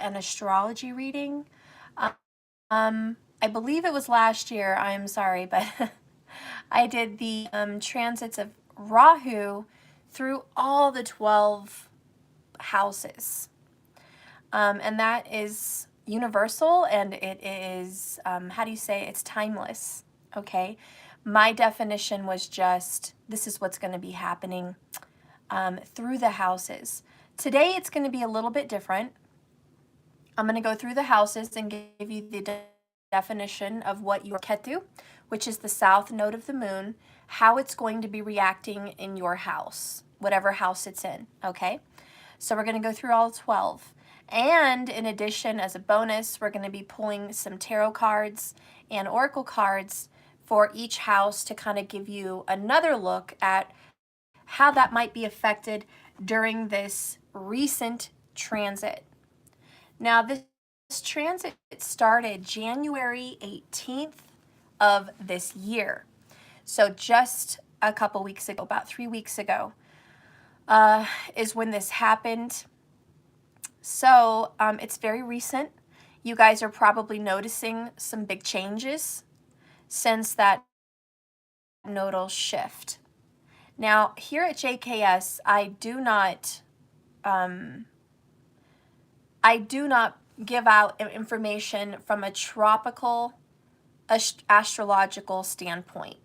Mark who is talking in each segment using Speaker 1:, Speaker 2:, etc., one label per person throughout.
Speaker 1: and astrology reading. I believe it was last year, I'm sorry, but I did the transits of Rahu through all the 12 houses. And that is universal, and it is, how do you say, it's timeless, okay? My definition was just, this is what's going to be happening through the houses. Today it's going to be a little bit different. I'm going to go through the houses and give you the definition of what your Ketu, which is the south node of the moon, how it's going to be reacting in your house, whatever house it's in, okay? So we're going to go through all 12. And in addition, as a bonus, we're going to be pulling some tarot cards and oracle cards for each house to kind of give you another look at how that might be affected during this recent transit. Now, this transit started January 18th of this year. So just a couple weeks ago, about 3 weeks ago, is when this happened. So it's very recent. You guys are probably noticing some big changes since that nodal shift. Now, here at JKS, I do not give out information from a tropical astrological standpoint.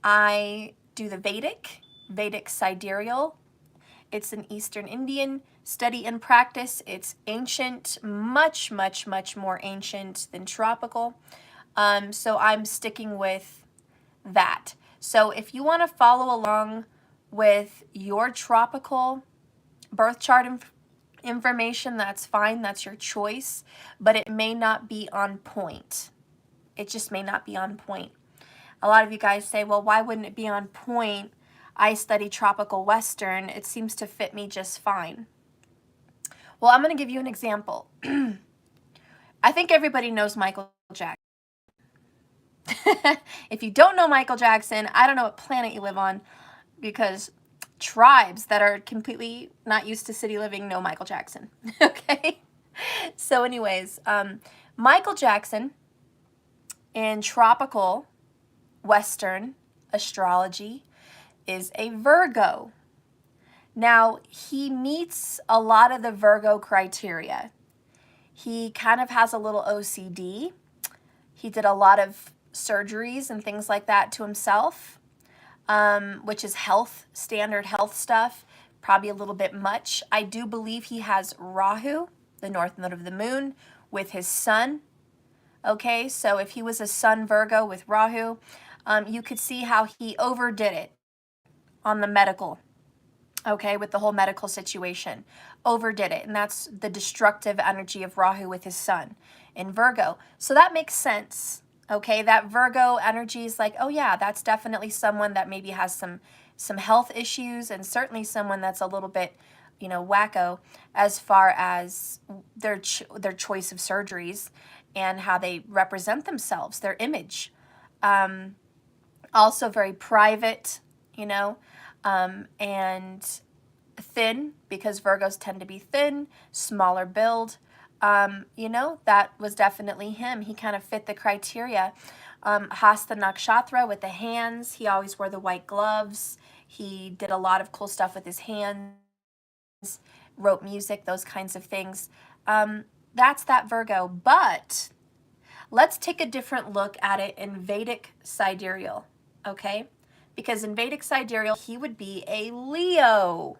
Speaker 1: I do the Vedic sidereal. It's an Eastern Indian study and practice. It's ancient, much, much, much more ancient than tropical. So I'm sticking with that. So if you want to follow along with your tropical birth chart information, that's fine. That's your choice. But it may not be on point. It just may not be on point. A lot of you guys say, well, why wouldn't it be on point? I study tropical Western. It seems to fit me just fine. Well, I'm going to give you an example. I think everybody knows Michael Jackson. If you don't know Michael Jackson, I don't know what planet you live on, because tribes that are completely not used to city living know Michael Jackson. Okay? So anyways, Michael Jackson in tropical Western astrology is a Virgo. Now, he meets a lot of the Virgo criteria. He kind of has a little OCD. He did a lot of surgeries and things like that to himself, which is standard health stuff, probably a little bit much. I do believe he has Rahu, the north node of the moon, with his sun. Okay, so if he was a sun Virgo with Rahu, you could see how he overdid it on the medical, okay, with the whole medical situation. Overdid it, and that's the destructive energy of Rahu with his sun in Virgo. So that makes sense, okay? That Virgo energy is like, oh yeah, that's definitely someone that maybe has some health issues, and certainly someone that's a little bit, you know, wacko as far as their choice of surgeries and how they represent themselves, their image. Also very private, you know, and thin, because Virgos tend to be thin, smaller build. You know, that was definitely him. He kind of fit the criteria. Hasta Nakshatra with the hands. He always wore the white gloves. He did a lot of cool stuff with his hands, wrote music, those kinds of things. That's that Virgo. But let's take a different look at it in Vedic sidereal, okay? Because in Vedic sidereal, he would be a Leo,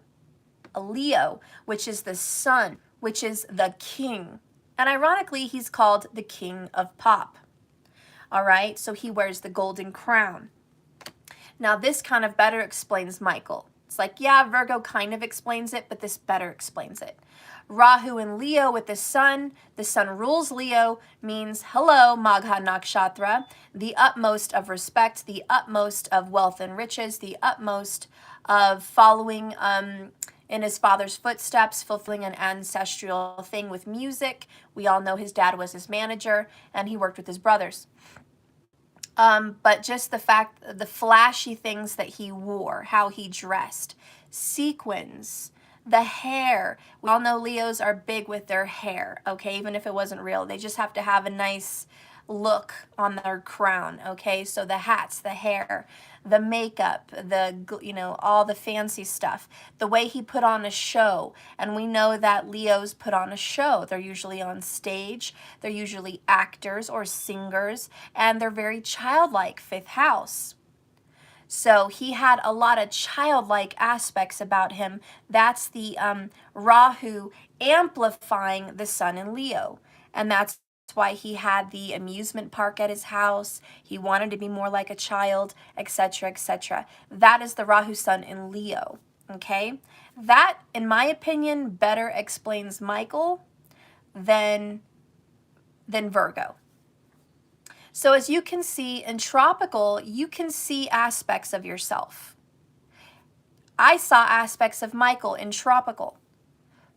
Speaker 1: which is the sun, which is the king. And ironically, he's called the king of pop. All right, so he wears the golden crown. Now, this kind of better explains Michael. It's like, yeah, Virgo kind of explains it, but this better explains it. Rahu and Leo with the sun rules Leo, means, hello, Magha Nakshatra, the utmost of respect, the utmost of wealth and riches, the utmost of following in his father's footsteps, fulfilling an ancestral thing with music. We all know his dad was his manager, and he worked with his brothers. But just the fact, the flashy things that he wore, how he dressed, sequins, The hair. We all know Leos are big with their hair, okay? Even if it wasn't real, they just have to have a nice look on their crown, okay? So the hats, the hair, the makeup, all the fancy stuff, the way he put on a show. And we know that Leos put on a show. They're usually on stage, they're usually actors or singers, and they're very childlike, fifth house. So he had a lot of childlike aspects about him. That's the Rahu amplifying the sun in Leo. And that's why he had the amusement park at his house. He wanted to be more like a child, etc., etc. That is the Rahu sun in Leo, okay? That, in my opinion, better explains Michael than Virgo. So as you can see in tropical, you can see aspects of yourself. I saw aspects of Michael in tropical,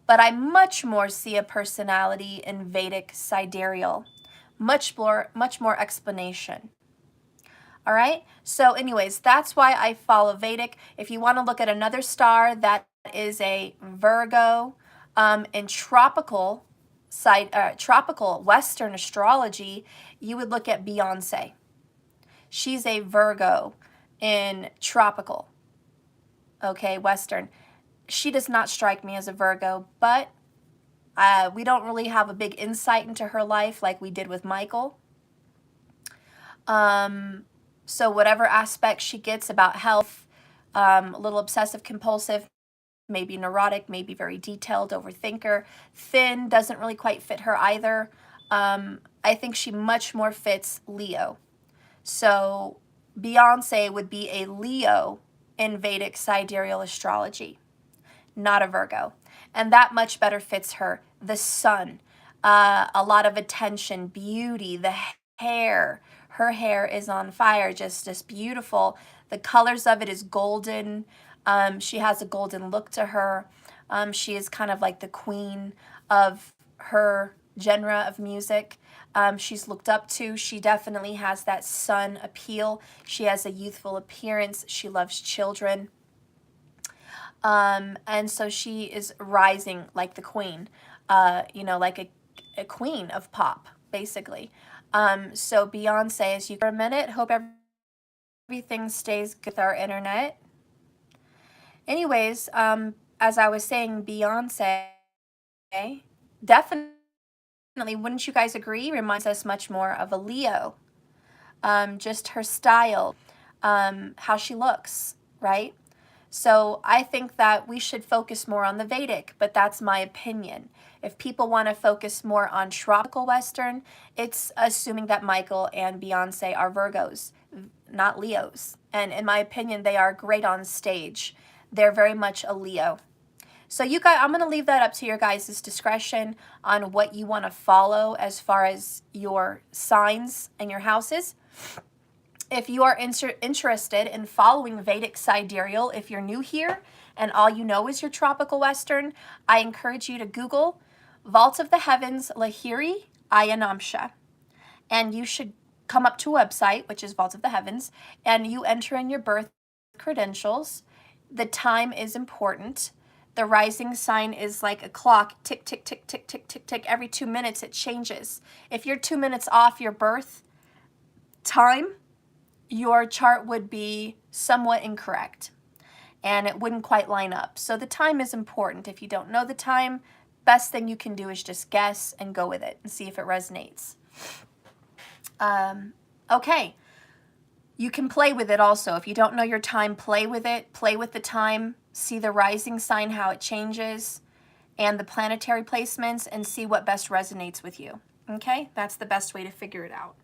Speaker 1: but I much more see a personality in Vedic sidereal, much more explanation. All right, so anyways, that's why I follow Vedic. If you want to look at another star that is a Virgo in tropical Western astrology, you would look at Beyonce. She's a Virgo in tropical, okay, Western. She does not strike me as a Virgo, but we don't really have a big insight into her life like we did with Michael. So whatever aspect she gets about health, a little obsessive compulsive, maybe neurotic, maybe very detailed, overthinker, thin, doesn't really quite fit her either. I think she much more fits Leo. So Beyonce would be a Leo in Vedic sidereal astrology, not a Virgo. And that much better fits her. The sun, a lot of attention, beauty, the hair. Her hair is on fire, just beautiful. The colors of it is golden. She has a golden look to her. She is kind of like the queen of her genre of music. She's looked up to. She definitely has that sun appeal. She has a youthful appearance. She loves children. And so she is rising like the queen, like a queen of pop, basically. So Beyonce, as you for a minute, hope everything stays good with our internet. Anyways, as I was saying, Beyonce, definitely, wouldn't you guys agree, reminds us much more of a Leo. Just her style, how she looks, right? So I think that we should focus more on the Vedic, but that's my opinion. If people want to focus more on tropical Western, it's assuming that Michael and Beyonce are Virgos, not Leos. And in my opinion, they are great on stage. They're very much a Leo. So you guys, I'm going to leave that up to your guys' discretion on what you want to follow as far as your signs and your houses. If you are interested in following Vedic sidereal, if you're new here and all you know is your tropical Western, I encourage you to Google Vault of the Heavens Lahiri Ayanamsha. And you should come up to a website, which is Vault of the Heavens, and you enter in your birth credentials. The time is important. The rising sign is like a clock, tick, tick, tick, tick, tick, tick, tick. Every 2 minutes it changes. If you're 2 minutes off your birth time, your chart would be somewhat incorrect and it wouldn't quite line up. So the time is important. If you don't know the time, best thing you can do is just guess and go with it and see if it resonates. Okay. You can play with it also. If you don't know your time, play with it. Play with the time. See the rising sign, how it changes, and the planetary placements, and see what best resonates with you. Okay? That's the best way to figure it out.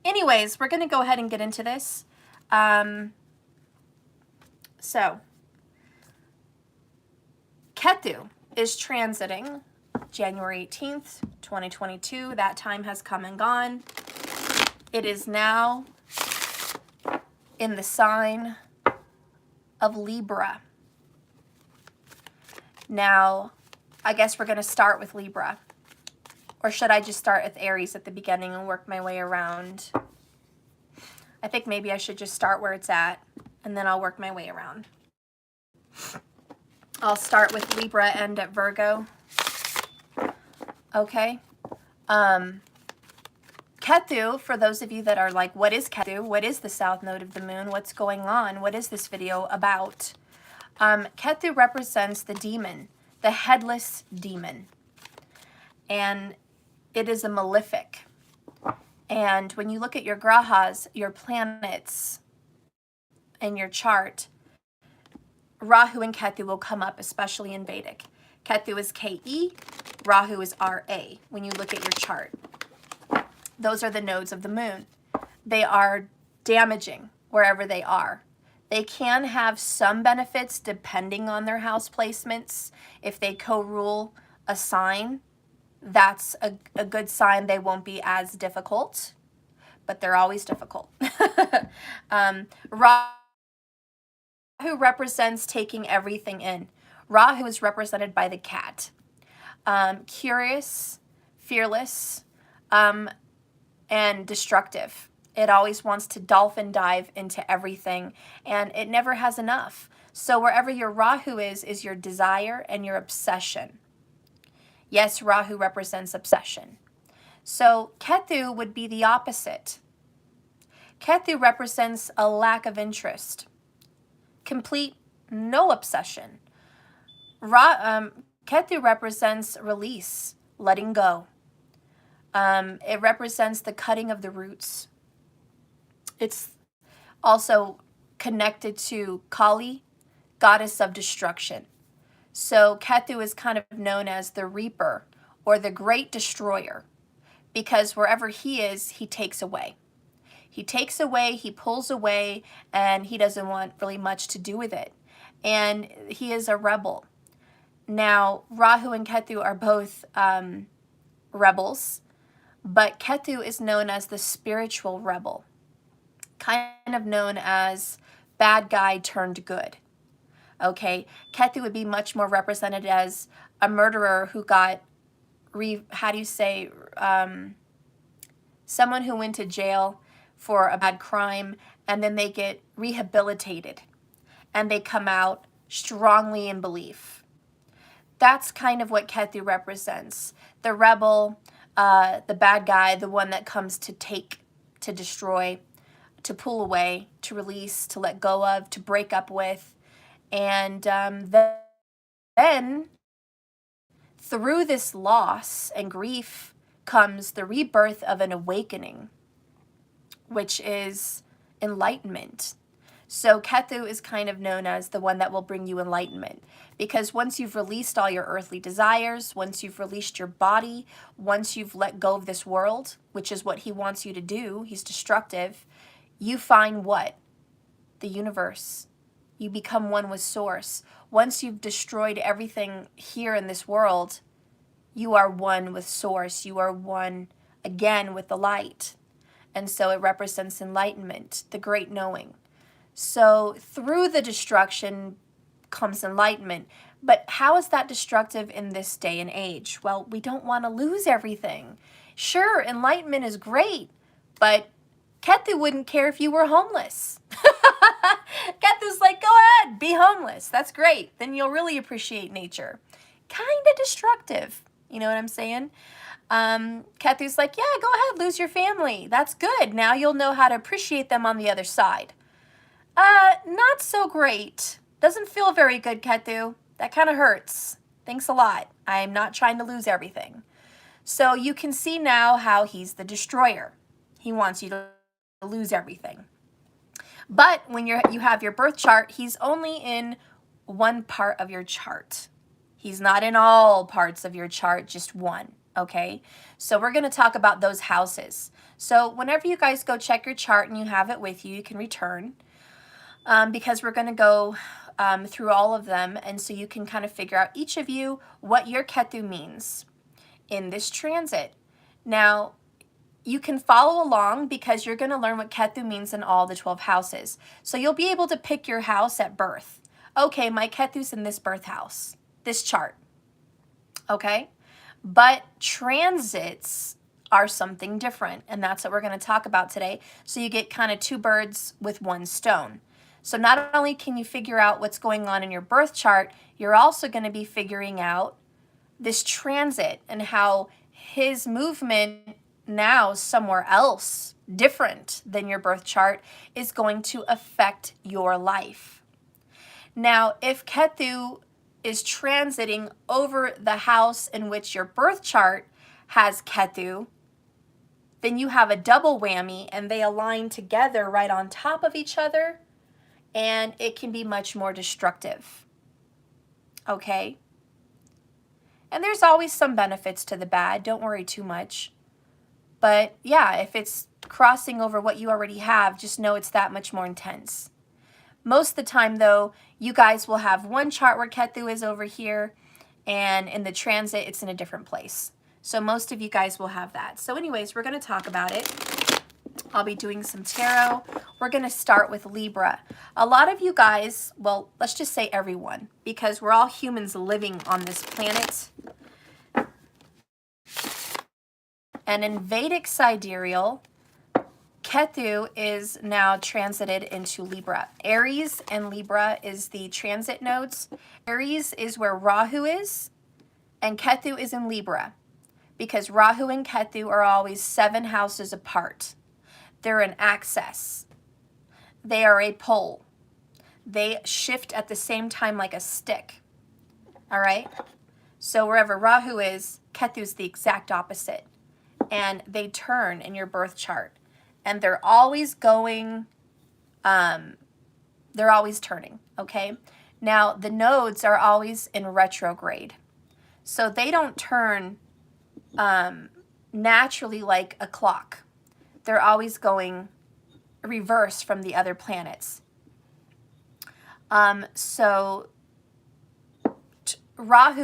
Speaker 1: Anyways, we're going to go ahead and get into this. So, Ketu is transiting January 18th, 2022. That time has come and gone. It is now in the sign of Libra. Now, I guess we're going to start with Libra. Or should I just start with Aries at the beginning and work my way around? I think maybe I should just start where it's at, and then I'll work my way around. I'll start with Libra, end at Virgo. Okay. Ketu, for those of you that are like, what is Ketu? What is the south node of the moon? What's going on? What is this video about? Ketu represents the demon, the headless demon. And it is a malefic. And when you look at your grahas, your planets in your chart, Rahu and Ketu will come up, especially in Vedic. Ketu is Ke, Rahu is Ra, when you look at your chart. Those are the nodes of the moon. They are damaging wherever they are. They can have some benefits depending on their house placements. If they co-rule a sign, that's a good sign. They won't be as difficult, but they're always difficult. Rahu represents taking everything in. Rahu is represented by the cat. Curious, fearless, and destructive. It always wants to dolphin dive into everything, and it never has enough. So wherever your Rahu is your desire and your obsession. Yes, Rahu represents obsession. So Ketu would be the opposite. Ketu represents a lack of interest, complete no obsession. Ketu represents release, letting go. It represents the cutting of the roots. It's also connected to Kali, goddess of destruction. So Ketu is kind of known as the reaper or the great destroyer, because wherever he is, he takes away. He takes away, he pulls away, and he doesn't want really much to do with it. And he is a rebel. Now, Rahu and Ketu are both rebels, but Ketu is known as the spiritual rebel, kind of known as bad guy turned good. Okay, Ketu would be much more represented as a murderer who got, someone who went to jail for a bad crime, and then they get rehabilitated, and they come out strongly in belief. That's kind of what Ketu represents. The rebel, the bad guy, the one that comes to take, to destroy, to pull away, to release, to let go of, to break up with. And then through this loss and grief comes the rebirth of an awakening, which is enlightenment. So Ketu is kind of known as the one that will bring you enlightenment, because once you've released all your earthly desires, once you've released your body, once you've let go of this world, which is what he wants you to do, he's destructive, you find what? The universe. You become one with source. Once you've destroyed everything here in this world, you are one with source. You are one again with the light. And so it represents enlightenment, the great knowing. So through the destruction comes enlightenment. But how is that destructive in this day and age? Well, we don't want to lose everything. Sure, enlightenment is great, but Ketu wouldn't care if you were homeless. Ketu's like, go ahead, be homeless. That's great. Then you'll really appreciate nature. Kind of destructive. You know what I'm saying? Ketu's like, yeah, go ahead, lose your family. That's good. Now you'll know how to appreciate them on the other side. Not so great. Doesn't feel very good, Ketu. That kind of hurts. Thanks a lot. I'm not trying to lose everything. So you can see now how he's the destroyer. He wants you to lose everything. But when you have your birth chart, he's only in one part of your chart. He's not in all parts of your chart, just one, okay? So we're going to talk about those houses. So whenever you guys go check your chart and you have it with you, you can return, because we're going to go through all of them, and so you can kind of figure out, each of you, what your Ketu means in this transit. Now, you can follow along because you're going to learn what Ketu means in all the 12 houses. So you'll be able to pick your house at birth. Okay, my Ketu's in this birth house, this chart. Okay? But transits are something different, and that's what we're going to talk about today. So you get kind of two birds with one stone. So not only can you figure out what's going on in your birth chart, you're also going to be figuring out this transit and how his movement now somewhere else different than your birth chart is going to affect your life. Now, if Ketu is transiting over the house in which your birth chart has Ketu, then you have a double whammy and they align together right on top of each other, and it can be much more destructive. Okay? And there's always some benefits to the bad. Don't worry too much. But yeah, if it's crossing over what you already have, just know it's that much more intense. Most of the time, though, you guys will have one chart where Ketu is over here, and in the transit, it's in a different place. So most of you guys will have that. So anyways, we're going to talk about it. I'll be doing some tarot. We're going to start with Libra. A lot of you guys, well, let's just say everyone, because we're all humans living on this planet. And in Vedic sidereal, Ketu is now transited into Libra. Aries and Libra is the transit nodes. Aries is where Rahu is, and Ketu is in Libra, because Rahu and Ketu are always 7 houses apart. They're an axis. They are a pole. They shift at the same time like a stick. All right? So wherever Rahu is, Ketu is the exact opposite. And they turn in your birth chart. And they're always going, they're always turning, okay? Now, the nodes are always in retrograde. So they don't turn naturally like a clock. They're always going reverse from the other planets. Rahu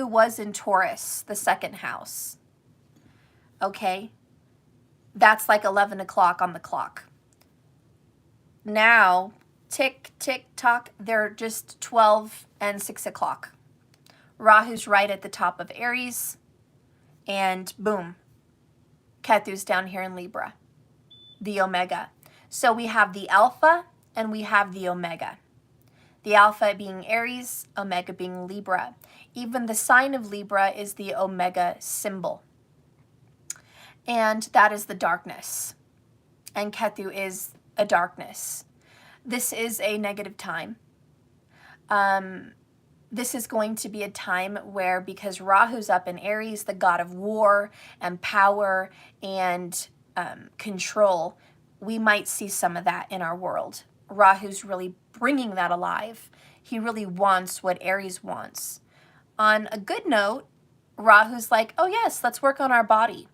Speaker 1: was in Taurus, the 2nd house. Okay? That's like 11 o'clock on the clock. Now, tick, tick, tock, they're just 12 and 6 o'clock. Rahu's right at the top of Aries, and boom, Ketu's down here in Libra, the Omega. So we have the Alpha and we have the Omega. The Alpha being Aries, Omega being Libra. Even the sign of Libra is the Omega symbol. And that is the darkness. And Ketu is a darkness. This is a negative time. This is going to be a time where, because Rahu's up in Aries, the god of war and power and control, we might see some of that in our world. Rahu's really bringing that alive. He really wants what Aries wants. On a good note, Rahu's like, oh yes, let's work on our body.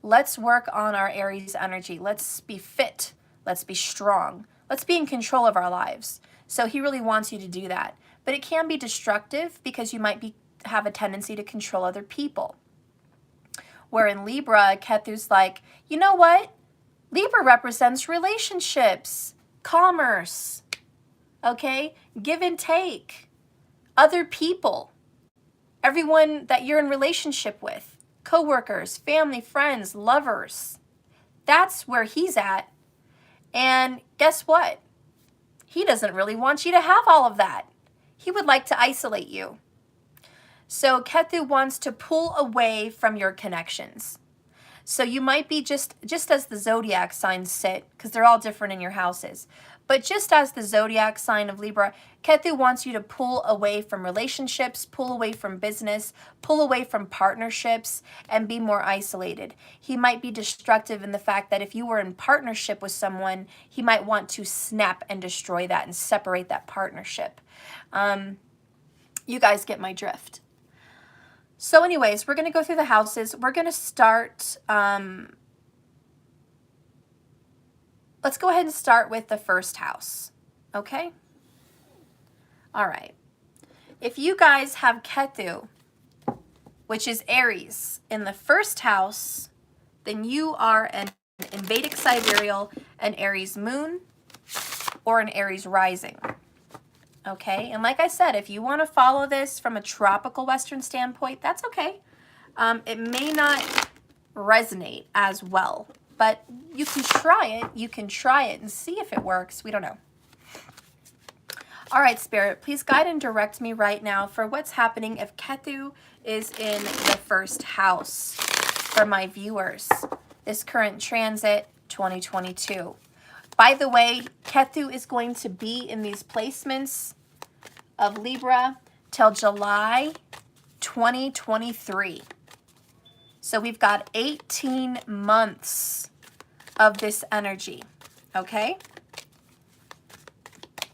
Speaker 1: Let's work on our Aries energy. Let's be fit. Let's be strong. Let's be in control of our lives. So he really wants you to do that. But it can be destructive because you might have a tendency to control other people. Where in Libra, Ketu's like, you know what? Libra represents relationships, commerce, okay? Give and take, other people, everyone that you're in relationship with. Coworkers, family, friends, lovers. That's where he's at. And guess what? He doesn't really want you to have all of that. He would like to isolate you. So Ketu wants to pull away from your connections. So you might be just as the zodiac signs sit, because they're all different in your houses. But just as the zodiac sign of Libra, Ketu wants you to pull away from relationships, pull away from business, pull away from partnerships, and be more isolated. He might be destructive in the fact that if you were in partnership with someone, he might want to snap and destroy that and separate that partnership. You guys get my drift. So anyways, we're going to go through the houses. We're going to start... let's go ahead and start with the first house, okay? All right. If you guys have Ketu, which is Aries, in the first house, then you are in Vedic sidereal, an Aries moon, or an Aries rising, okay? And like I said, if you want to follow this from a tropical Western standpoint, that's okay. It may not resonate as well, but you can try it. You can try it and see if it works. We don't know. All right, Spirit, please guide and direct me right now for what's happening if Ketu is in the first house for my viewers. This current transit, 2022. By the way, Ketu is going to be in these placements of Libra till July 2023. So we've got 18 months of this energy, okay?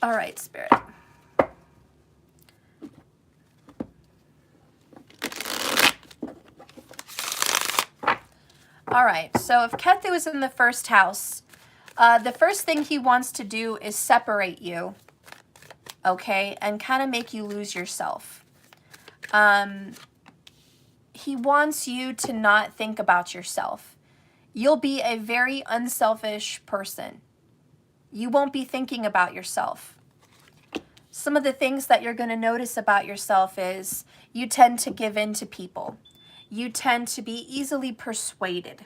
Speaker 1: All right, Spirit. All right, so if Ketu is in the first house, the first thing he wants to do is separate you, okay, and kind of make you lose yourself. He wants you to not think about yourself. You'll be a very unselfish person. You won't be thinking about yourself. Some of the things that you're going to notice about yourself is you tend to give in to people. You tend to be easily persuaded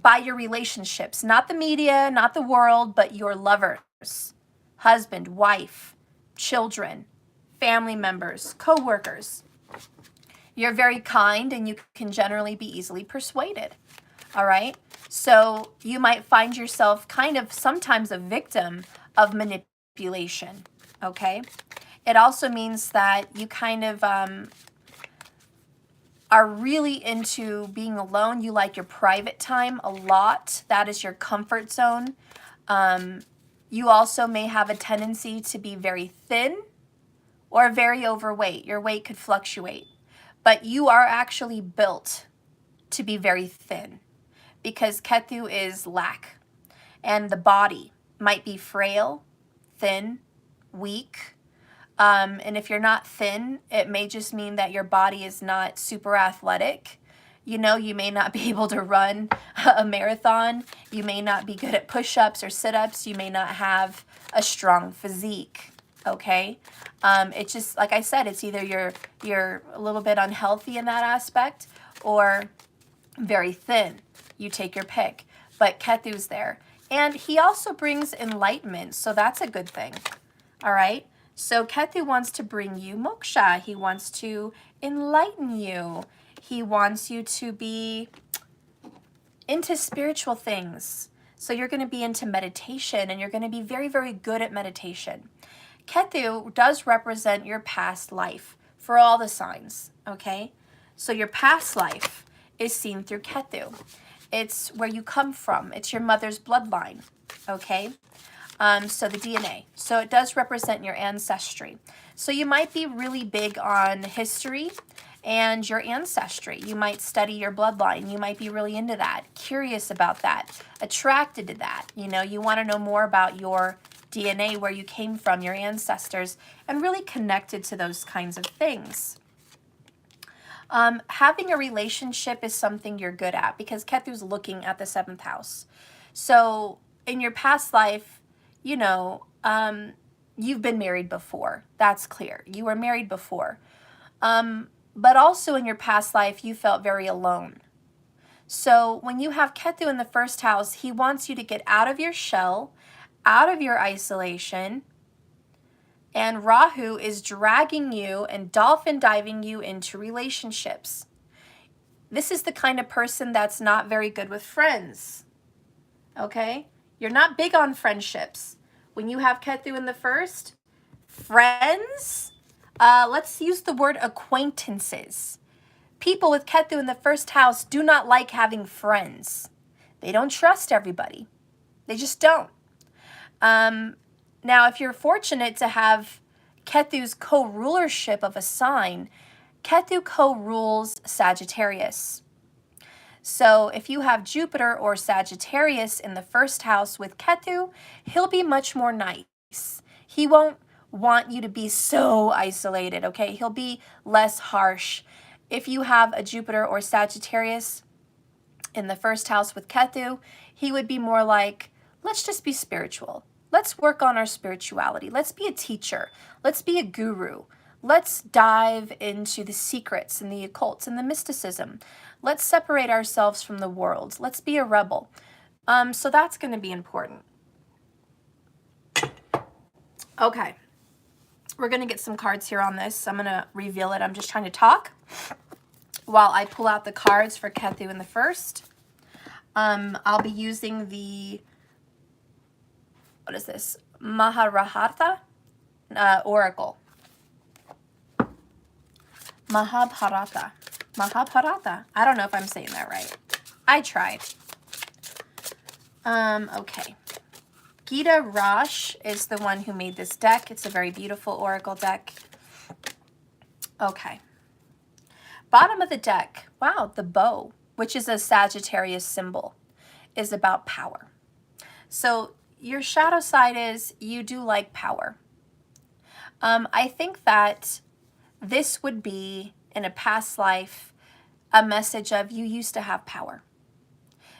Speaker 1: by your relationships. Not the media, not the world, but your lovers, husband, wife, children, family members, co-workers. You're very kind and you can generally be easily persuaded. All right? So you might find yourself kind of sometimes a victim of manipulation. Okay? It also means that you kind of are really into being alone. You like your private time a lot. That is your comfort zone. You also may have a tendency to be very thin or very overweight. Your weight could fluctuate. But you are actually built to be very thin because Ketu is lack. And the body might be frail, thin, weak. And if you're not thin, it may just mean that your body is not super athletic. You know, you may not be able to run a marathon. You may not be good at push-ups or sit-ups. You may not have a strong physique, okay? It's just, like I said, it's either you're a little bit unhealthy in that aspect or very thin. You take your pick. But Ketu's there. And he also brings enlightenment, so that's a good thing, all right? So Ketu wants to bring you moksha. He wants to enlighten you. He wants you to be into spiritual things. So you're going to be into meditation and you're going to be very, very good at meditation. Ketu does represent your past life for all the signs, okay? So your past life is seen through Ketu. It's where you come from. It's your mother's bloodline, okay? So the DNA. So it does represent your ancestry. So you might be really big on history and your ancestry. You might study your bloodline. You might be really into that, curious about that, attracted to that. You know, you want to know more about your DNA, where you came from, your ancestors, and really connected to those kinds of things. Having a relationship is something you're good at because Ketu's looking at the 7th house. So in your past life, you know, you've been married before. That's clear. You were married before. But also in your past life, you felt very alone. So when you have Ketu in the 1st house, he wants you to get out of your shell, out of your isolation, and Rahu is dragging you and dolphin diving you into relationships. This is the kind of person that's not very good with friends, okay? You're not big on friendships. When you have Ketu in the 1st, friends, let's use the word acquaintances. People with Ketu in the 1st house do not like having friends. They don't trust everybody. They just don't. Now, if you're fortunate to have Ketu's co-rulership of a sign, Ketu co-rules Sagittarius. So if you have Jupiter or Sagittarius in the 1st house with Ketu, he'll be much more nice. He won't want you to be so isolated, okay? He'll be less harsh. If you have a Jupiter or Sagittarius in the 1st house with Ketu, he would be more like, let's just be spiritual. Let's work on our spirituality. Let's be a teacher. Let's be a guru. Let's dive into the secrets and the occults and the mysticism. Let's separate ourselves from the world. Let's be a rebel. So that's going to be important. Okay. We're going to get some cards here on this. I'm going to reveal it. I'm just trying to talk while I pull out the cards for Ketu in the first. I'll be using the, what is this? Mahabharata Oracle. Mahabharata. Mahabharata. I don't know if I'm saying that right. I tried. Okay. Gita Rosh is the one who made this deck. It's a very beautiful oracle deck. Okay. Bottom of the deck. Wow, the bow, which is a Sagittarius symbol, is about power. So your shadow side is you do like power. I think that this would be, in a past life, a message of you used to have power.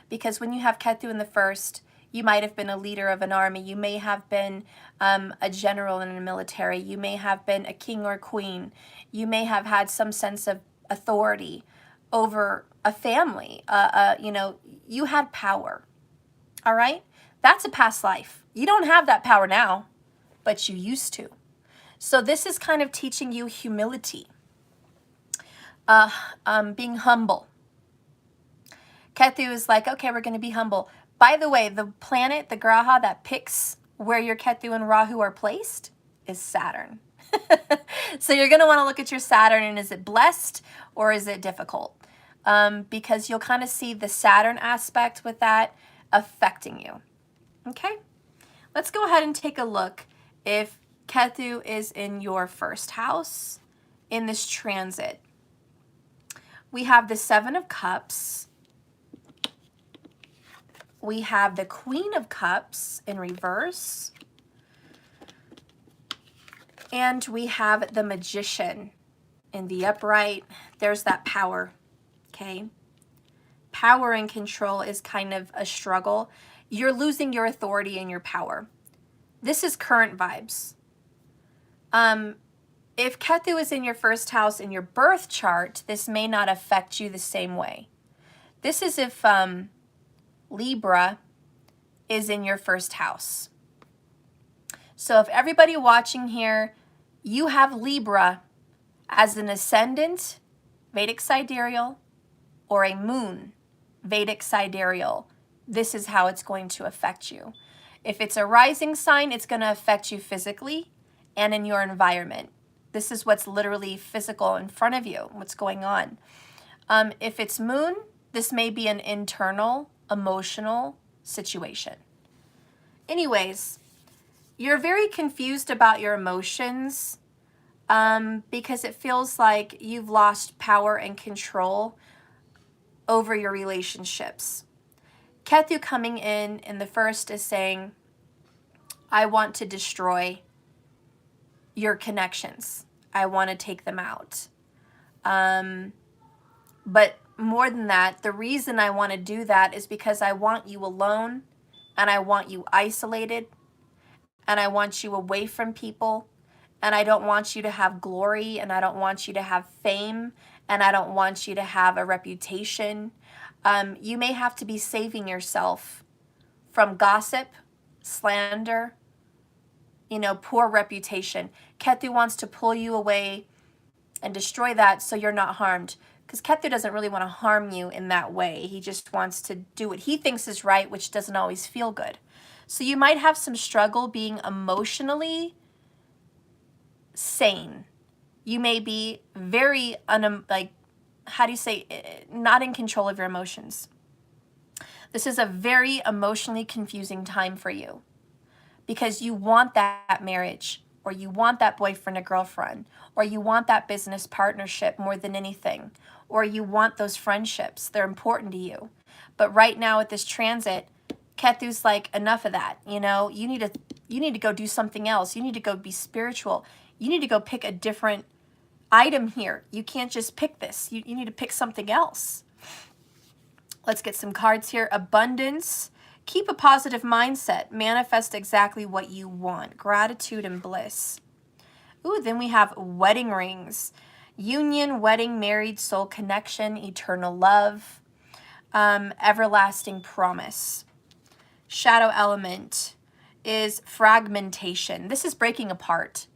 Speaker 1: Because when you have Ketu in the first, you might have been a leader of an army. You may have been a general in the military. You may have been a king or queen. You may have had some sense of authority over a family. You know, you had power. All right? That's a past life. You don't have that power now, but you used to. So this is kind of teaching you humility, being humble. Ketu is like, okay, we're going to be humble. By the way, the planet, the graha that picks where your Ketu and Rahu are placed is Saturn. So you're going to want to look at your Saturn, and is it blessed or is it difficult? Because you'll kind of see the Saturn aspect with that affecting you. Okay, let's go ahead and take a look if Ketu is in your first house in this transit. We have the Seven of Cups. We have the Queen of Cups in reverse. And we have the Magician in the upright. There's that power, okay? Power and control is kind of a struggle. You're losing your authority and your power. This is current vibes. If Ketu is in your first house in your birth chart, this may not affect you the same way. This is if Libra is in your first house. So if everybody watching here, you have Libra as an ascendant, Vedic sidereal, or a moon, Vedic sidereal, this is how it's going to affect you. If it's a rising sign, it's going to affect you physically and in your environment. This is what's literally physical in front of you, what's going on. If it's moon, this may be an internal, emotional situation. Anyways, you're very confused about your emotions because it feels like you've lost power and control over your relationships. Ketu coming in the first is saying, I want to destroy your connections. I want to take them out. But more than that, the reason I want to do that is because I want you alone, and I want you isolated, and I want you away from people, and I don't want you to have glory, and I don't want you to have fame, and I don't want you to have a reputation. You may have to be saving yourself from gossip, slander, poor reputation. Ketu wants to pull you away and destroy that so you're not harmed. Because Ketu doesn't really want to harm you in that way. He just wants to do what he thinks is right, which doesn't always feel good. So you might have some struggle being emotionally sane. You may be very, not in control of your emotions. This is a very emotionally confusing time for you because you want that marriage, or you want that boyfriend or girlfriend, or you want that business partnership more than anything, or you want those friendships. They're important to you. But right now at this transit, Ketu's like, enough of that. You need to go do something else. You need to go be spiritual. You need to go pick a different item here. You can't just pick this. You need to pick something else. Let's get some cards here. Abundance. Keep a positive mindset. Manifest exactly what you want. Gratitude and bliss. Ooh, then we have wedding rings. Union, wedding, married, soul connection, eternal love, everlasting promise. Shadow element. is fragmentation. This is breaking apart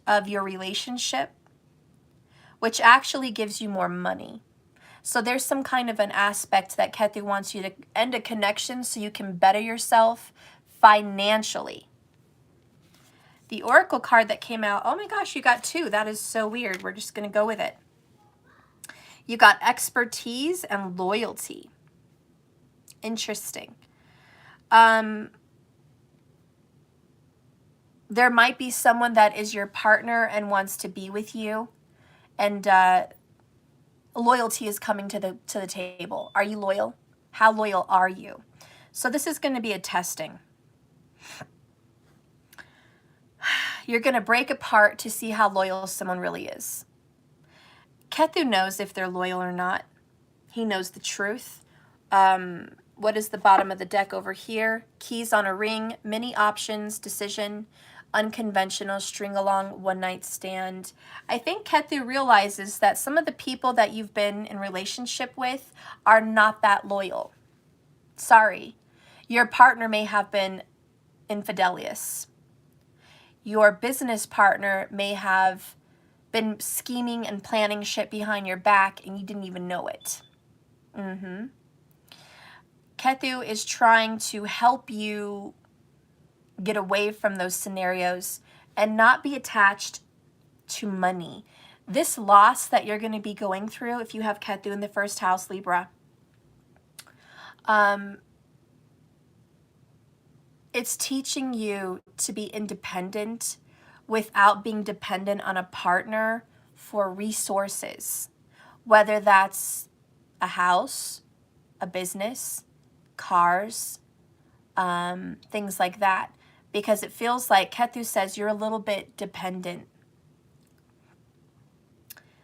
Speaker 1: of your relationship, which actually gives you more money. So there's some kind of an aspect that Ketu wants you to end a connection so you can better yourself financially. The Oracle card that came out, oh my gosh, you got 2. That is so weird. We're just going to go with it. You got expertise and loyalty. Interesting. There might be someone that is your partner and wants to be with you, and loyalty is coming to the table. Are you loyal? How loyal are you? So this is going to be a testing. You're going to break apart to see how loyal someone really is. Ketu knows if they're loyal or not. He knows the truth. What is the bottom of the deck over here? Keys on a ring, many options, decision, unconventional, string along, one night stand. I think Ketu realizes that some of the people that you've been in relationship with are not that loyal. Sorry. Your partner may have been infidelious. Your business partner may have been scheming and planning shit behind your back and you didn't even know it. Ketu is trying to help you get away from those scenarios and not be attached to money. This loss that you're going to be going through, if you have Ketu in the first house, Libra, it's teaching you to be independent without being dependent on a partner for resources, whether that's a house, a business, cars, things like that. Because it feels like Ketu says you're a little bit dependent.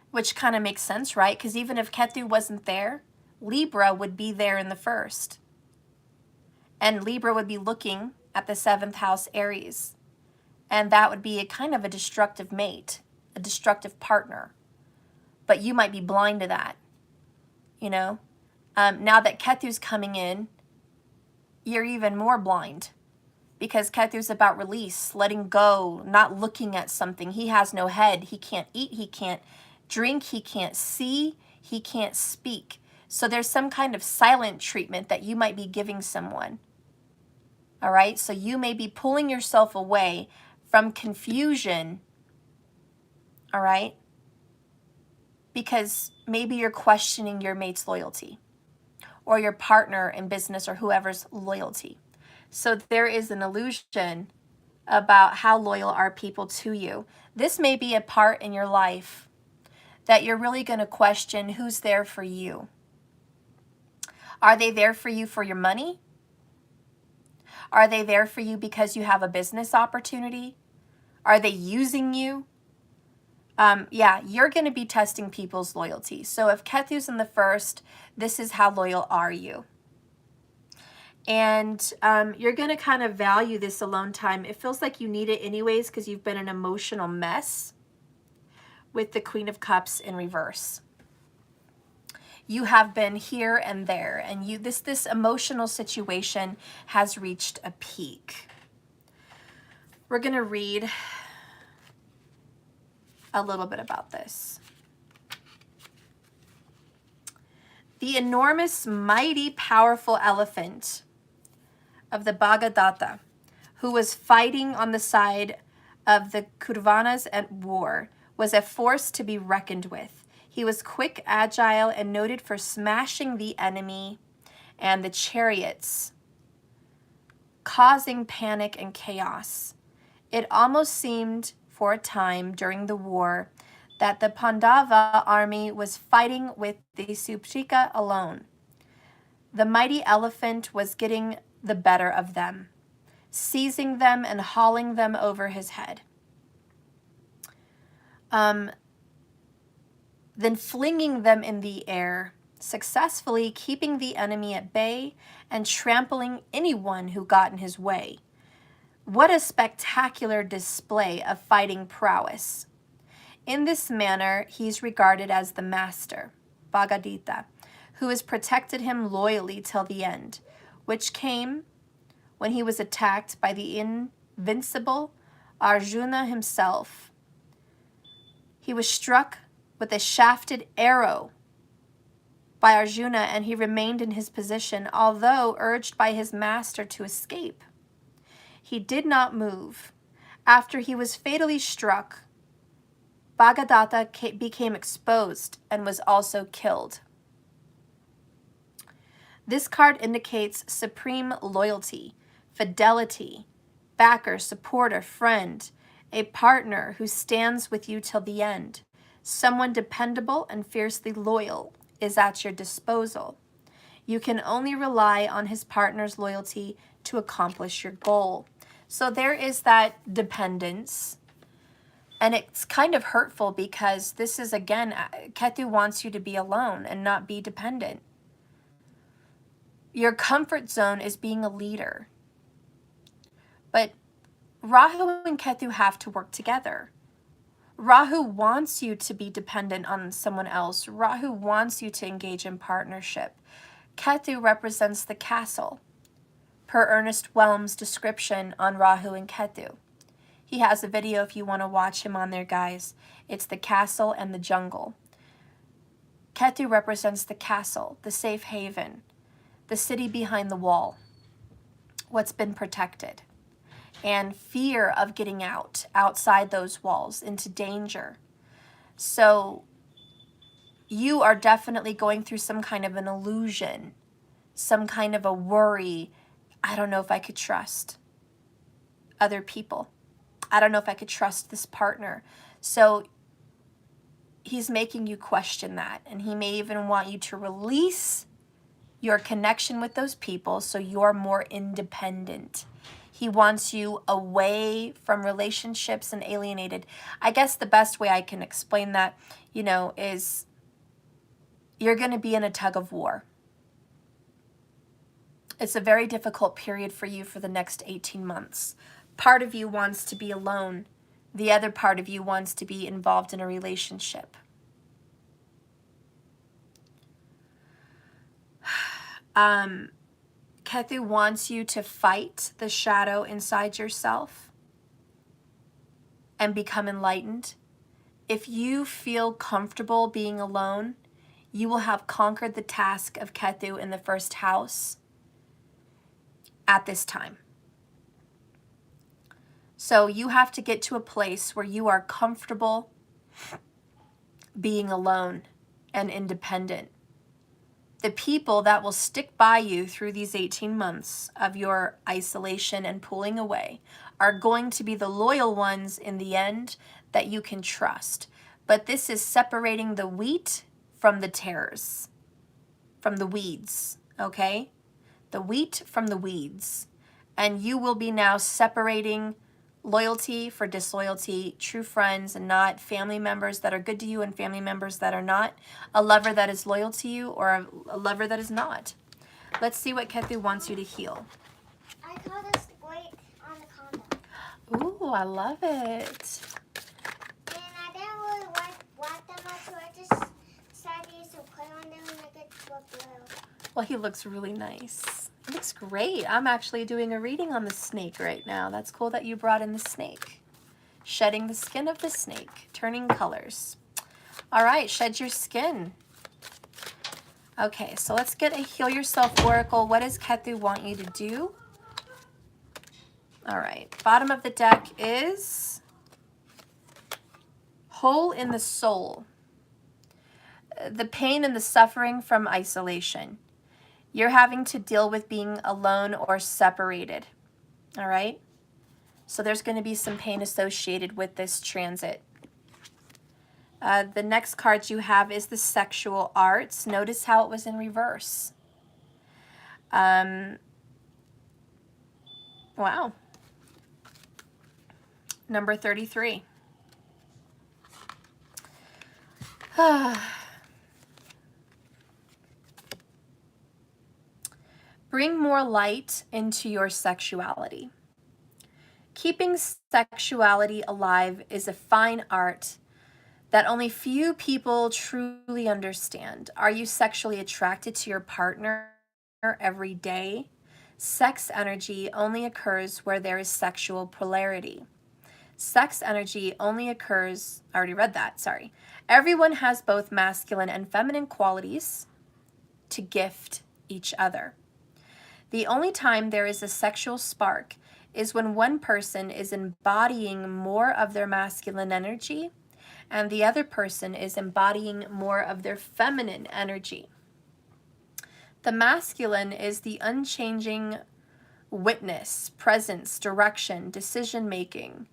Speaker 1: Which kind of makes sense, right? Because even if Ketu wasn't there, Libra would be there in the first. And Libra would be looking at the 7th house Aries. And that would be a kind of a destructive mate, a destructive partner. But you might be blind to that, you know? Now that Ketu's coming in, you're even more blind. Because Ketu's about release, letting go, not looking at something. He has no head. He can't eat. He can't drink. He can't see. He can't speak. So there's some kind of silent treatment that you might be giving someone. All right? So you may be pulling yourself away from confusion. All right? Because maybe you're questioning your mate's loyalty or your partner in business or whoever's loyalty. So there is an illusion about how loyal are people to you. This may be a part in your life that you're really going to question who's there for you. Are they there for you for your money? Are they there for you because you have a business opportunity? Are they using you? Yeah, you're going to be testing people's loyalty. So if Ketu's in the first, this is how loyal are you. And you're going to kind of value this alone time. It feels like you need it anyways because you've been an emotional mess with the Queen of Cups in reverse. You have been here and there, and this emotional situation has reached a peak. We're going to read a little bit about this. The enormous, mighty, powerful elephant of the Bhagadatta, who was fighting on the side of the Kurvanas at war, was a force to be reckoned with. He was quick, agile, and noted for smashing the enemy and the chariots, causing panic and chaos. It almost seemed for a time during the war that the Pandava army was fighting with the Suprika alone. The mighty elephant was getting the better of them, seizing them and hauling them over his head. Then flinging them in the air, successfully keeping the enemy at bay and trampling anyone who got in his way. What a spectacular display of fighting prowess. In this manner, he's regarded as the master, Bhagadatta, who has protected him loyally till the end, which came when he was attacked by the invincible Arjuna himself. He was struck with a shafted arrow by Arjuna, and he remained in his position, although urged by his master to escape. He did not move. After he was fatally struck, Bhagadatta became exposed and was also killed. This card indicates supreme loyalty, fidelity, backer, supporter, friend, a partner who stands with you till the end. Someone dependable and fiercely loyal is at your disposal. You can only rely on his partner's loyalty to accomplish your goal. So there is that dependence. And it's kind of hurtful because this is, again, Ketu wants you to be alone and not be dependent. Your comfort zone is being a leader. But Rahu and Ketu have to work together. Rahu wants you to be dependent on someone else. Rahu wants you to engage in partnership. Ketu represents the castle, per Ernest Whelm's description on Rahu and Ketu. He has a video if you want to watch him on there, guys. It's the castle and the jungle. Ketu represents the castle, the safe haven, the city behind the wall, what's been protected, and fear of getting outside those walls, into danger. So you are definitely going through some kind of an illusion, some kind of a worry. I don't know if I could trust other people. I don't know if I could trust this partner. So he's making you question that, and he may even want you to release your connection with those people so you're more independent. He wants you away from relationships and alienated. I guess the best way I can explain that, is you're going to be in a tug of war. It's a very difficult period for you for the next 18 months. Part of you wants to be alone. The other part of you wants to be involved in a relationship. Ketu wants you to fight the shadow inside yourself and become enlightened. If you feel comfortable being alone, you will have conquered the task of Ketu in the first house at this time. So you have to get to a place where you are comfortable being alone and independent. The people that will stick by you through these 18 months of your isolation and pulling away are going to be the loyal ones in the end that you can trust. But this is separating the wheat from the tares, from the weeds, okay? The wheat from the weeds. And you will be now separating loyalty for disloyalty, true friends and not, family members that are good to you and family members that are not, a lover that is loyal to you or a lover that is not. Let's see what Ketu wants you to heal.
Speaker 2: I got this weight on the condom.
Speaker 1: Ooh, I love it.
Speaker 2: And I didn't really wipe them up, so I just decided to put on them and make it look blue.
Speaker 1: Well, he looks really nice. It looks great. I'm actually doing a reading on the snake right now. That's cool that you brought in the snake. Shedding the skin of the snake, turning colors. All right, shed your skin. Okay, so let's get a Heal Yourself Oracle. What does Ketu want you to do? All right, bottom of the deck is Hole in the Soul. The pain and the suffering from isolation. You're having to deal with being alone or separated, all right? So there's going to be some pain associated with this transit. The next card you have is the Sexual Arts. Notice how it was in reverse. Wow. Number 33. Bring more light into your sexuality. Keeping sexuality alive is a fine art that only few people truly understand. Are you sexually attracted to your partner every day? Sex energy only occurs where there is sexual polarity. Sex energy only occurs, I already read that, sorry. Everyone has both masculine and feminine qualities to gift each other. The only time there is a sexual spark is when one person is embodying more of their masculine energy and the other person is embodying more of their feminine energy. The masculine is the unchanging witness, presence, direction, decision-making,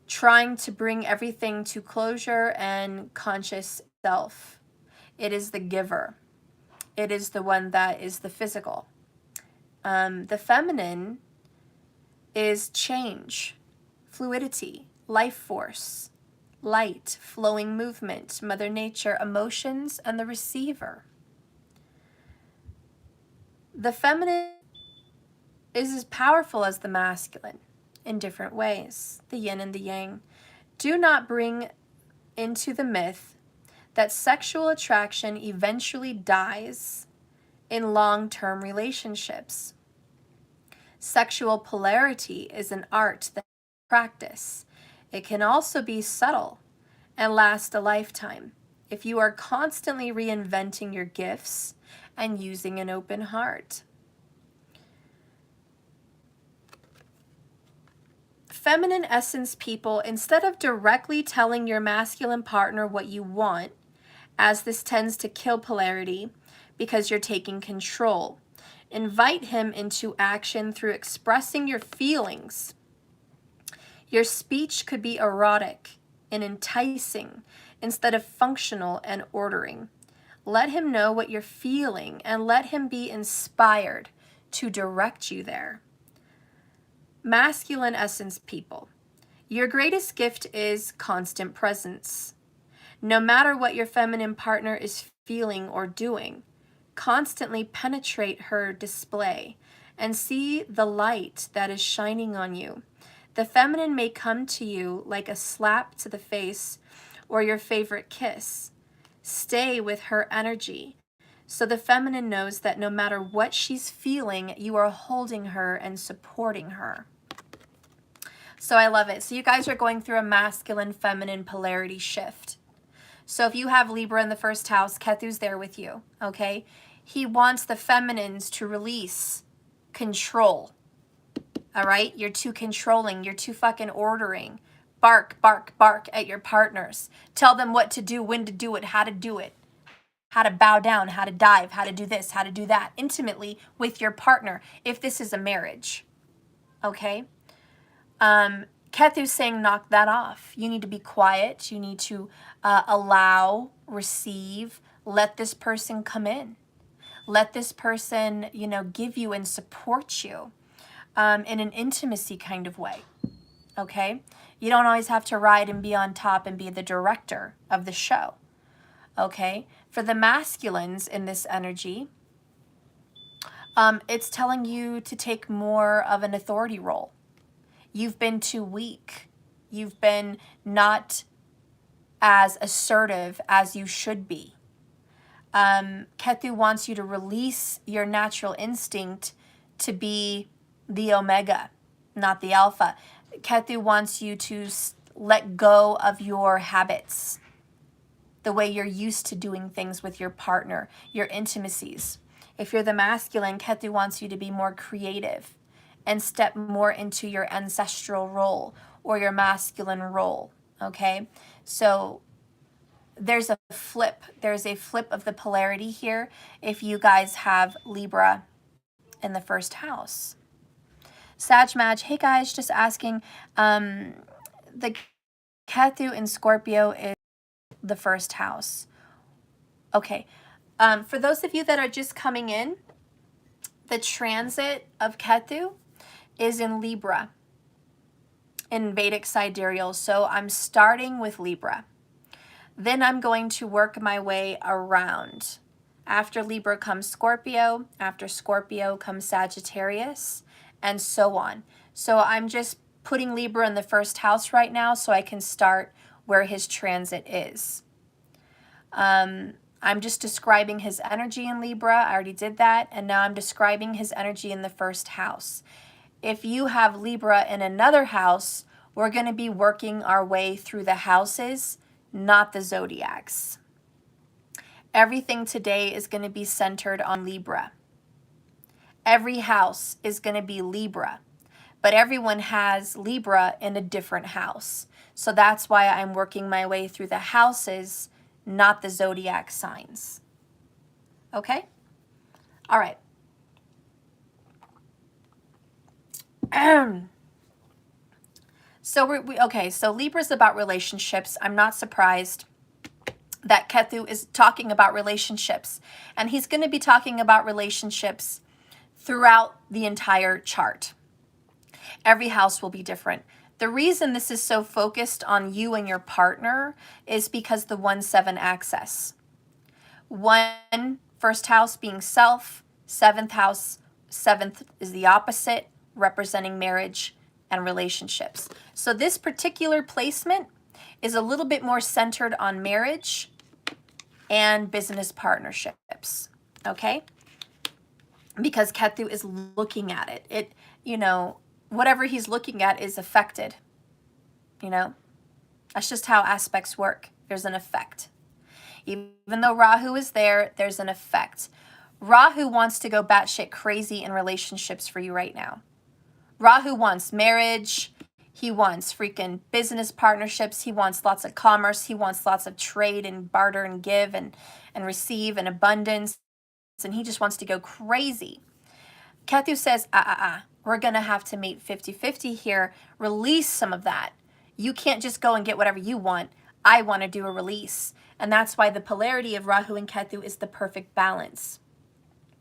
Speaker 1: trying to bring everything to closure and conscious self. It is the giver. It is the one that is the physical. The feminine is change, fluidity, life force, light, flowing movement, Mother Nature, emotions, and the receiver. The feminine is as powerful as the masculine in different ways, the yin and the yang. Do not bring into the myth that sexual attraction eventually dies in long-term relationships. Sexual polarity is an art that practice. It can also be subtle and last a lifetime if you are constantly reinventing your gifts and using an open heart. Feminine essence people, instead of directly telling your masculine partner what you want, as this tends to kill polarity because you're taking control, invite him into action through expressing your feelings. Your speech could be erotic and enticing instead of functional and ordering. Let him know what you're feeling and let him be inspired to direct you there. Masculine essence people, your greatest gift is constant presence. No matter what your feminine partner is feeling or doing, constantly penetrate her display and see the light that is shining on you. The feminine may come to you like a slap to the face or your favorite kiss. Stay with her energy so the feminine knows that no matter what she's feeling, you are holding her and supporting her. So I love it. So you guys are going through a masculine-feminine polarity shift. So if you have Libra in the first house, Ketu's there with you, okay? He wants the feminines to release control, all right? You're too controlling. You're too fucking ordering. Bark, bark, bark at your partners. Tell them what to do, when to do it, how to bow down, how to dive, how to do this, how to do that, intimately with your partner, if this is a marriage, okay? Ketu's saying knock that off. You need to be quiet. You need to allow, receive, let this person come in. Let this person, you know, give you and support you in an intimacy kind of way, okay? You don't always have to ride and be on top and be the director of the show, okay? For the masculines in this energy, it's telling you to take more of an authority role. You've been too weak. You've been not as assertive as you should be. Ketu wants you to release your natural instinct to be the omega, not the alpha. Ketu wants you to let go of your habits, the way you're used to doing things with your partner, your intimacies. If you're the masculine, Ketu wants you to be more creative and step more into your ancestral role or your masculine role, okay? So there's a flip. There's a flip of the polarity here if you guys have Libra in the first house. Sag Maj, hey guys, just asking, the Ketu in Scorpio is the first house. Okay, for those of you that are just coming in, the transit of Ketu is in Libra, in Vedic sidereal. So I'm starting with Libra. Then I'm going to work my way around. After Libra comes Scorpio. After Scorpio comes Sagittarius, and so on. So I'm just putting Libra in the first house right now so I can start where his transit is. I'm just describing his energy in Libra. I already did that. And now I'm describing his energy in the first house. If you have Libra in another house, we're going to be working our way through the houses, not the zodiacs. Everything today is going to be centered on Libra. Every house is going to be Libra, but everyone has Libra in a different house. So that's why I'm working my way through the houses, not the zodiac signs. Okay? All right. So so Libra's about relationships. I'm not surprised that Ketu is talking about relationships, and he's going to be talking about relationships throughout the entire chart. Every house will be different. The reason this is so focused on you and your partner is because the 1-7 axis. 1, first house being self, 7th house, 7th is the opposite, representing marriage and relationships. So this particular placement is a little bit more centered on marriage and business partnerships, okay? Because Ketu is looking at it. It, you know, whatever he's looking at is affected, you know? That's just how aspects work. There's an effect. Even though Rahu is there, there's an effect. Rahu wants to go batshit crazy in relationships for you right now. Rahu wants marriage. He wants freaking business partnerships. He wants lots of commerce. He wants lots of trade and barter and give and receive and abundance. And he just wants to go crazy. Ketu says, we're going to have to meet 50-50 here. Release some of that. You can't just go and get whatever you want. I want to do a release. And that's why the polarity of Rahu and Ketu is the perfect balance.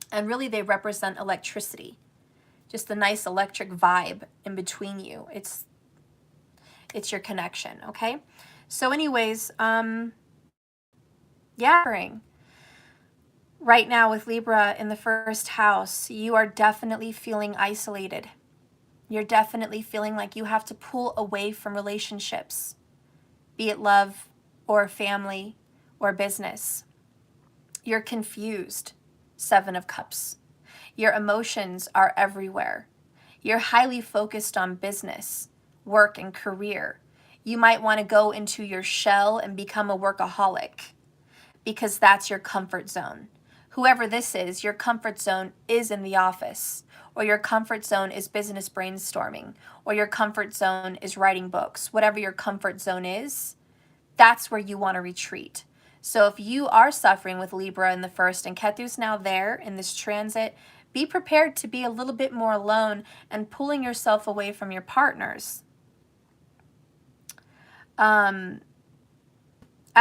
Speaker 1: And really they represent electricity. Just a nice electric vibe in between you. It's your connection, okay? So anyways, yeah. Right now with Libra in the first house, you are definitely feeling isolated. You're definitely feeling like you have to pull away from relationships, be it love or family or business. You're confused, 7 of Cups. Your emotions are everywhere. You're highly focused on business, work, and career. You might want to go into your shell and become a workaholic because that's your comfort zone. Whoever this is, your comfort zone is in the office, or your comfort zone is business brainstorming, or your comfort zone is writing books. Whatever your comfort zone is, that's where you want to retreat. So if you are suffering with Libra in the first and Ketu's now there in this transit, be prepared to be a little bit more alone and pulling yourself away from your partners. At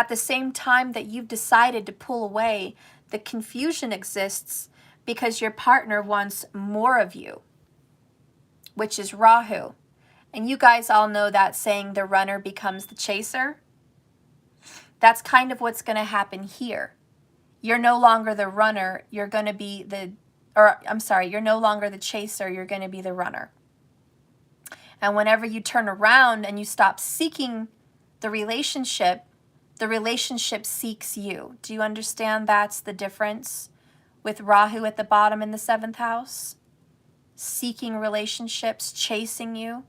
Speaker 1: the same time that you've decided to pull away, the confusion exists because your partner wants more of you, which is Rahu. And you guys all know that saying, the runner becomes the chaser. That's kind of what's going to happen here. You're no longer the runner, you're going to be you're no longer the chaser, you're going to be the runner. And whenever you turn around and you stop seeking the relationship seeks you. Do you understand that's the difference with Rahu at the bottom in the 7th house? Seeking relationships, chasing you,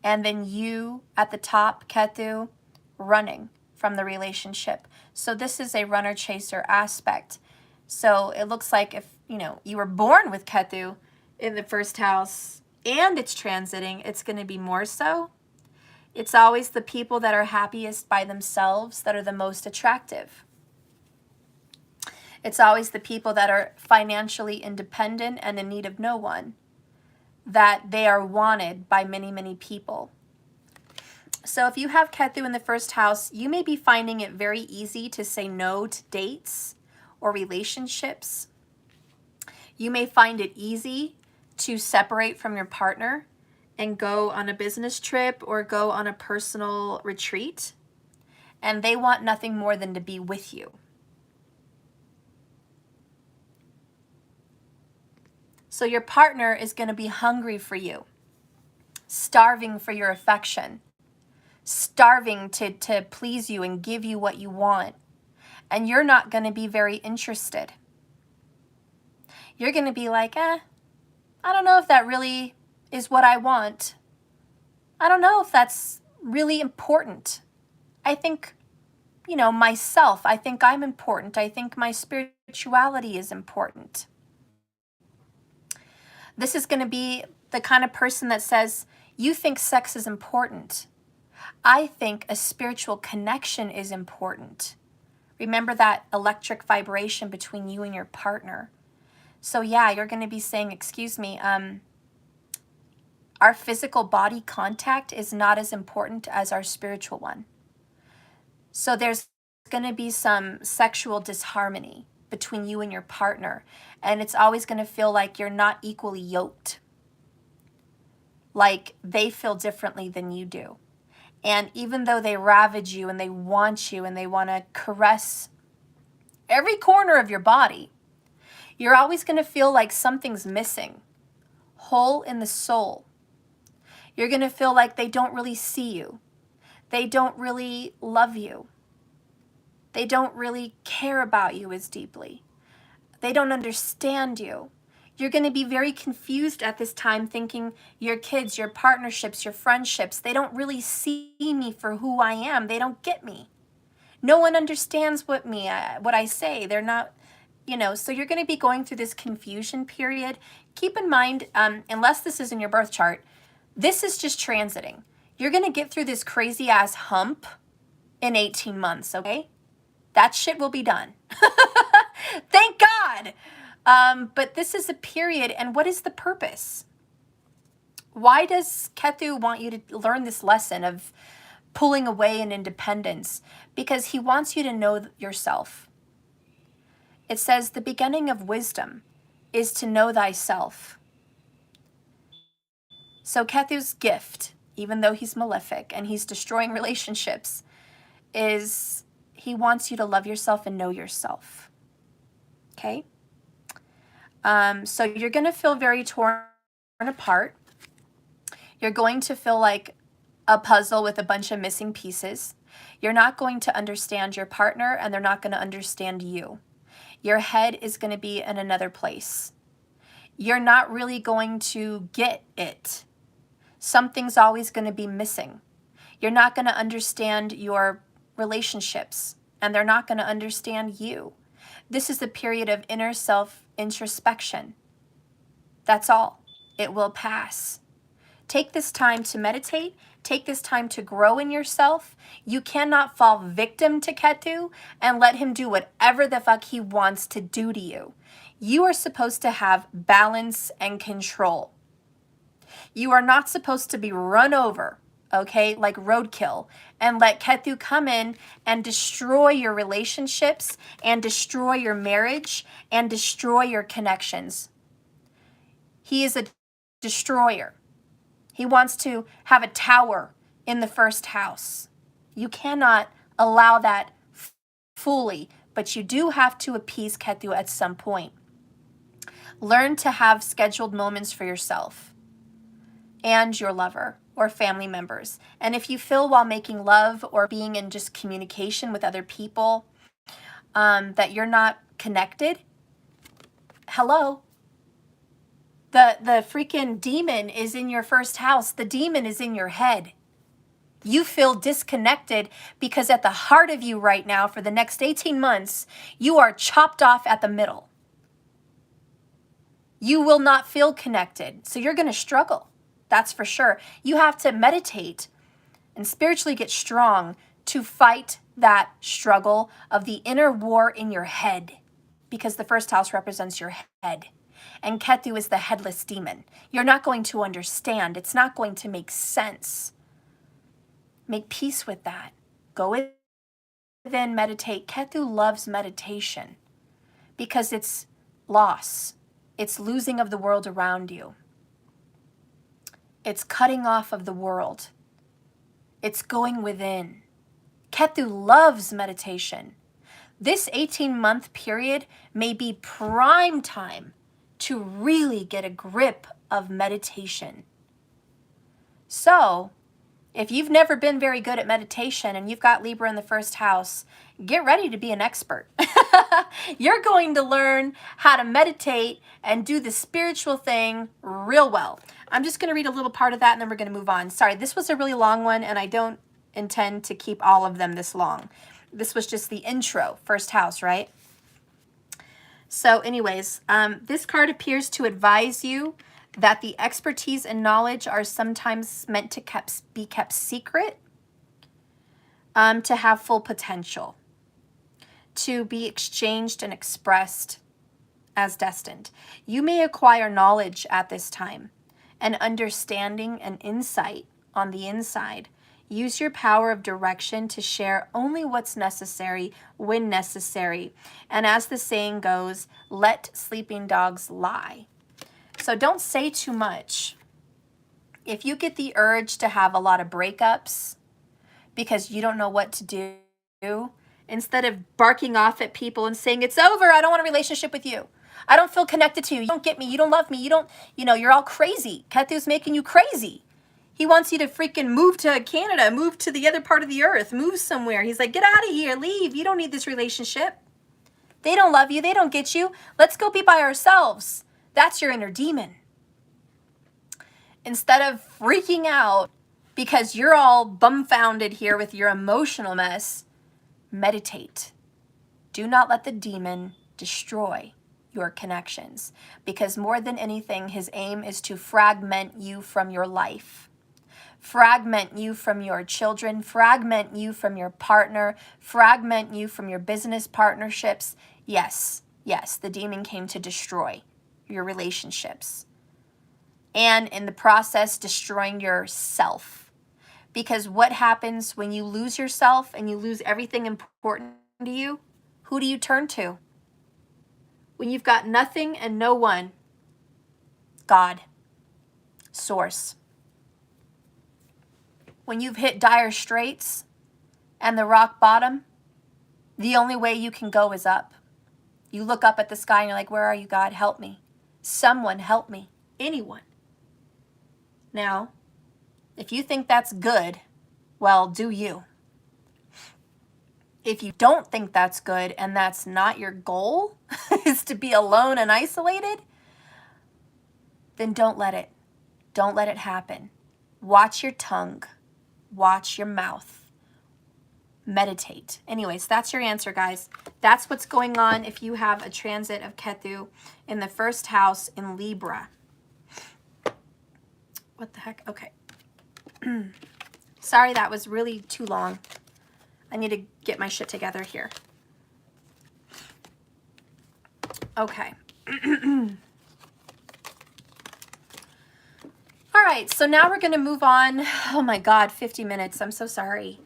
Speaker 1: and then you at the top, Ketu, running from the relationship. So this is a runner-chaser aspect. So it looks like if, you were born with Ketu in the first house and it's transiting, it's going to be more so. It's always the people that are happiest by themselves that are the most attractive. It's always the people that are financially independent and in need of no one, that they are wanted by many, many people. So if you have Ketu in the first house, you may be finding it very easy to say no to dates or relationships. You may find it easy to separate from your partner and go on a business trip or go on a personal retreat. And they want nothing more than to be with you. So your partner is going to be hungry for you, starving for your affection, starving to please you and give you what you want. and you're not going to be very interested. You're going to be like, I don't know if that really is what I want. I don't know if that's really important. I think, myself, I think I'm important. I think my spirituality is important. This is going to be the kind of person that says, you think sex is important. I think a spiritual connection is important. Remember that electric vibration between you and your partner. So yeah, you're going to be saying, excuse me, our physical body contact is not as important as our spiritual one. So there's going to be some sexual disharmony between you and your partner, and it's always going to feel like you're not equally yoked. Like they feel differently than you do. And even though they ravage you and they want to caress every corner of your body, you're always going to feel like something's missing. Hole in the soul. You're going to feel like they don't really see you. They don't really love you. They don't really care about you as deeply. They don't understand you. You're going to be very confused at this time, thinking your kids, your partnerships, your friendships, they don't really see me for who I am. They don't get me. No one understands what I say. They're not, so you're going to be going through this confusion period. Keep in mind, unless this is in your birth chart, this is just transiting. You're going to get through this crazy ass hump in 18 months, okay? That shit will be done. Thank God. But this is a period, and what is the purpose? Why does Ketu want you to learn this lesson of pulling away and independence? Because he wants you to know yourself. It says the beginning of wisdom is to know thyself. So Ketu's gift, even though he's malefic and he's destroying relationships, is he wants you to love yourself and know yourself. Okay? So you're going to feel very torn apart. You're going to feel like a puzzle with a bunch of missing pieces. You're not going to understand your partner, and they're not going to understand you. Your head is going to be in another place. You're not really going to get it. Something's always going to be missing. You're not going to understand your relationships, and they're not going to understand you. This is a period of inner self-introspection. That's all. It will pass. Take this time to meditate. Take this time to grow in yourself. You cannot fall victim to Ketu and let him do whatever the fuck he wants to do to you. You are supposed to have balance and control. You are not supposed to be run over, okay, like roadkill, and let Ketu come in and destroy your relationships and destroy your marriage and destroy your connections. He is a destroyer. He wants to have a tower in the first house. You cannot allow that fully, but you do have to appease Ketu at some point. Learn to have scheduled moments for yourself and your lover or family members. And if you feel while making love or being in just communication with other people that you're not connected, hello? The freaking demon is in your first house. The demon is in your head. You feel disconnected because at the heart of you right now for the next 18 months, you are chopped off at the middle. You will not feel connected. So you're going to struggle. That's for sure. You have to meditate and spiritually get strong to fight that struggle of the inner war in your head, because the first house represents your head. And Ketu is the headless demon. You're not going to understand. It's not going to make sense. Make peace with that. Go within, meditate. Ketu loves meditation because it's loss. It's losing of the world around you. It's cutting off of the world. It's going within. Ketu loves meditation. This 18-month period may be prime time to really get a grip of meditation. So, If you've never been very good at meditation and you've got Libra in the first house, get ready to be an expert. You're going to learn how to meditate and do the spiritual thing real well. I'm just going to read a little part of that and then we're going to move on. Sorry, this was a really long one and I don't intend to keep all of them this long. This was just the intro, first house, right? So anyways, this card appears to advise you that the expertise and knowledge are sometimes meant to be kept secret, to have full potential, to be exchanged and expressed as destined. You may acquire knowledge at this time, and understanding and insight on the inside. Use your power of direction to share only what's necessary when necessary. And as the saying goes, let sleeping dogs lie. So don't say too much. If you get the urge to have a lot of breakups because you don't know what to do, instead of barking off at people and saying, it's over, I don't want a relationship with you. I don't feel connected to you. You don't get me. You don't love me. You don't, you're all crazy. Ketu's making you crazy. He wants you to freaking move to Canada, move to the other part of the earth, move somewhere. He's like, get out of here, leave. You don't need this relationship. They don't love you. They don't get you. Let's go be by ourselves. That's your inner demon. Instead of freaking out because you're all bumfounded here with your emotional mess, meditate. Do not let the demon destroy your connections, because more than anything, his aim is to fragment you from your life, fragment you from your children, fragment you from your partner, fragment you from your business partnerships. Yes, the demon came to destroy your relationships, and in the process destroying yourself. Because what happens when you lose yourself and you lose everything important to you? Who do you turn to? When you've got nothing and no one, God, source. When you've hit dire straits and the rock bottom, the only way you can go is up. You look up at the sky and you're like, where are you, God? Help me. Someone help me. Anyone. Now, if you think that's good, well, do you. If you don't think that's good and that's not your goal, is to be alone and isolated, then don't let it. Don't let it happen. Watch your tongue. Watch your mouth. Meditate. Anyways, that's your answer, guys. That's what's going on if you have a transit of Ketu in the first house in Libra. What the heck? Okay. Sorry, that was really too long. I need to get my shit together here. Okay. All right, so now we're going to move on. Oh my God, 50 minutes. I'm so sorry.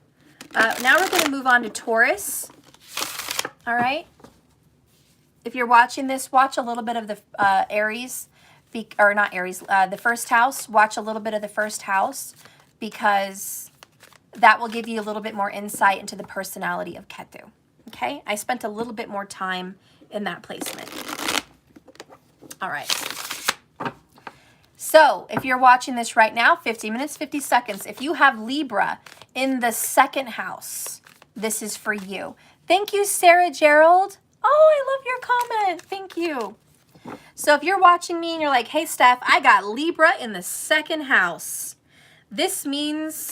Speaker 1: Now we're going to move on to Taurus. All right. If you're watching this, watch a little bit of the Aries, or not Aries, the first house. Watch a little bit of the first house, because that will give you a little bit more insight into the personality of Ketu. Okay? I spent a little bit more time in that placement. All right. So if you're watching this right now, 50 minutes, 50 seconds. If you have Libra in the second house, this is for you. Thank you, Sarah Gerald. Oh, I love your comment. Thank you. So if you're watching me and you're like, hey, Steph, I got Libra in the second house. This means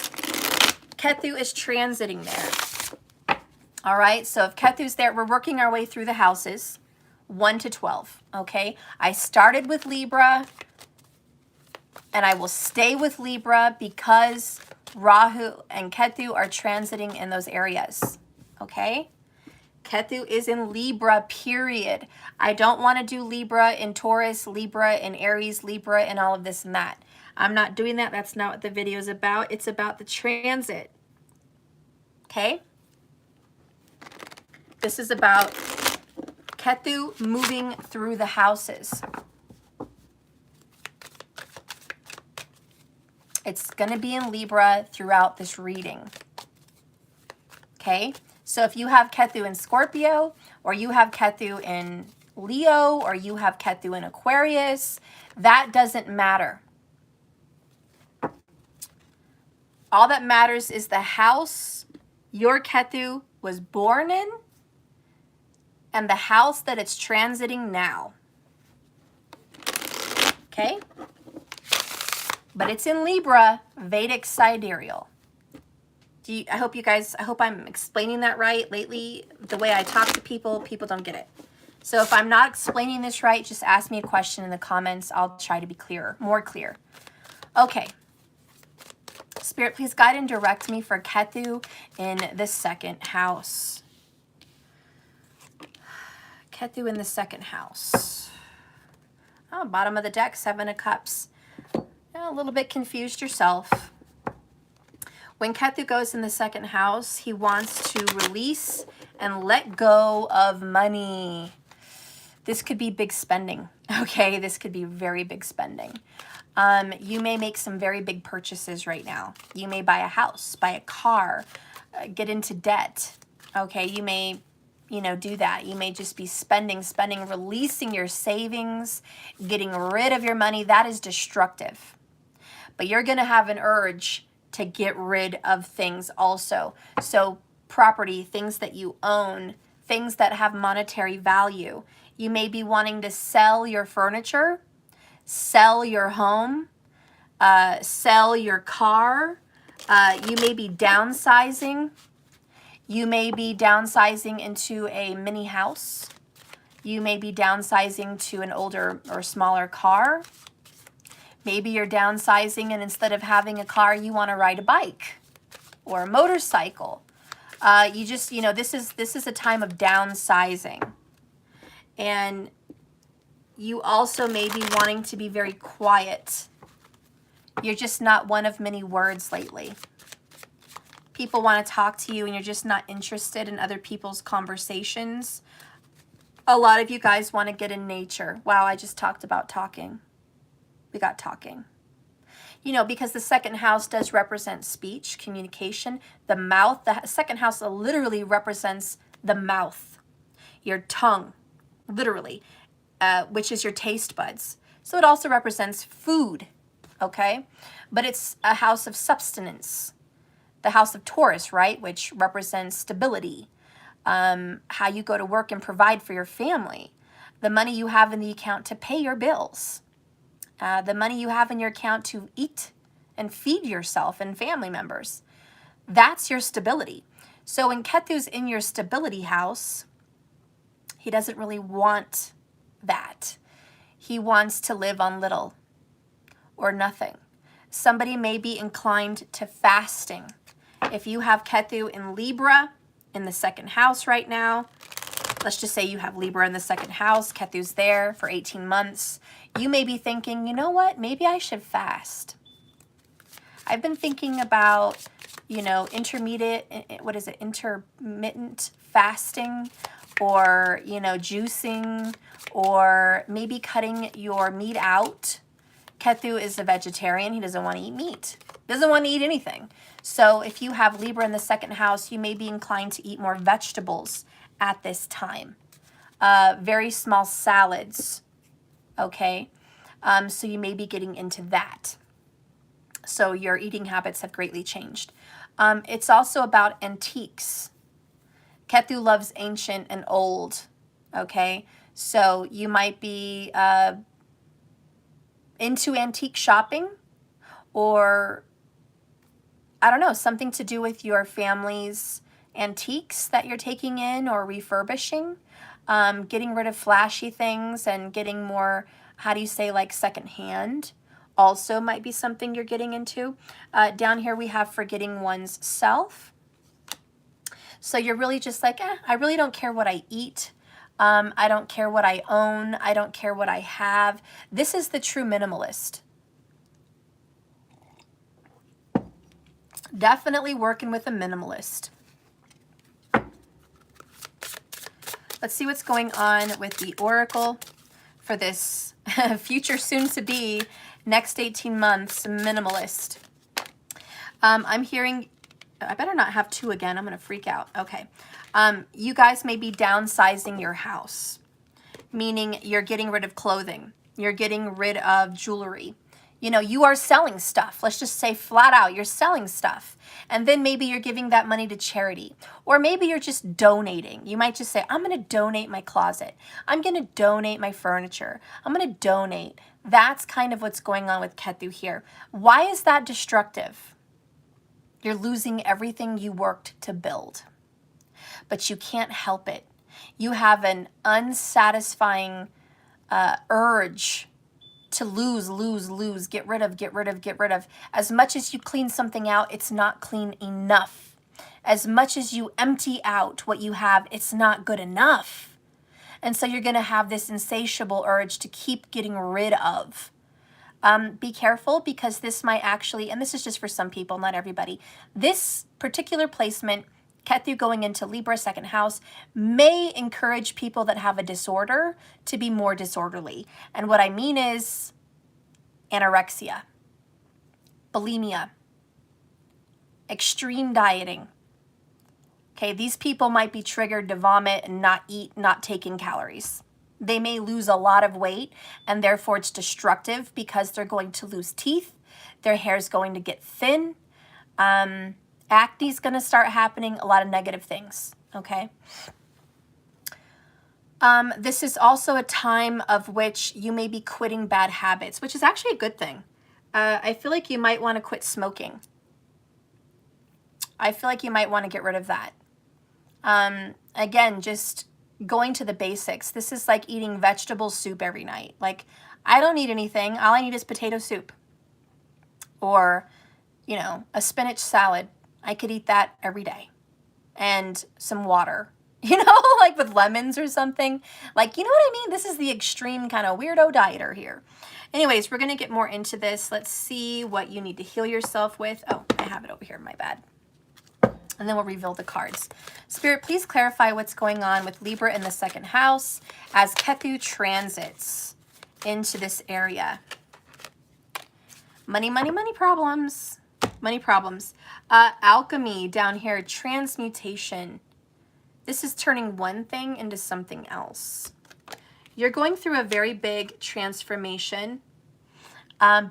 Speaker 1: Ketu is transiting there. All right, so if Ketu's there, we're working our way through the houses, 1 to 12, okay? I started with Libra, and I will stay with Libra because Rahu and Ketu are transiting in those areas, okay? Ketu is in Libra, period. I don't want to do Libra in Taurus, Libra in Aries, Libra and all of this and that. I'm not doing that. That's not what the video is about. It's about the transit. Okay? This is about Ketu moving through the houses. It's going to be in Libra throughout this reading. Okay? So if you have Ketu in Scorpio, or you have Ketu in Leo, or you have Ketu in Aquarius, that doesn't matter. All that matters is the house your Ketu was born in and the house that it's transiting now. Okay? But it's in Libra, Vedic sidereal. I hope I'm explaining that right. Lately, the way I talk to people, people don't get it. So if I'm not explaining this right, just ask me a question in the comments. I'll try to be clearer, more clear. Okay. Spirit, please guide and direct me for Ketu in the second house. Ketu in the second house. Oh, bottom of the deck, 7 of Cups. A little bit confused yourself. When Ketu goes in the second house, he wants to release and let go of money. This could be big spending, okay? This could be very big spending. You may make some very big purchases right now. You may buy a house, buy a car, get into debt, okay? You may, do that. You may just be spending, releasing your savings, getting rid of your money. That is destructive. But you're going to have an urge to get rid of things also. So property, things that you own, things that have monetary value. You may be wanting to sell your furniture, sell your home, sell your car. You may be downsizing. You may be downsizing into a mini house. You may be downsizing to an older or smaller car. Maybe you're downsizing and instead of having a car, you want to ride a bike or a motorcycle. This is a time of downsizing. And you also may be wanting to be very quiet. You're just not one of many words lately. People want to talk to you and you're just not interested in other people's conversations. A lot of you guys want to get in nature. Wow, I just talked about talking. We got talking. Because the second house does represent speech, communication, the mouth. The second house literally represents the mouth, your tongue, literally, which is your taste buds. So it also represents food, okay? But it's a house of substance. The house of Taurus, right, which represents stability, how you go to work and provide for your family, the money you have in the account to pay your bills. The money you have in your account to eat and feed yourself and family members. That's your stability. So when Ketu's in your stability house, he doesn't really want that. He wants to live on little or nothing. Somebody may be inclined to fasting. If you have Ketu in Libra in the second house right now, let's just say you have Libra in the second house, Ketu's there for 18 months. You may be thinking, you know what, maybe I should fast. I've been thinking about, intermittent fasting or, juicing or maybe cutting your meat out. Ketu is a vegetarian. He doesn't want to eat meat. Doesn't want to eat anything. So if you have Libra in the second house, you may be inclined to eat more vegetables at this time. Very small salads. Okay, so you may be getting into that. So your eating habits have greatly changed. It's also about antiques. Ketu loves ancient and old. Okay, so you might be into antique shopping or, I don't know, something to do with your family's antiques that you're taking in or refurbishing. Getting rid of flashy things and getting more, like secondhand also might be something you're getting into. Down here we have forgetting one's self. So you're really just like, I really don't care what I eat. I don't care what I own. I don't care what I have. This is the true minimalist. Definitely working with a minimalist. Let's see what's going on with the oracle for this future soon-to-be next 18 months minimalist. I'm hearing, I better not have 2 again. I'm going to freak out. Okay. You guys may be downsizing your house, meaning you're getting rid of clothing. You're getting rid of jewelry. You know, you are selling stuff. Let's just say flat out, you're selling stuff. And then maybe you're giving that money to charity. Or maybe you're just donating. You might just say, I'm going to donate my closet. I'm going to donate my furniture. I'm going to donate. That's kind of what's going on with Ketu here. Why is that destructive? You're losing everything you worked to build. But you can't help it. You have an unsatisfying urge to lose, get rid of. As much as you clean something out, it's not clean enough. As much as you empty out what you have, it's not good enough. And so you're going to have this insatiable urge to keep getting rid of. Be careful, because this might actually, and this is just for some people, not everybody, this particular placement, Ketu going into Libra, second house, may encourage people that have a disorder to be more disorderly. And what I mean is anorexia, bulimia, extreme dieting. Okay, these people might be triggered to vomit and not eat, not take in calories. They may lose a lot of weight, and therefore it's destructive because they're going to lose teeth. Their hair is going to get thin. Acne is going to start happening, a lot of negative things, okay? This is also a time of which you may be quitting bad habits, which is actually a good thing. I feel like you might want to quit smoking. I feel like you might want to get rid of that. Again, just going to the basics. This is like eating vegetable soup every night. Like, I don't need anything. All I need is potato soup. Or, you know, a spinach salad. I could eat that every day. And some water, you know, like with lemons or something. Like, you know what I mean? This is the extreme kind of weirdo dieter here. Anyways, we're going to get more into this. Let's see what you need to heal yourself with. Oh, I have it over here. My bad. And then we'll reveal the cards. Spirit, please clarify what's going on with Libra in the second house as Ketu transits into this area. Money, money, money problems. Money problems. Alchemy down here, transmutation. This is turning one thing into something else. You're going through a very big transformation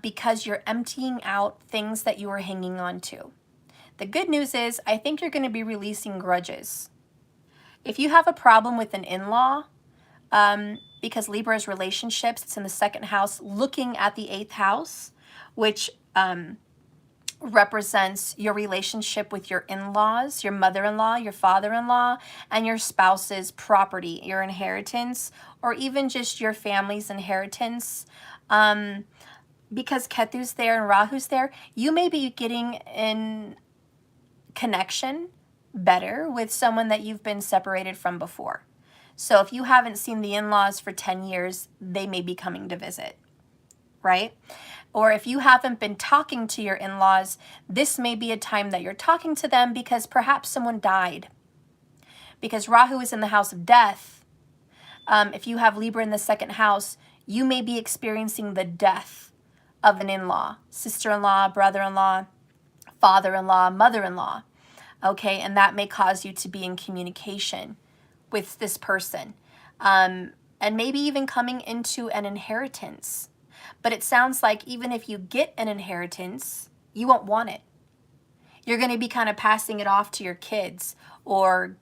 Speaker 1: because you're emptying out things that you were hanging on to. The good news is, I think you're going to be releasing grudges. If you have a problem with an in-law, because Libra is relationships, it's in the second house, looking at the 8th house, which represents your relationship with your in-laws, your mother-in-law, your father-in-law, and your spouse's property, your inheritance, or even just your family's inheritance. Because Ketu's there and Rahu's there, you may be getting in connection better with someone that you've been separated from before. So if you haven't seen the in-laws for 10 years, they may be coming to visit, right? Or if you haven't been talking to your in-laws, this may be a time that you're talking to them because perhaps someone died. Because Rahu is in the house of death. If you have Libra in the second house, you may be experiencing the death of an in-law, sister-in-law, brother-in-law, father-in-law, mother-in-law, okay? And that may cause you to be in communication with this person. And maybe even coming into an inheritance. But it sounds like even if you get an inheritance, you won't want it. You're going to be kind of passing it off to your kids or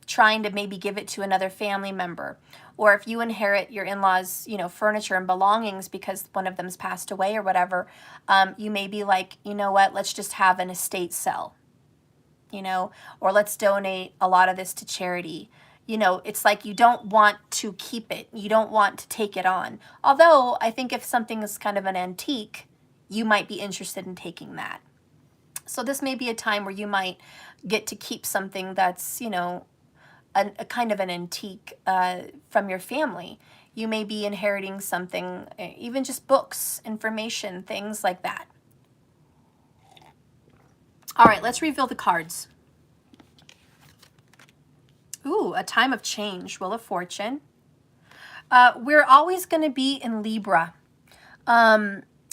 Speaker 1: trying to maybe give it to another family member. Or if you inherit your in-laws, you know, furniture and belongings because one of them's passed away or whatever, you may be like, you know what, let's just have an estate sell, you know, or let's donate a lot of this to charity. You know, it's like you don't want to keep it. You don't want to take it on. Although I think if something is kind of an antique, you might be interested in taking that. So this may be a time where you might get to keep something that's, you know, a kind of an antique from your family. You may be inheriting something, even just books, information, things like that. All right, let's reveal the cards. Ooh, a time of change, Wheel of Fortune. We're always going to be in Libra.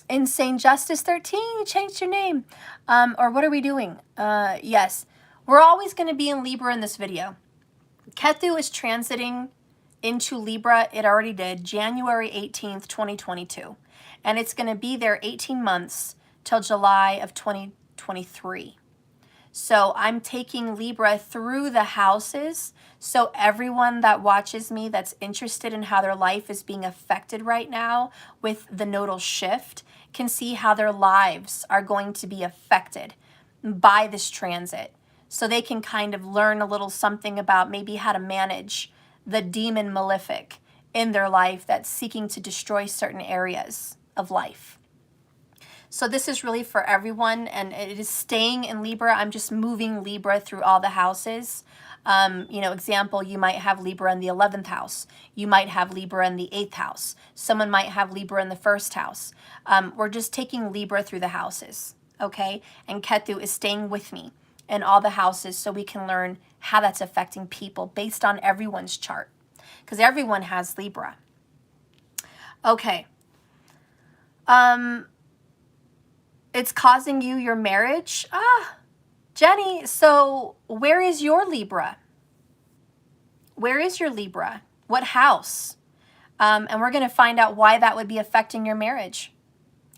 Speaker 1: Insane Justice 13, you changed your name. Or what are we doing? Yes, we're always going to be in Libra in this video. Ketu is transiting into Libra. It already did, January 18th, 2022. And it's going to be there 18 months till July of 2023. So I'm taking Libra through the houses. So everyone that watches me that's interested in how their life is being affected right now with the nodal shift can see how their lives are going to be affected by this transit. So they can kind of learn a little something about maybe how to manage the demon malefic in their life that's seeking to destroy certain areas of life. So this is really for everyone, and it is staying in Libra. I'm just moving Libra through all the houses. Example, you might have Libra in the 11th house. You might have Libra in the 8th house. Someone might have Libra in the 1st house. We're just taking Libra through the houses, okay? And Ketu is staying with me in all the houses so we can learn how that's affecting people based on everyone's chart, because everyone has Libra. Okay. It's causing you your marriage? Jenny, so where is your Libra? Where is your Libra? What house? And we're going to find out why that would be affecting your marriage.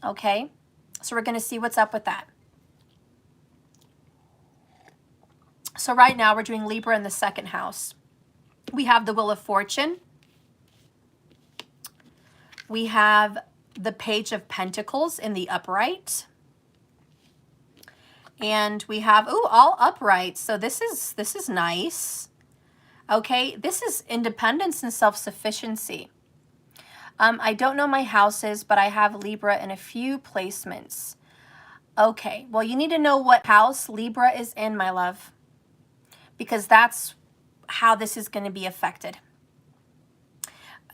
Speaker 1: Okay? So we're going to see what's up with that. So right now we're doing Libra in the 2nd house. We have the Wheel of Fortune. We have the Page of Pentacles in the upright. And we have, all upright. So this is nice. Okay, this is independence and self-sufficiency. I don't know my houses, but I have Libra in a few placements. Okay, well, you need to know what house Libra is in, my love, because that's how this is going to be affected.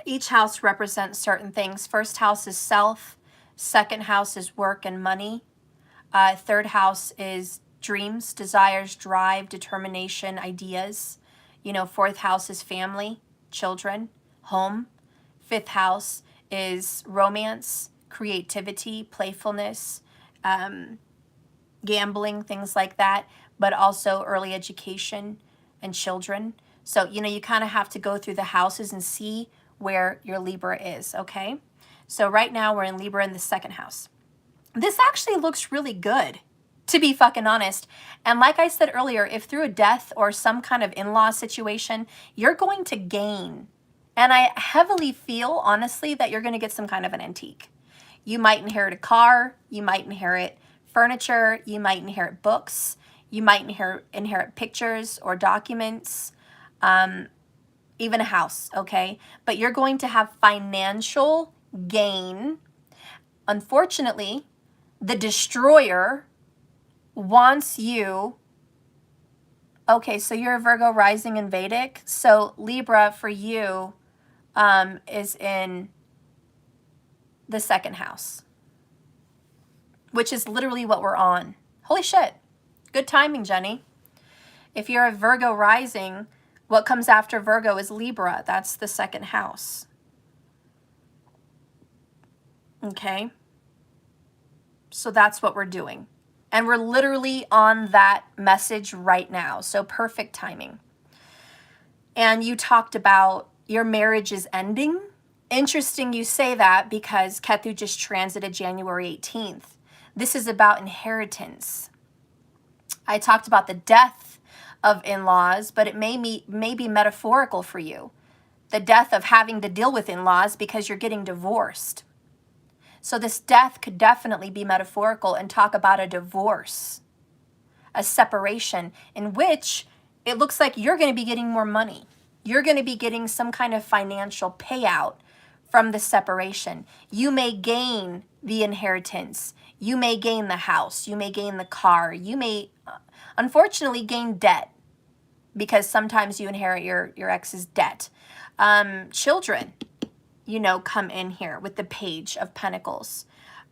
Speaker 1: Each house represents certain things. 1st house is self. 2nd house is work and money. 3rd house is dreams, desires, drive, determination, ideas. 4th house is family, children, home. 5th house is romance, creativity, playfulness, gambling, things like that, but also early education and children. So, you kind of have to go through the houses and see where your Libra is, okay? So right now we're in Libra in the 2nd house. This actually looks really good, to be fucking honest. And like I said earlier, if through a death or some kind of in-law situation, you're going to gain. And I heavily feel, honestly, that you're going to get some kind of an antique. You might inherit a car. You might inherit furniture. You might inherit books. You might inherit pictures or documents, even a house, okay? But you're going to have financial gain. Unfortunately, the destroyer wants you. Okay, so you're a Virgo rising in Vedic. So Libra for you is in the 2nd house, which is literally what we're on. Holy shit. Good timing, Jenny. If you're a Virgo rising, what comes after Virgo is Libra. That's the 2nd house. Okay. So that's what we're doing. And we're literally on that message right now. So perfect timing. And you talked about your marriage is ending. Interesting you say that, because Ketu just transited January 18th. This is about inheritance. I talked about the death of in-laws, but it may be metaphorical for you. The death of having to deal with in-laws because you're getting divorced. So this death could definitely be metaphorical and talk about a divorce, a separation, in which it looks like you're going to be getting more money. You're going to be getting some kind of financial payout from the separation. You may gain the inheritance. You may gain the house. You may gain the car. You may, unfortunately, gain debt, because sometimes you inherit your ex's debt. Children, come in here with the Page of Pentacles.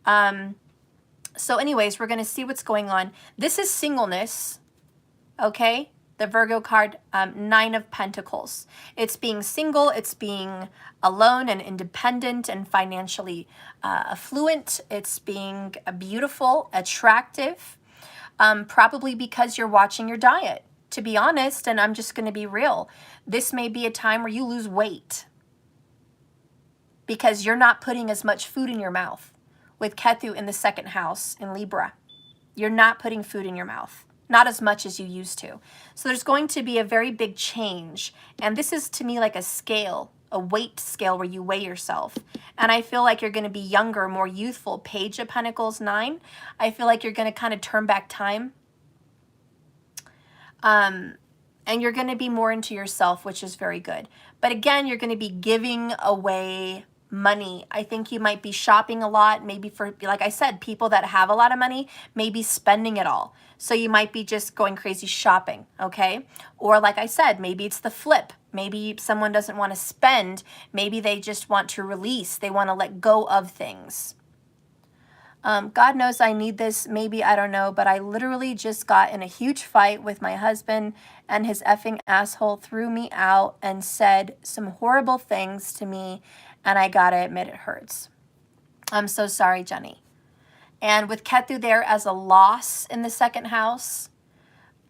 Speaker 1: So anyways, we're going to see what's going on. This is singleness, okay? The Virgo card, 9 of Pentacles. It's being single. It's being alone and independent and financially affluent. It's being beautiful, attractive, probably because you're watching your diet. to be honest, and I'm just going to be real, this may be a time where you lose weight because you're not putting as much food in your mouth. With Ketu in the second house in Libra, you're not putting food in your mouth, not as much as you used to. So there's going to be a very big change. And this is to me like a scale, a weight scale where you weigh yourself. And I feel like you're going to be younger, more youthful. Page of Pentacles 9. I feel like you're going to kind of turn back time. And you're going to be more into yourself, which is very good. But again, you're going to be giving away money. I think you might be shopping a lot, maybe for, like I said, people that have a lot of money, maybe spending it all. So you might be just going crazy shopping, okay? Or like I said, maybe it's the flip. Maybe someone doesn't want to spend. Maybe they just want to release. They want to let go of things. God knows I need this, maybe, I don't know, but I literally just got in a huge fight with my husband, and his effing asshole threw me out and said some horrible things to me, and I gotta admit it hurts. I'm so sorry, Jenny. And with Ketu there as a loss in the second house,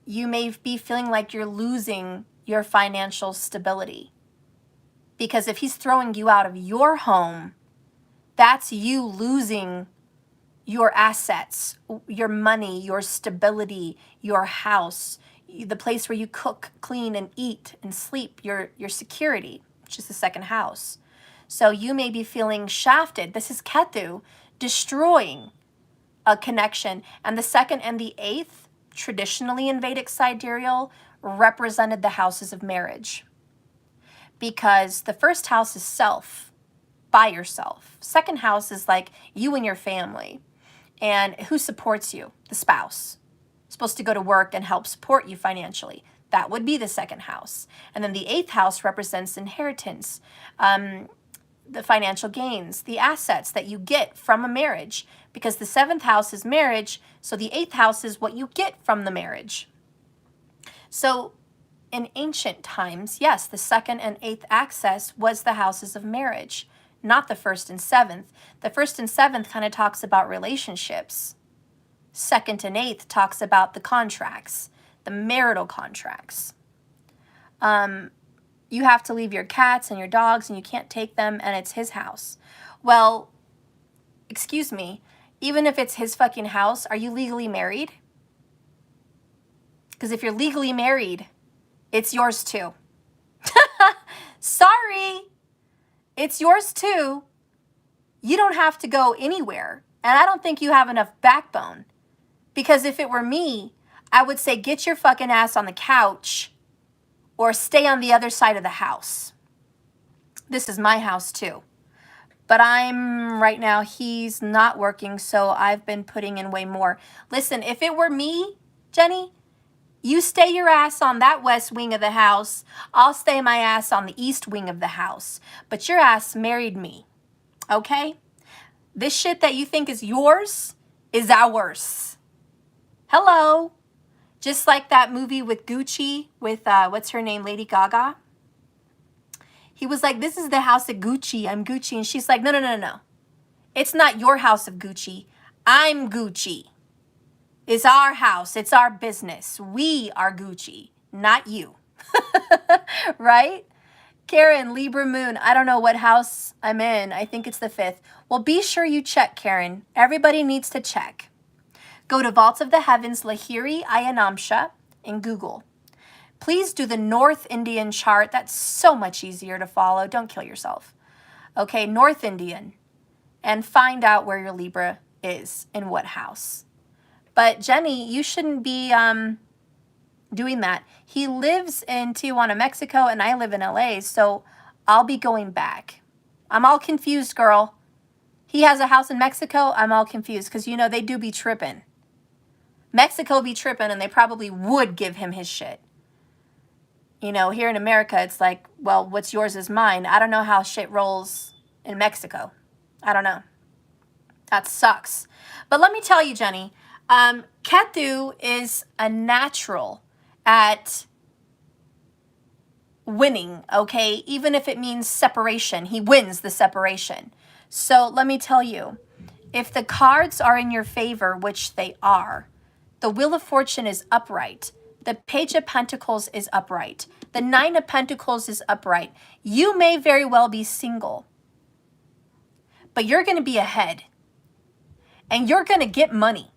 Speaker 1: you may be feeling like you're losing your financial stability. Because if he's throwing you out of your home, that's you losing your assets, your money, your stability, your house, the place where you cook, clean, and eat and sleep, your security, which is the second house. So you may be feeling shafted. This is Ketu destroying a connection. And the second and the eighth, traditionally in Vedic sidereal, represented the houses of marriage. Because the first house is self, by yourself. Second house is like you and your family. And who supports you? The spouse. Supposed to go to work and help support you financially. That would be the second house. And then the eighth house represents inheritance, the financial gains, the assets that you get from a marriage. Because the seventh house is marriage, so the eighth house is what you get from the marriage. So in ancient times, yes, the second and eighth axis was the houses of marriage, not the first and seventh. The first and seventh kind of talks about relationships. Second and eighth talks about the contracts, the marital contracts. You have to leave your cats and your dogs and you can't take them, and it's his house. Well, excuse me, even if it's his fucking house, are you legally married? Because if you're legally married, it's yours too. Sorry. It's yours too. You don't have to go anywhere. And I don't think you have enough backbone. Because if it were me, I would say get your fucking ass on the couch or stay on the other side of the house. This is my house too. But right now, he's not working, so I've been putting in way more. Listen, if it were me, Jenny, you stay your ass on that west wing of the house. I'll stay my ass on the east wing of the house. But your ass married me, okay? This shit that you think is yours is ours. Hello. Just like that movie with Gucci, with, what's her name, Lady Gaga. He was like, this is the house of Gucci. I'm Gucci. And she's like, no, no, no, no. It's not your house of Gucci. I'm Gucci. It's our house. It's our business. We are Gucci, not you. Right? Karen, Libra moon. I don't know what house I'm in. I think it's the 5th. Well, be sure you check, Karen. Everybody needs to check. Go to Vault of the Heavens, Lahiri Ayanamsha in Google. Please do the North Indian chart. That's so much easier to follow. Don't kill yourself. Okay, North Indian. And find out where your Libra is, in what house. But Jenny, you shouldn't be doing that. He lives in Tijuana, Mexico, and I live in LA, so I'll be going back. I'm all confused, girl. He has a house in Mexico. I'm all confused because, you know, they do be tripping. Mexico be tripping, and they probably would give him his shit. You know, here in America, it's like, well, what's yours is mine. I don't know how shit rolls in Mexico. I don't know. That sucks. But let me tell you, Jenny, Ketu is a natural at winning, okay? Even if it means separation, he wins the separation. So let me tell you, if the cards are in your favor, which they are, the Wheel of Fortune is upright. The Page of Pentacles is upright. The Nine of Pentacles is upright. You may very well be single, but you're going to be ahead and you're going to get money.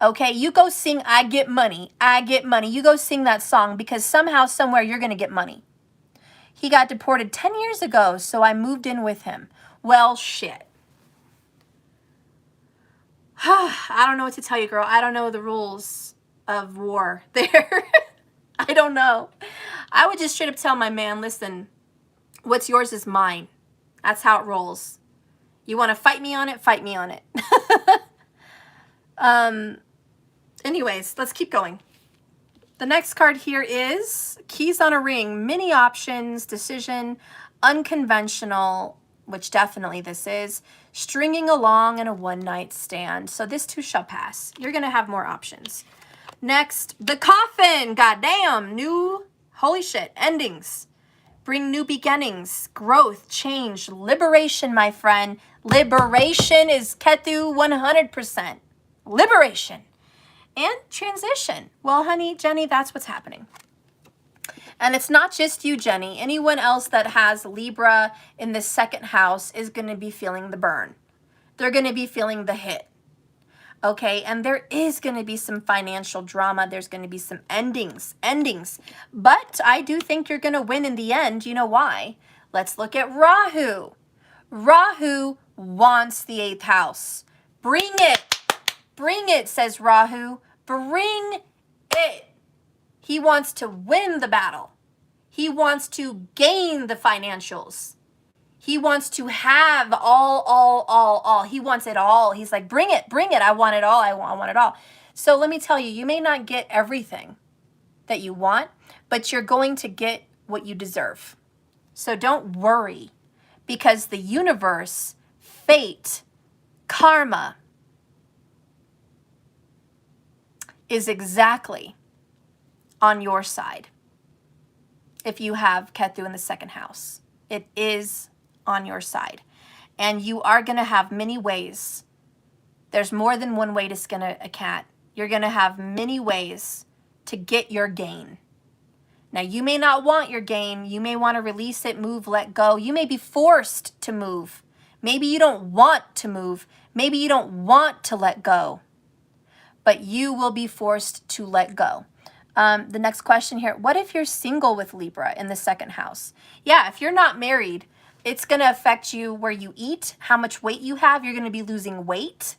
Speaker 1: Okay, you go sing, I get money, I get money. You go sing that song because somehow, somewhere, you're going to get money. He got deported 10 years ago, so I moved in with him. Well, shit. I don't know what to tell you, girl. I don't know the rules of war there. I don't know. I would just straight up tell my man, listen, what's yours is mine. That's how it rolls. You want to fight me on it? Fight me on it. Anyways, let's keep going. The next card here is Keys on a Ring, many options, decision, unconventional, which definitely this is, stringing along, and a one-night stand. So this too shall pass. You're going to have more options. Next, the Coffin. Goddamn, new, holy shit, endings. Bring new beginnings, growth, change, liberation, my friend. Liberation is Ketu 100%. Liberation. And transition. Well, honey, Jenny, that's what's happening. And it's not just you, Jenny. Anyone else that has Libra in the second house is going to be feeling the burn. They're going to be feeling the hit. Okay, and there is going to be some financial drama. There's going to be some endings. But I do think you're going to win in the end. You know why? Let's look at Rahu. Rahu wants the 8th house. Bring it, says Rahu. Bring it. He wants to win the battle. He wants to gain the financials. He wants to have all. He wants it all. He's like, bring it. I want it all. I want it all. So let me tell you, you may not get everything that you want, but you're going to get what you deserve. So don't worry, because the universe, fate, karma is exactly on your side. If you have Ketu in the second house, it is on your side. And you are going to have many ways. There's more than one way to skin a cat. You're going to have many ways to get your gain. Now, you may not want your gain. You may want to release it, move, let go. You may be forced to move. Maybe you don't want to move. Maybe you don't want to let go. But you will be forced to let go. The next question here, what if you're single with Libra in the second house? Yeah, if you're not married, it's going to affect you where you eat, how much weight you have. You're going to be losing weight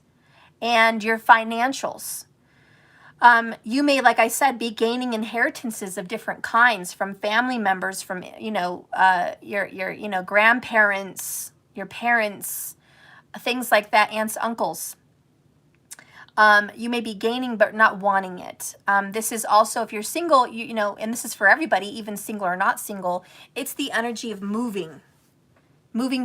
Speaker 1: and your financials. You may, like I said, be gaining inheritances of different kinds from family members, from, your grandparents, your parents, things like that, aunts, uncles. You may be gaining but not wanting it. This is also, if you're single, and this is for everybody, even single or not single, it's the energy of moving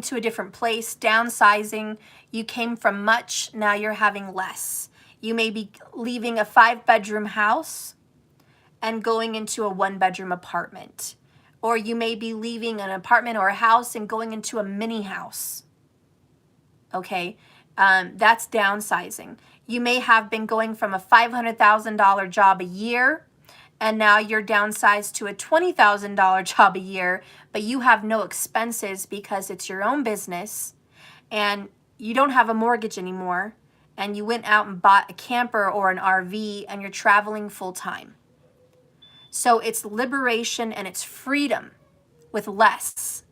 Speaker 1: to a different place, downsizing. You came from much, now you're having less. You may be leaving a 5-bedroom house and going into a 1-bedroom apartment. Or you may be leaving an apartment or a house and going into a mini house. Okay, that's downsizing. You may have been going from a $500,000 job a year, and now you're downsized to a $20,000 job a year, but you have no expenses because it's your own business, and you don't have a mortgage anymore, and you went out and bought a camper or an RV, and you're traveling full time. So it's liberation and it's freedom with less.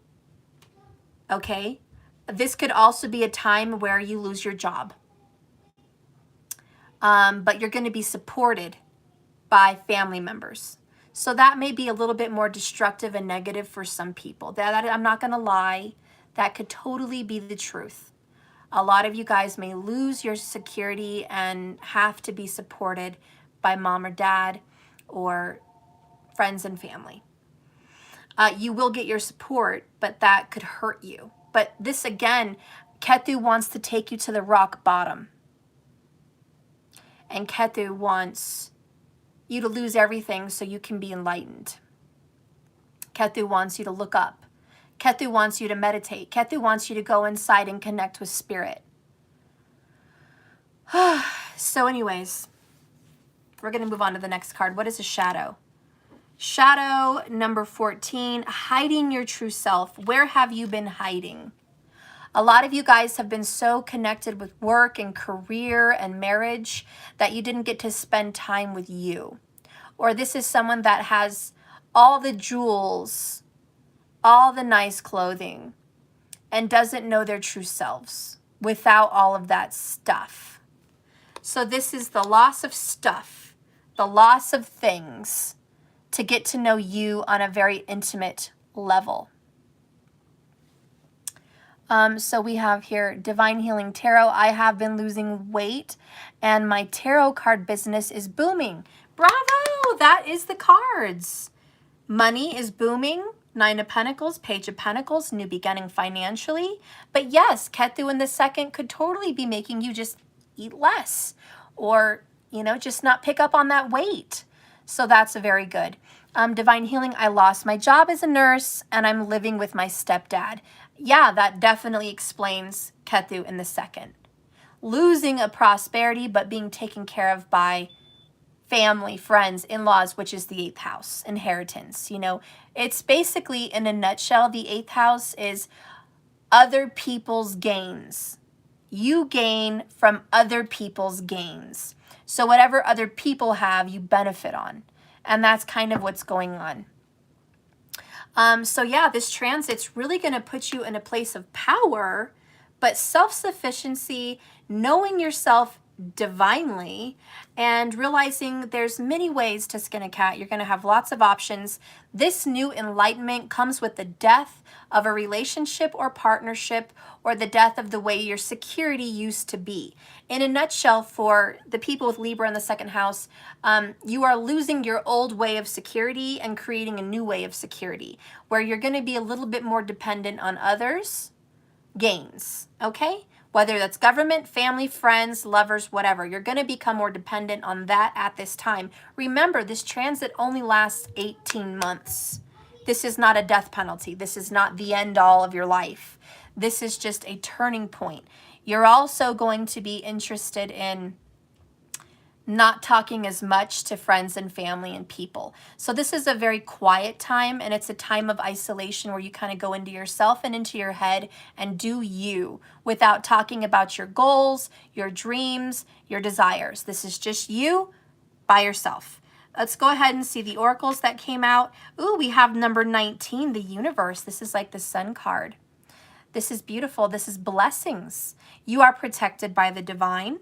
Speaker 1: Okay? This could also be a time where you lose your job. But you're going to be supported by family members. So that may be a little bit more destructive and negative for some people. That I'm not going to lie. That could totally be the truth. A lot of you guys may lose your security and have to be supported by mom or dad or friends and family. You will get your support, but that could hurt you. But this again, Ketu wants to take you to the rock bottom. And Ketu wants you to lose everything so you can be enlightened. Ketu wants you to look up. Ketu wants you to meditate. Ketu wants you to go inside and connect with spirit. So anyways, We're going to move on to the next card. What is a shadow? Shadow number 14, hiding your true self. Where have you been hiding? A lot of you guys have been so connected with work and career and marriage that you didn't get to spend time with you. Or this is someone that has all the jewels, all the nice clothing, and doesn't know their true selves without all of that stuff. So this is the loss of stuff, the loss of things to get to know you on a very intimate level. So we have here Divine Healing Tarot. I have been losing weight and my tarot card business is booming. Bravo! That is the cards. Money is booming. 9 of Pentacles, Page of Pentacles, new beginning financially. But yes, Ketu in the second could totally be making you just eat less or, you know, just not pick up on that weight. So that's very good. Divine Healing, I lost my job as a nurse and I'm living with my stepdad. Yeah, that definitely explains Ketu in the second. Losing a prosperity, but being taken care of by family, friends, in-laws, which is the 8th house, inheritance. You know, it's basically, in a nutshell, the 8th house is other people's gains. You gain from other people's gains. So whatever other people have, you benefit on. And that's kind of what's going on. So yeah, this transit's really going to put you in a place of power, but self-sufficiency, knowing yourself divinely, and realizing there's many ways to skin a cat. You're going to have lots of options. This new enlightenment comes with the death of a relationship or partnership, or the death of the way your security used to be. In a nutshell, for the people with Libra in the second house, you are losing your old way of security and creating a new way of security, where you're going to be a little bit more dependent on others' gains, okay? Whether that's government, family, friends, lovers, whatever. You're going to become more dependent on that at this time. Remember, this transit only lasts 18 months. This is not a death penalty. This is not the end all of your life. This is just a turning point. You're also going to be interested in not talking as much to friends and family and people. So this is a very quiet time, and it's a time of isolation where you kind of go into yourself and into your head and do you without talking about your goals, your dreams, your desires. This is just you by yourself. Let's go ahead and see the oracles that came out. Ooh, we have number 19, the universe. This is like the sun card. This is beautiful. This is blessings. You are protected by the divine.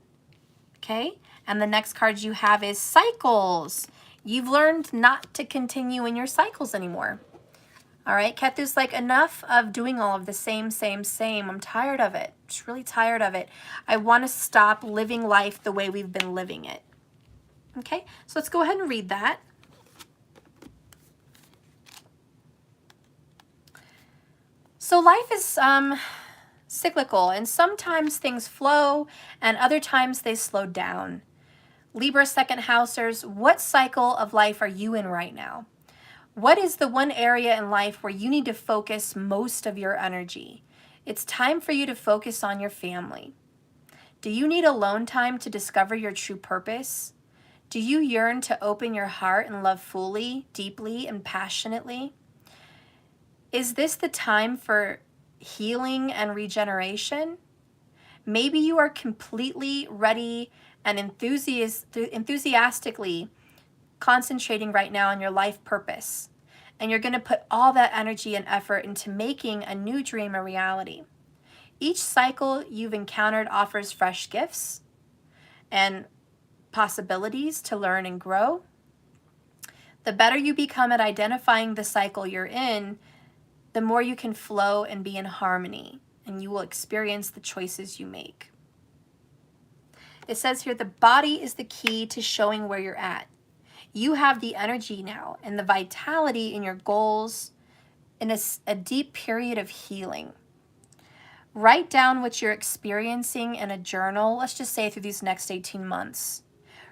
Speaker 1: Okay. And the next card you have is cycles. You've learned not to continue in your cycles anymore. All right. Ketu's like, enough of doing all of the same. I'm tired of it. Just really tired of it. I want to stop living life the way we've been living it. Okay. So let's go ahead and read that. So life is cyclical, and sometimes things flow and other times they slow down. Libra second housers, what cycle of life are you in right now? What is the one area in life where you need to focus most of your energy? It's time for you to focus on your family. Do you need alone time to discover your true purpose? Do you yearn to open your heart and love fully, deeply, and passionately? Is this the time for healing and regeneration? Maybe you are completely ready and enthusiastically concentrating right now on your life purpose. And you're going to put all that energy and effort into making a new dream a reality. Each cycle you've encountered offers fresh gifts and possibilities to learn and grow. The better you become at identifying the cycle you're in, the more you can flow and be in harmony, and you will experience the choices you make. It says here, the body is the key to showing where you're at. You have the energy now and the vitality in your goals in a deep period of healing. Write down what you're experiencing in a journal, let's just say through these next 18 months.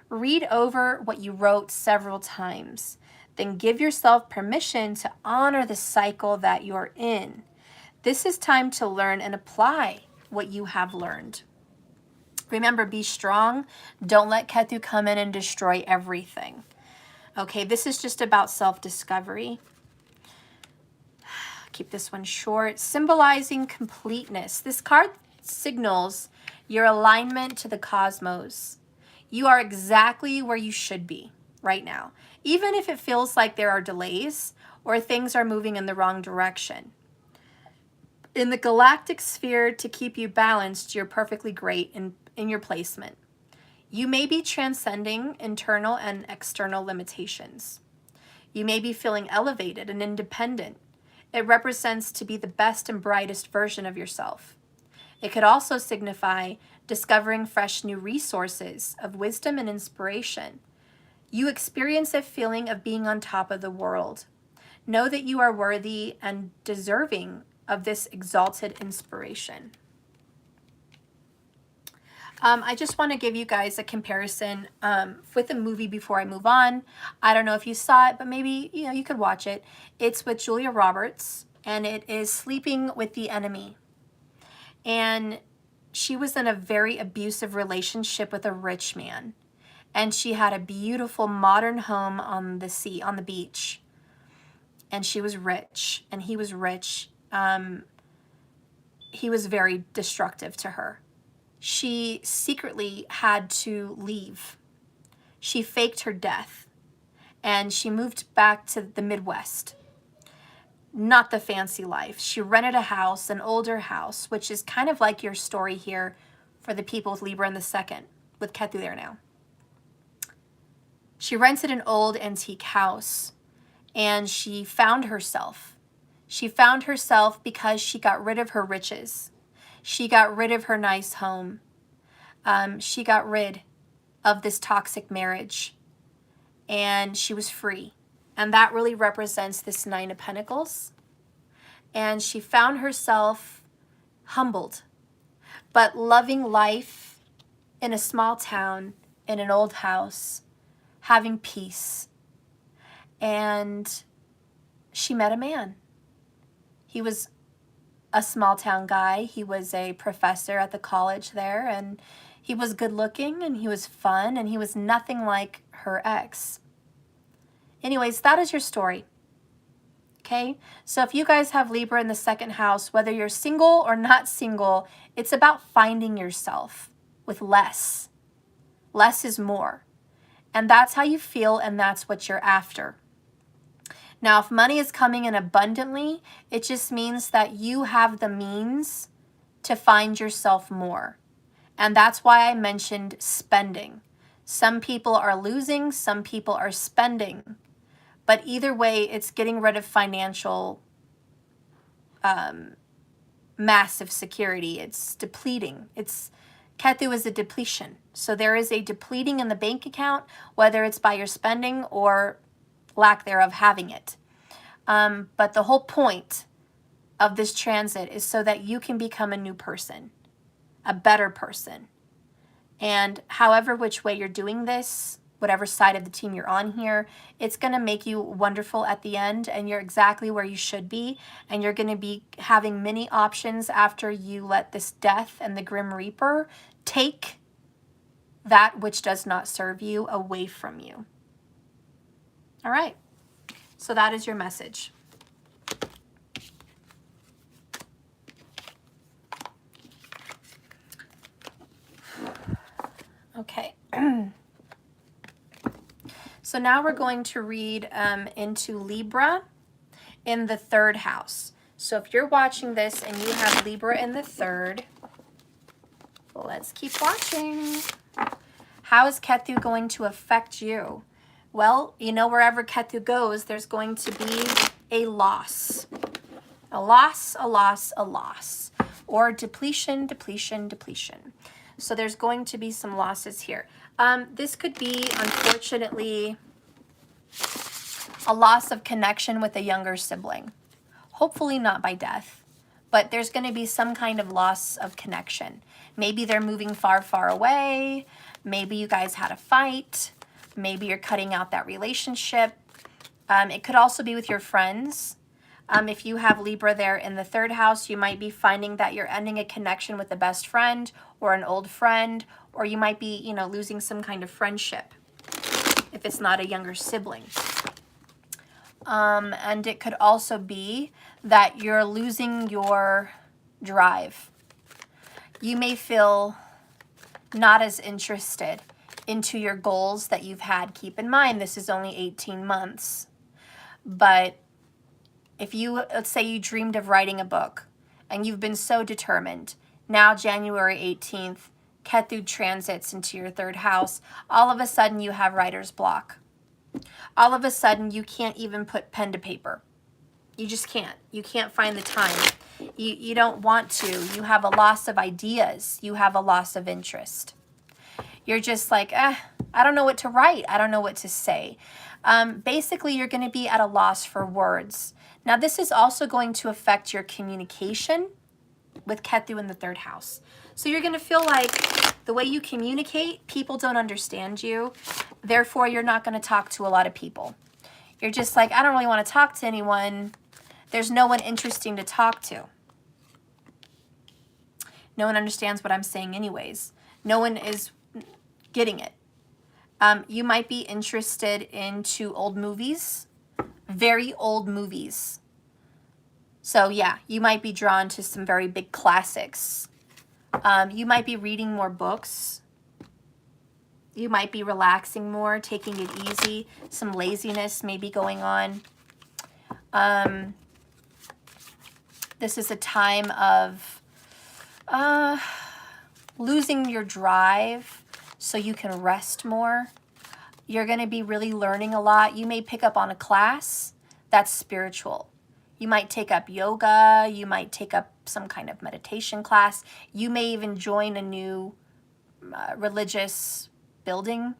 Speaker 1: Read over what you wrote several times. Then give yourself permission to honor the cycle that you're in. This is time to learn and apply what you have learned. Remember, be strong. Don't let Ketu come in and destroy everything. Okay, this is just about self-discovery. Keep this one short. Symbolizing completeness. This card signals your alignment to the cosmos. You are exactly where you should be right now, even if it feels like there are delays or things are moving in the wrong direction. In the galactic sphere, to keep you balanced, you're perfectly great in your placement. You may be transcending internal and external limitations. You may be feeling elevated and independent. It represents to be the best and brightest version of yourself. It could also signify discovering fresh new resources of wisdom and inspiration. You experience a feeling of being on top of the world. Know that you are worthy and deserving of this exalted inspiration. I just want to give you guys a comparison with a movie before I move on. I don't know if you saw it, but maybe you could watch it. It's with Julia Roberts, and it is Sleeping with the Enemy. And she was in a very abusive relationship with a rich man. And she had a beautiful modern home on the sea, on the beach. And she was rich, and he was rich. He was very destructive to her. She secretly had to leave. She faked her death, and she moved back to the Midwest. Not the fancy life. She rented a house, an older house, which is kind of like your story here for the people with Libra in the second, with Ketu there now. She rented an old antique house, and she found herself. She found herself because she got rid of her riches. She got rid of her nice home. She got rid of this toxic marriage, and she was free. And that really represents this Nine of Pentacles. And she found herself humbled, but loving life in a small town, in an old house, having peace. And she met a man. He was a small town guy. He was a professor at the college there, and he was good looking, and he was fun, and he was nothing like her ex. Anyways, that is your story. Okay? So if you guys have Libra in the second house, whether you're single or not single, it's about finding yourself with less. Less is more. And that's how you feel, and that's what you're after. Now, if money is coming in abundantly, it just means that you have the means to find yourself more. And that's why I mentioned spending. Some people are losing, some people are spending. But either way, it's getting rid of financial massive security. It's depleting. Ketu is a depletion. So there is a depleting in the bank account, whether it's by your spending or lack thereof having it. But the whole point of this transit is so that you can become a new person, a better person. And however which way you're doing this, whatever side of the team you're on here, it's going to make you wonderful at the end, and you're exactly where you should be, and you're going to be having many options after you let this death and the Grim Reaper take that which does not serve you away from you. All right, so that is your message. Okay. So now we're going to read into Libra in the third house. So if you're watching this and you have Libra in the third, let's keep watching. How is Ketu going to affect you? Well, wherever Ketu goes, there's going to be a loss. A loss, a loss, a loss. Or depletion, depletion, depletion. So there's going to be some losses here. This could be, unfortunately, a loss of connection with a younger sibling. Hopefully not by death, but there's going to be some kind of loss of connection. Maybe they're moving far, far away. Maybe you guys had a fight. Maybe you're cutting out that relationship. It could also be with your friends. If you have Libra there in the 3rd house, you might be finding that you're ending a connection with a best friend or an old friend, or you might be, you know, losing some kind of friendship if it's not a younger sibling. And it could also be that you're losing your drive. You may feel not as interested into your goals that you've had. Keep in mind, this is only 18 months. But if you, let's say you dreamed of writing a book and you've been so determined, now January 18th, Ketu transits into your 3rd house, all of a sudden you have writer's block. All of a sudden you can't even put pen to paper. You just can't. You can't find the time. You don't want to. You have a loss of ideas. You have a loss of interest. You're just like, I don't know what to write. I don't know what to say. Basically, you're going to be at a loss for words. Now, this is also going to affect your communication with Ketu in the 3rd house. So you're going to feel like the way you communicate, people don't understand you. Therefore, you're not going to talk to a lot of people. You're just like, I don't really want to talk to anyone. There's no one interesting to talk to. No one understands what I'm saying anyways. No one is getting it. You might be interested into old movies, very old movies. So yeah, you might be drawn to some very big classics. You might be reading more books. You might be relaxing more, taking it easy. Some laziness may be going on. This is a time of losing your drive so you can rest more. You're going to be really learning a lot. You may pick up on a class that's spiritual. You might take up yoga. You might take up some kind of meditation class. You may even join a new religious building,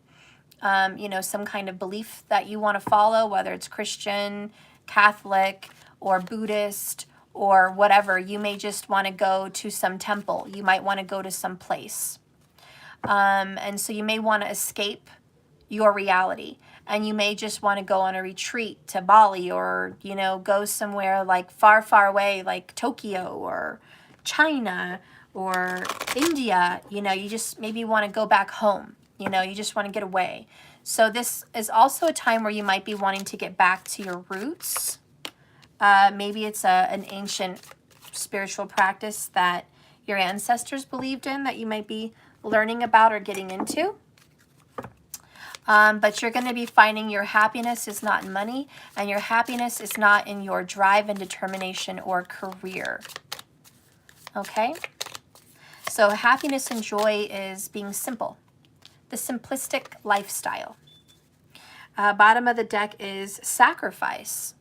Speaker 1: you know, some kind of belief that you want to follow, whether it's Christian, Catholic, or Buddhist, or whatever. You may just want to go to some temple. You might want to go to some place. And so you may want to escape your reality. And you may just want to go on a retreat to Bali, or, you know, go somewhere like far, far away, like Tokyo or China or India. You know, you just maybe want to go back home. You know, you just want to get away. So this is also a time where you might be wanting to get back to your roots. Maybe it's an ancient spiritual practice that your ancestors believed in that you might be learning about or getting into. But you're going to be finding your happiness is not in money, and your happiness is not in your drive and determination or career. Okay? So happiness and joy is being simple. The simplistic lifestyle. Bottom of the deck is sacrifice.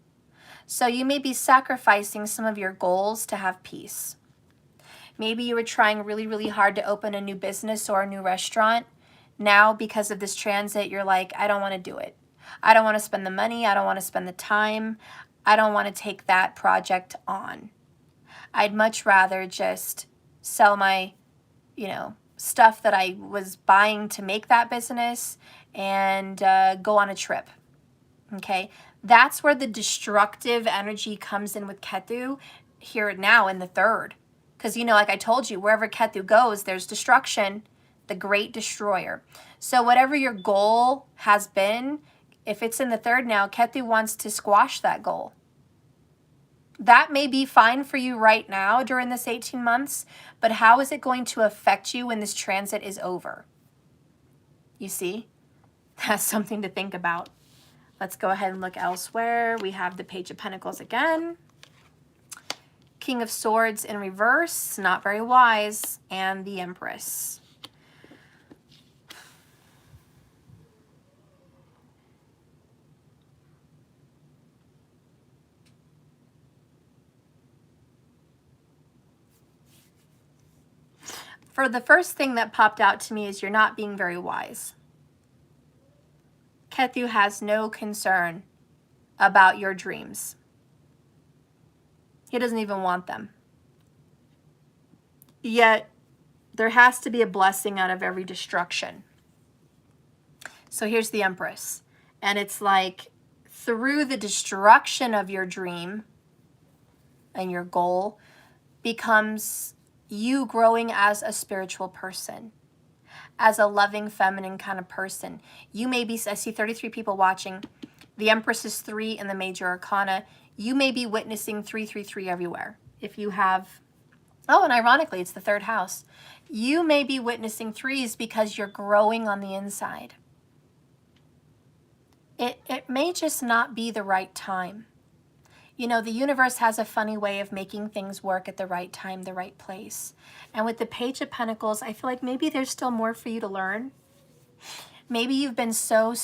Speaker 1: So you may be sacrificing some of your goals to have peace. Maybe you were trying really, really hard to open a new business or a new restaurant. Now, because of this transit, you're like, I don't want to do it. I don't want to spend the money. I don't want to spend the time. I don't want to take that project on. I'd much rather just sell my, you know, stuff that I was buying to make that business and go on a trip. Okay, that's where the destructive energy comes in with Ketu here now in the 3rd. Because, you know, like I told you, wherever Ketu goes, there's destruction, the great destroyer. So whatever your goal has been, if it's in the 3rd now, Ketu wants to squash that goal. That may be fine for you right now during this 18 months, but how is it going to affect you when this transit is over? You see? That's something to think about. Let's go ahead and look elsewhere. We have the Page of Pentacles again. King of Swords in reverse, not very wise, and the Empress. For the first thing that popped out to me is you're not being very wise. Ketu has no concern about your dreams. He doesn't even want them. Yet, there has to be a blessing out of every destruction. So here's the Empress. And it's like, through the destruction of your dream, and your goal becomes you growing as a spiritual person, as a loving feminine kind of person. You may be, I see 33 people watching. The Empress is 3 in the major arcana. You may be witnessing 333 everywhere. If you have, oh, and ironically, it's the 3rd house. You may be witnessing 3s because you're growing on the inside. It may just not be the right time. You know, the universe has a funny way of making things work at the right time, the right place. And with the Page of Pentacles, I feel like maybe there's still more for you to learn. Maybe you've been so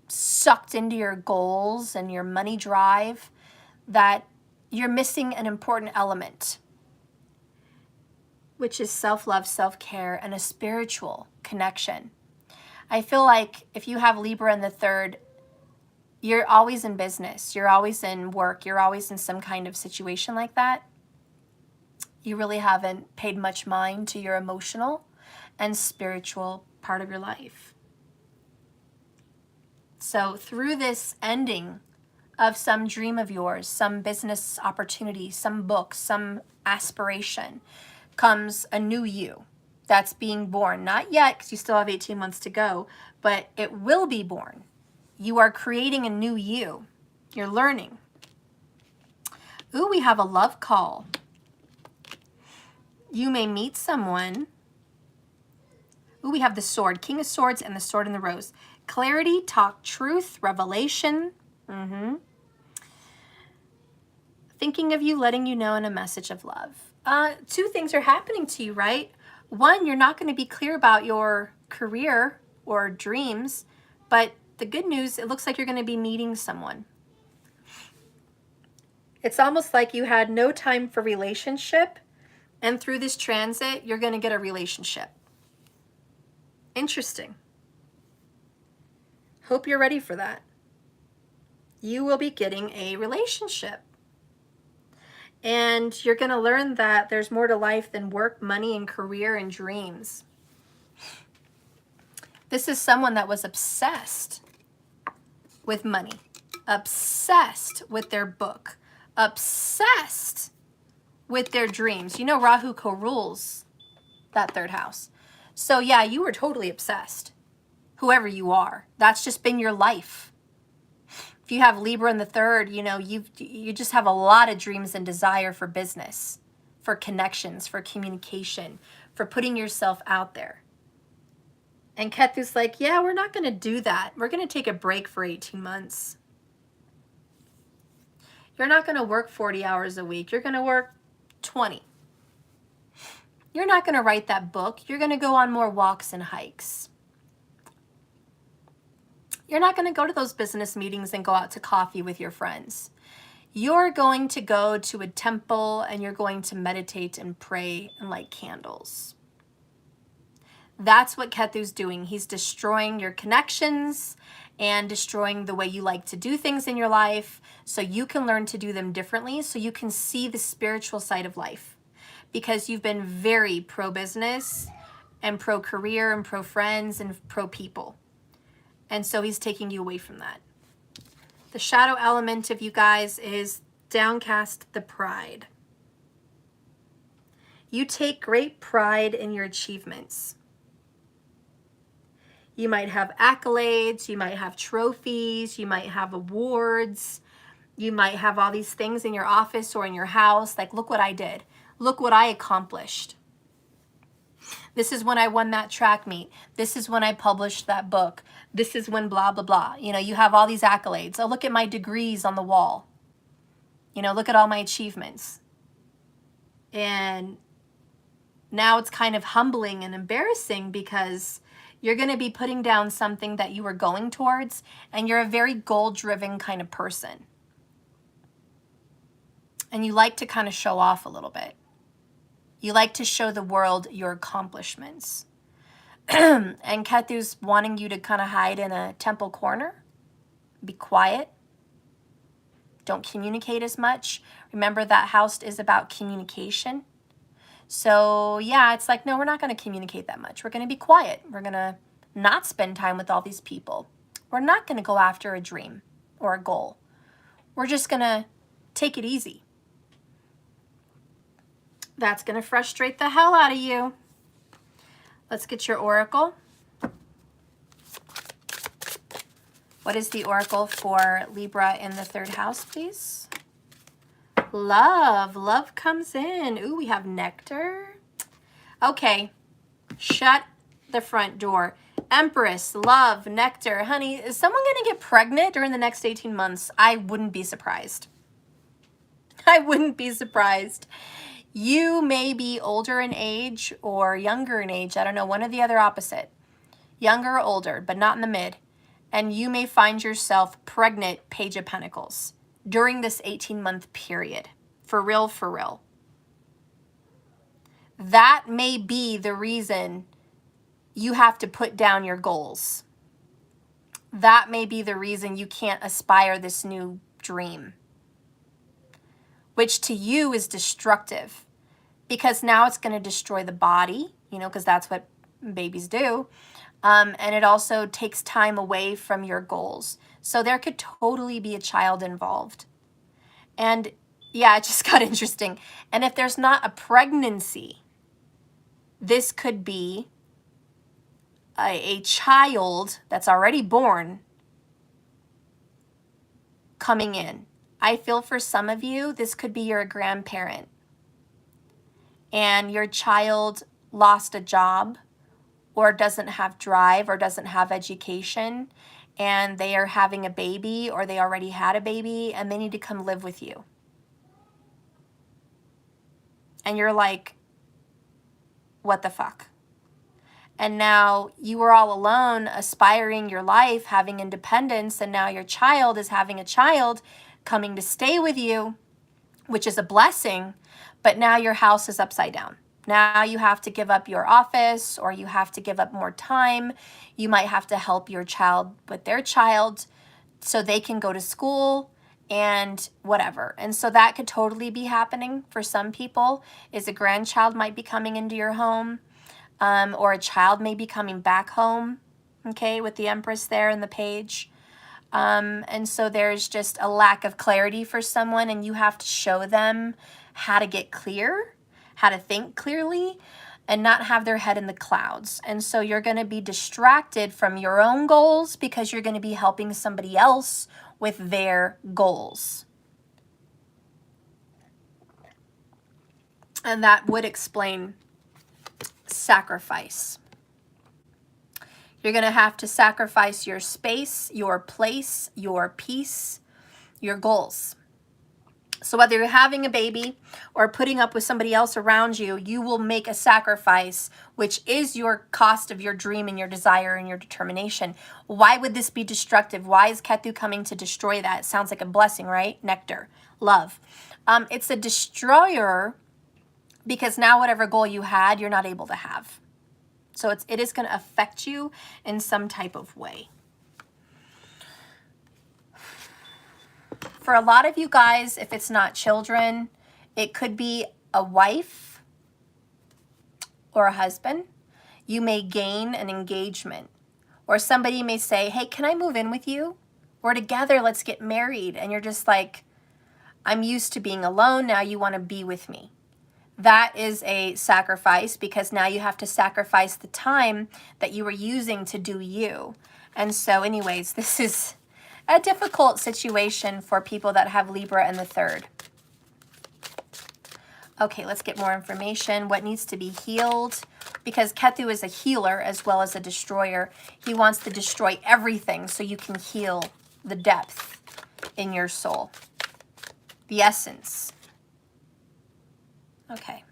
Speaker 1: sucked into your goals and your money drive that you're missing an important element, which is self-love, self-care, and a spiritual connection. I feel like if you have Libra in the 3rd, you're always in business, you're always in work, you're always in some kind of situation like that. You really haven't paid much mind to your emotional and spiritual part of your life. So through this ending of some dream of yours, some business opportunity, some book, some aspiration, comes a new you that's being born. Not yet, because you still have 18 months to go, but it will be born. You are creating a new you. You're learning. Ooh, we have a love call. You may meet someone. Ooh, we have the Sword, King of Swords, and the Sword and the Rose. Clarity, talk, truth, revelation. Thinking of you, letting you know, and a message of love. 2 things are happening to you, right? 1, you're not going to be clear about your career or dreams, but the good news, it looks like you're going to be meeting someone. It's almost like you had no time for relationship, and through this transit, you're going to get a relationship. Interesting. Hope you're ready for that. You will be getting a relationship. And you're going to learn that there's more to life than work, money, and career and dreams. This is someone that was obsessed with money, obsessed with their book, obsessed with their dreams. You know, Rahu co-rules that 3rd house. So yeah, you were totally obsessed. Whoever you are, that's just been your life. If you have Libra in the 3rd, you know, you just have a lot of dreams and desire for business, for connections, for communication, for putting yourself out there. And Ketu's like, yeah, we're not going to do that. We're going to take a break for 18 months. You're not going to work 40 hours a week. You're going to work 20. You're not going to write that book. You're going to go on more walks and hikes. You're not going to go to those business meetings and go out to coffee with your friends. You're going to go to a temple and you're going to meditate and pray and light candles. That's what Ketu's doing. He's destroying your connections and destroying the way you like to do things in your life so you can learn to do them differently, so you can see the spiritual side of life. Because you've been very pro-business and pro-career and pro-friends and pro-people. And so he's taking you away from that. The shadow element of you guys is downcast the pride. You take great pride in your achievements. You might have accolades, you might have trophies, you might have awards, you might have all these things in your office or in your house, like, look what I did. Look what I accomplished. This is when I won that track meet. This is when I published that book. This is when blah, blah, blah. You know, you have all these accolades. Oh, look at my degrees on the wall. You know, look at all my achievements. And now it's kind of humbling and embarrassing because you're going to be putting down something that you were going towards, and you're a very goal-driven kind of person. And you like to kind of show off a little bit. You like to show the world your accomplishments. And Ketu's wanting you to kind of hide in a temple corner. Be quiet. Don't communicate as much. Remember, that house is about communication. So yeah, it's like, no, we're not going to communicate that much. We're going to be quiet. We're going to not spend time with all these people. We're not going to go after a dream or a goal. We're just going to take it easy. That's going to frustrate the hell out of you. Let's get your oracle. What is the oracle for Libra in the 3rd house, please? Love. Love comes in. Ooh, we have nectar. Okay. Shut the front door. Empress, love, nectar. Honey, is someone going to get pregnant during the next 18 months? I wouldn't be surprised. I wouldn't be surprised. You may be older in age or younger in age. I don't know, one or the other opposite. Younger or older, but not in the mid. And you may find yourself pregnant, Page of Pentacles, during this 18-month period. For real, for real. That may be the reason you have to put down your goals. That may be the reason you can't aspire this new dream, which to you is destructive, because now it's going to destroy the body, you know, because that's what babies do. And it also takes time away from your goals. So there could totally be a child involved. And yeah, it just got interesting. And if there's not a pregnancy, this could be a child that's already born coming in. I feel for some of you, this could be your grandparent. And your child lost a job or doesn't have drive or doesn't have education, and they are having a baby or they already had a baby and they need to come live with you. And you're like, what the fuck? And now you were all alone, aspiring your life, having independence, and now your child is having a child coming to stay with you, which is a blessing, but now your house is upside down. Now you have to give up your office, or you have to give up more time. You might have to help your child with their child so they can go to school and whatever. And so that could totally be happening for some people, is a grandchild might be coming into your home. Or a child may be coming back home, okay, with the Empress there in the page. And so there's just a lack of clarity for someone, and you have to show them how to get clear, how to think clearly, and not have their head in the clouds. And so you're going to be distracted from your own goals because you're going to be helping somebody else with their goals. And that would explain sacrifice. You're going to have to sacrifice your space, your place, your peace, your goals. So whether you're having a baby or putting up with somebody else around you, you will make a sacrifice, which is your cost of your dream and your desire and your determination. Why would this be destructive? Why is Ketu coming to destroy that? It sounds like a blessing, right? Nectar, love. It's a destroyer because now whatever goal you had, you're not able to have. So it is going to affect you in some type of way. For a lot of you guys, if it's not children, it could be a wife or a husband. You may gain an engagement. Or somebody may say, hey, can I move in with you? We're together, let's get married. And you're just like, I'm used to being alone, now you want to be with me. That is a sacrifice because now you have to sacrifice the time that you were using to do you. And so anyways, this is a difficult situation for people that have Libra in the 3rd. Okay, let's get more information. What needs to be healed? Because Ketu is a healer as well as a destroyer. He wants to destroy everything so you can heal the depth in your soul. The essence. Okay.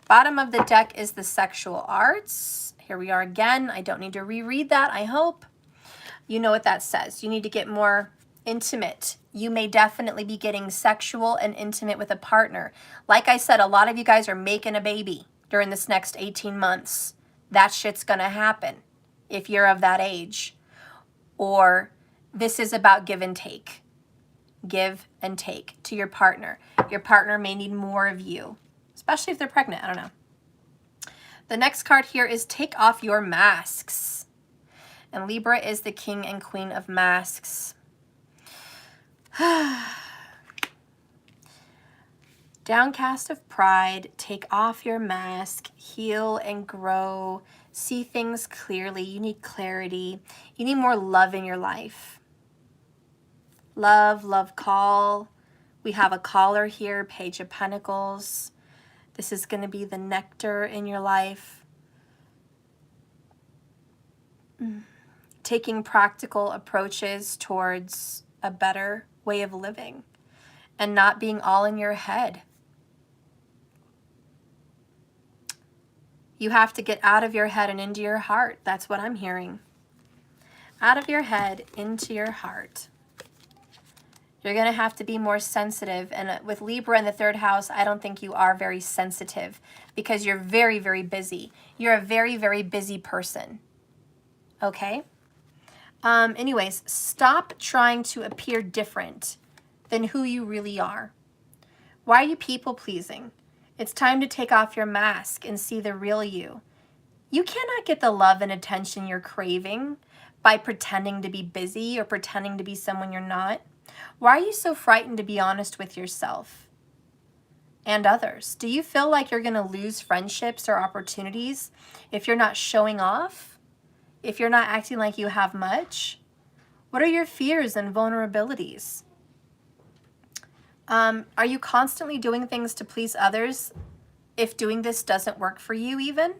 Speaker 1: Bottom of the deck is the sexual arts. Here we are again. I don't need to reread that, I hope. You know what that says. You need to get more intimate. You may definitely be getting sexual and intimate with a partner. Like I said, a lot of you guys are making a baby during this next 18 months. That shit's going to happen if you're of that age. Or this is about give and take. Give and take to your partner. Your partner may need more of you, especially if they're pregnant. I don't know. The next card here is take off your masks. And Libra is the king and queen of masks. Downcast of pride, take off your mask, heal and grow, see things clearly. You need clarity. You need more love in your life. Love, love call. We have a caller here, Page of Pentacles. This is going to be the nectar in your life. Taking practical approaches towards a better way of living and not being all in your head. You have to get out of your head and into your heart. That's what I'm hearing. Out of your head, into your heart. You're going to have to be more sensitive. And with Libra in the third house, I don't think you are very sensitive because you're very, very busy. You're a very, very busy person. Okay? Anyways, stop trying to appear different than who you really are. Why are you people pleasing? It's time to take off your mask and see the real you. You cannot get the love and attention you're craving by pretending to be busy or pretending to be someone you're not. Why are you so frightened to be honest with yourself and others? Do you feel like you're going to lose friendships or opportunities if you're not showing off? If you're not acting like you have much? What are your fears and vulnerabilities? Are you constantly doing things to please others if doing this doesn't work for you even?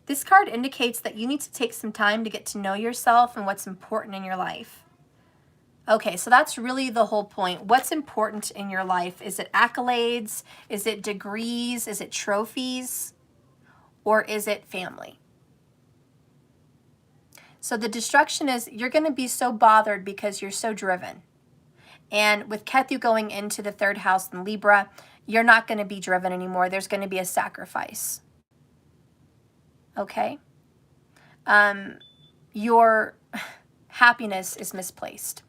Speaker 1: This card indicates that you need to take some time to get to know yourself and what's important in your life. Okay, so that's really the whole point. What's important in your life? Is it accolades? Is it degrees? Is it trophies? Or is it family? So the destruction is you're going to be so bothered because you're so driven. And with Ketu going into the third house in Libra, you're not going to be driven anymore. There's going to be a sacrifice. Okay? Your happiness is misplaced.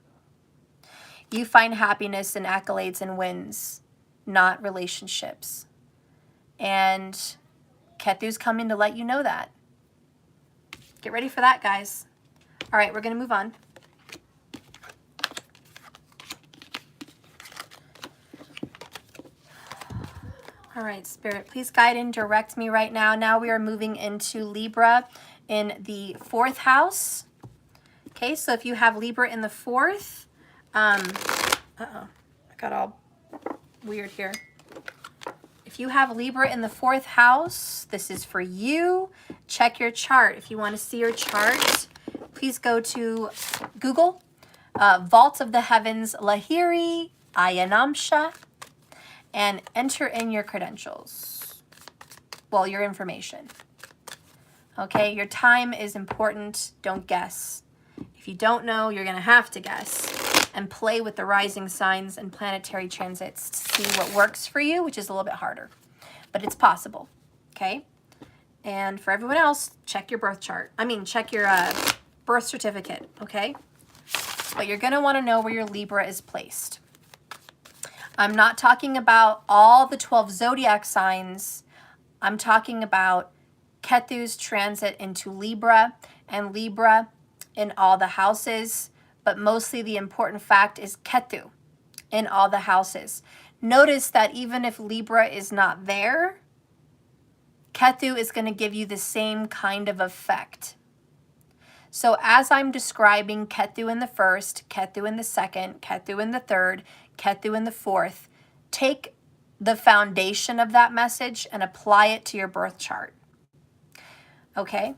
Speaker 1: You find happiness in accolades and wins, not relationships. And Ketu's coming to let you know that. Get ready for that, guys. All right, we're going to move on. All right, Spirit, please guide and direct me right now. Now we are moving into Libra in the fourth house. Okay, so if you have Libra in the fourth, I got all weird here. If you have Libra in the fourth house, this is for you. Check your chart. If you want to see your chart, please go to Google, Vault of the Heavens, Lahiri, Ayanamsha, and enter in your credentials. Well, your information. Okay, your time is important. Don't guess. If you don't know, you're going to have to guess and play with the rising signs and planetary transits to see what works for you, which is a little bit harder, but it's possible. Okay, and for everyone else, check your birth chart. Check your birth certificate. Okay, but you're going to want to know where your Libra is placed. I'm not talking about all the 12 zodiac signs. I'm talking about Ketu's transit into Libra and Libra in all the houses, but mostly the important fact is Ketu in all the houses. Notice that even if Libra is not there, Ketu is going to give you the same kind of effect. So as I'm describing Ketu in the first, Ketu in the second, Ketu in the third, Ketu in the fourth, take the foundation of that message and apply it to your birth chart. Okay?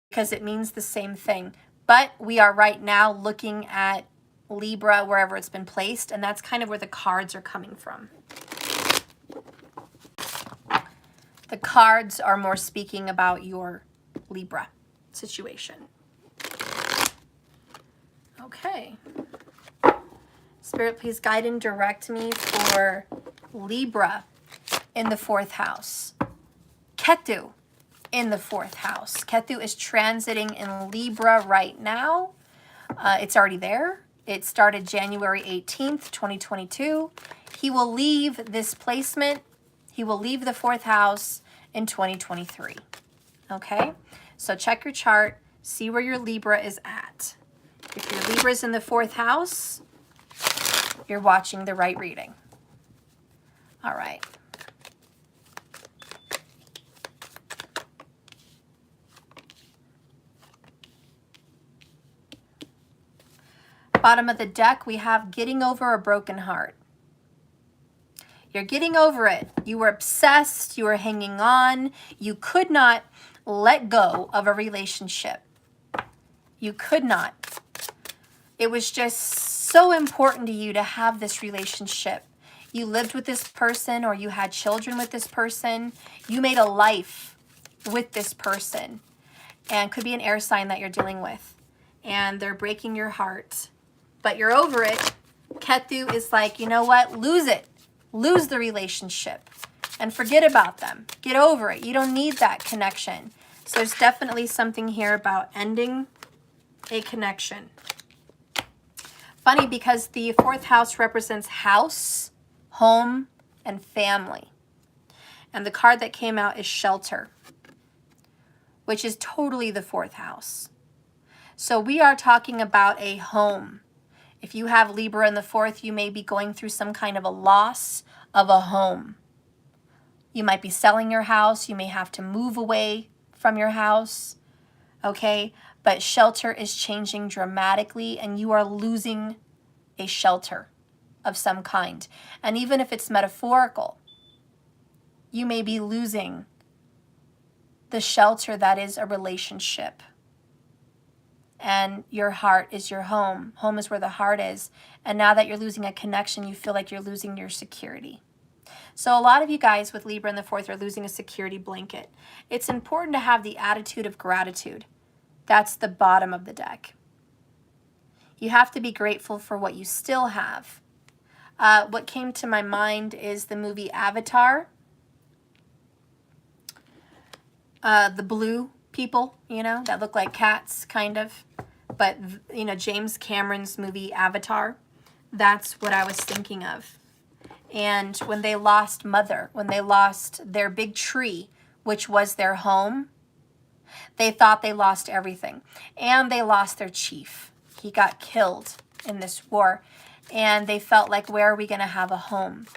Speaker 1: Because it means the same thing. But we are right now looking at Libra wherever it's been placed, and that's kind of where the cards are coming from. The cards are more speaking about your Libra situation. Okay. Spirit, please guide and direct me for Libra in the fourth house. Ketu in the fourth house. Ketu is transiting in Libra right now. It's already there. It started January 18th, 2022. He will leave this placement. He will leave the fourth house in 2023. Okay? So check your chart. See where your Libra is at. If your Libra is in the fourth house, you're watching the right reading. All right. Bottom of the deck, we have getting over a broken heart. You're getting over it. You were obsessed. You were hanging on. You could not let go of a relationship. You could not. It was just so important to you to have this relationship. You lived with this person, or you had children with this person. You made a life with this person. And could be an air sign that you're dealing with. And they're breaking your heart. But you're over it. Ketu is like, you know what? Lose it. Lose the relationship. And forget about them. Get over it. You don't need that connection. So there's definitely something here about ending a connection. Funny, because the fourth house represents house, home, and family. And the card that came out is shelter, which is totally the fourth house. So we are talking about a home. If you have Libra in the fourth, you may be going through some kind of a loss of a home. You might be selling your house. You may have to move away from your house. Okay? But shelter is changing dramatically, and you are losing a shelter of some kind. And even if it's metaphorical, you may be losing the shelter that is a relationship. And your heart is your home. Home is where the heart is. And now that you're losing a connection, you feel like you're losing your security. So a lot of you guys with Libra in the fourth are losing a security blanket. It's important to have the attitude of gratitude. That's the bottom of the deck. You have to be grateful for what you still have. What came to my mind is the movie Avatar. The blue people, you know, that look like cats, kind of. But, you know, James Cameron's movie Avatar, that's what I was thinking of. And when they lost Mother, when they lost their big tree, which was their home, they thought they lost everything. And they lost their chief. He got killed in this war. And they felt like, where are we going to have a home?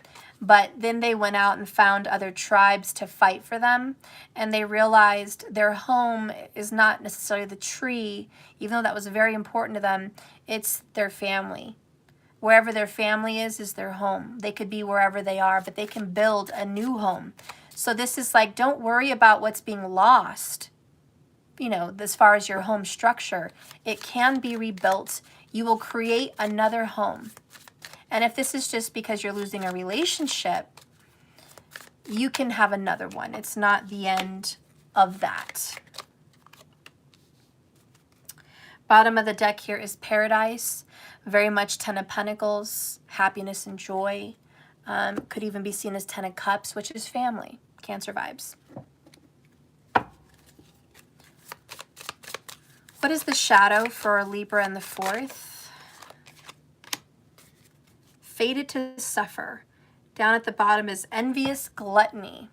Speaker 1: But then they went out and found other tribes to fight for them. And they realized their home is not necessarily the tree, even though that was very important to them. It's their family. Wherever their family is their home. They could be wherever they are, but they can build a new home. So this is like, don't worry about what's being lost. You know, as far as your home structure, it can be rebuilt. You will create another home. And if this is just because you're losing a relationship, you can have another one. It's not the end of that. Bottom of the deck here is Paradise. Very much Ten of Pentacles, happiness and joy. Could even be seen as Ten of Cups, which is family, Cancer vibes. What is the shadow for Libra in the fourth? Fated to suffer. Down at the bottom is envious gluttony.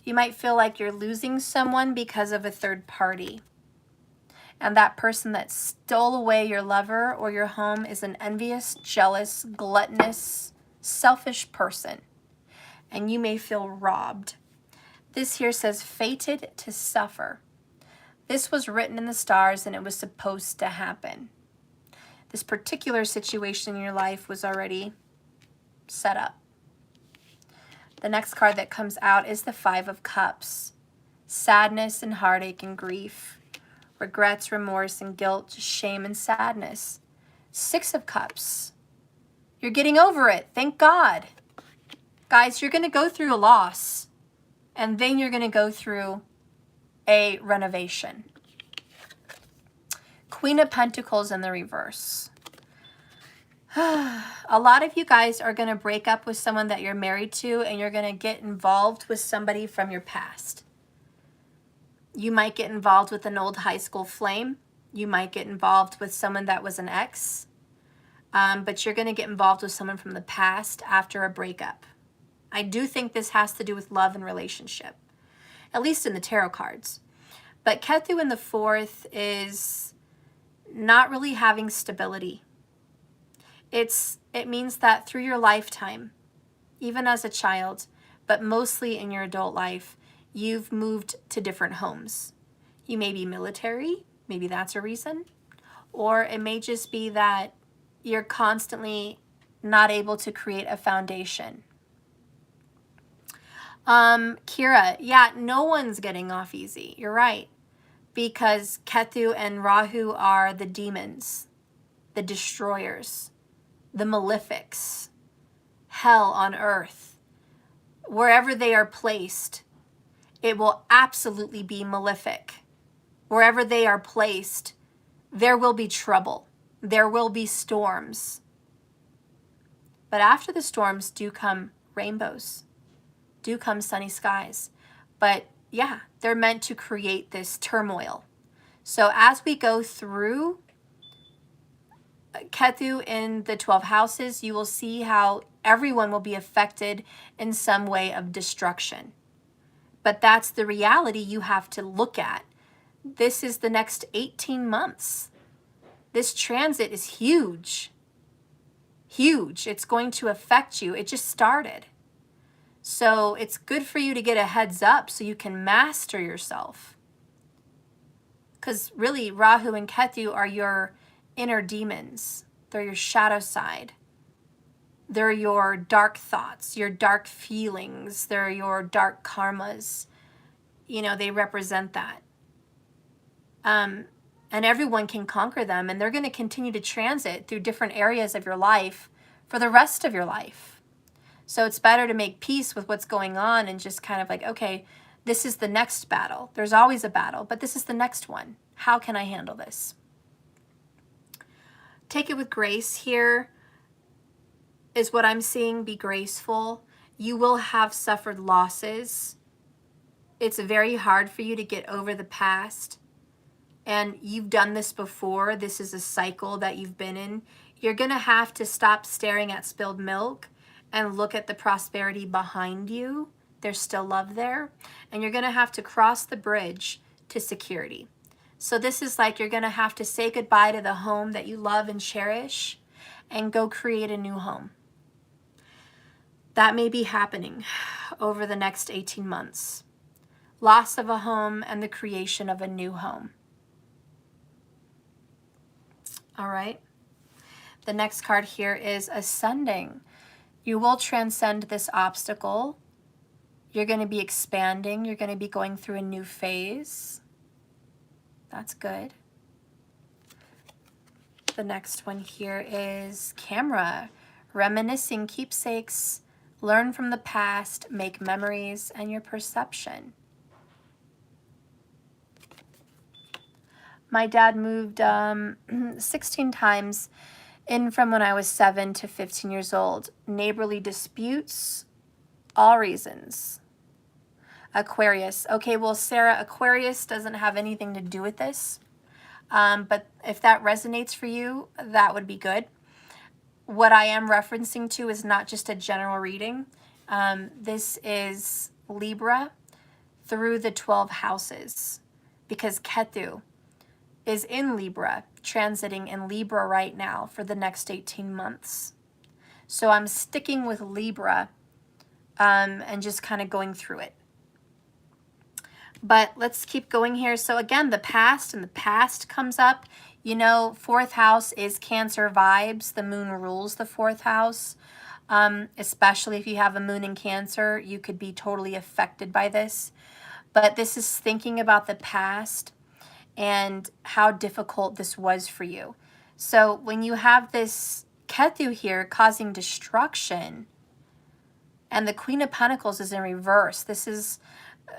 Speaker 1: You might feel like you're losing someone because of a third party. And that person that stole away your lover or your home is an envious, jealous, gluttonous, selfish person. And you may feel robbed. This here says fated to suffer. This was written in the stars and it was supposed to happen. This particular situation in your life was already set up. The next card that comes out is the Five of Cups. Sadness and heartache and grief. Regrets, remorse, and guilt, shame, and sadness. Six of Cups. You're getting over it. Thank God. Guys, you're going to go through a loss. And then you're going to go through a renovation. Queen of Pentacles in the reverse. A lot of you guys are going to break up with someone that you're married to, and you're going to get involved with somebody from your past. You might get involved with an old high school flame. You might get involved with someone that was an ex. But you're going to get involved with someone from the past after a breakup. I do think this has to do with love and relationship, at least in the tarot cards. But Ketu in the fourth is not really having stability. It means that through your lifetime, even as a child, but mostly in your adult life, you've moved to different homes. You may be military, maybe that's a reason, or it may just be that you're constantly not able to create a foundation. Kira, yeah, no one's getting off easy. You're right. Because Ketu and Rahu are the demons, the destroyers, the malefics, hell on earth. Wherever they are placed, it will absolutely be malefic. Wherever they are placed, there will be trouble. There will be storms. But after the storms do come rainbows, do come sunny skies. But yeah, they're meant to create this turmoil. So as we go through Ketu in the 12 houses, you will see how everyone will be affected in some way of destruction. But that's the reality you have to look at. This is the next 18 months. This transit is huge. Huge. It's going to affect you. It just started. So it's good for you to get a heads up so you can master yourself. Because really, Rahu and Ketu are your inner demons. They're your shadow side. They're your dark thoughts, your dark feelings. They're your dark karmas. You know, they represent that. And everyone can conquer them, and they're going to continue to transit through different areas of your life for the rest of your life. So it's better to make peace with what's going on and just kind of like, okay, this is the next battle. There's always a battle, but this is the next one. How can I handle this? Take it with grace here is what I'm seeing. Be graceful. You will have suffered losses. It's very hard for you to get over the past. And you've done this before. This is a cycle that you've been in. You're going to have to stop staring at spilled milk and look at the prosperity behind you. There's still love there. And you're going to have to cross the bridge to security. So this is like you're going to have to say goodbye to the home that you love and cherish and go create a new home. That may be happening over the next 18 months. Loss of a home and the creation of a new home. All right. The next card here is ascending. You will transcend this obstacle. You're going to be expanding. You're going to be going through a new phase. That's good. The next one here is camera. Reminiscing, keepsakes, learn from the past, make memories, and your perception. My dad moved 16 times in from when I was 7 to 15 years old. Neighborly disputes, all reasons. Aquarius. Okay, well, Sarah, Aquarius doesn't have anything to do with this. But if that resonates for you, that would be good. What I am referencing to is not just a general reading. This is Libra through the 12 houses, because Ketu is in Libra, transiting in Libra right now for the next 18 months. So I'm sticking with Libra and just kind of going through it. But let's keep going here. So again, the past, and the past comes up. You know, 4th house is Cancer vibes. The moon rules the 4th house. Especially if you have a moon in Cancer, you could be totally affected by this. But this is thinking about the past and how difficult this was for you. So when you have this Ketu here causing destruction, and the Queen of Pentacles is in reverse, this is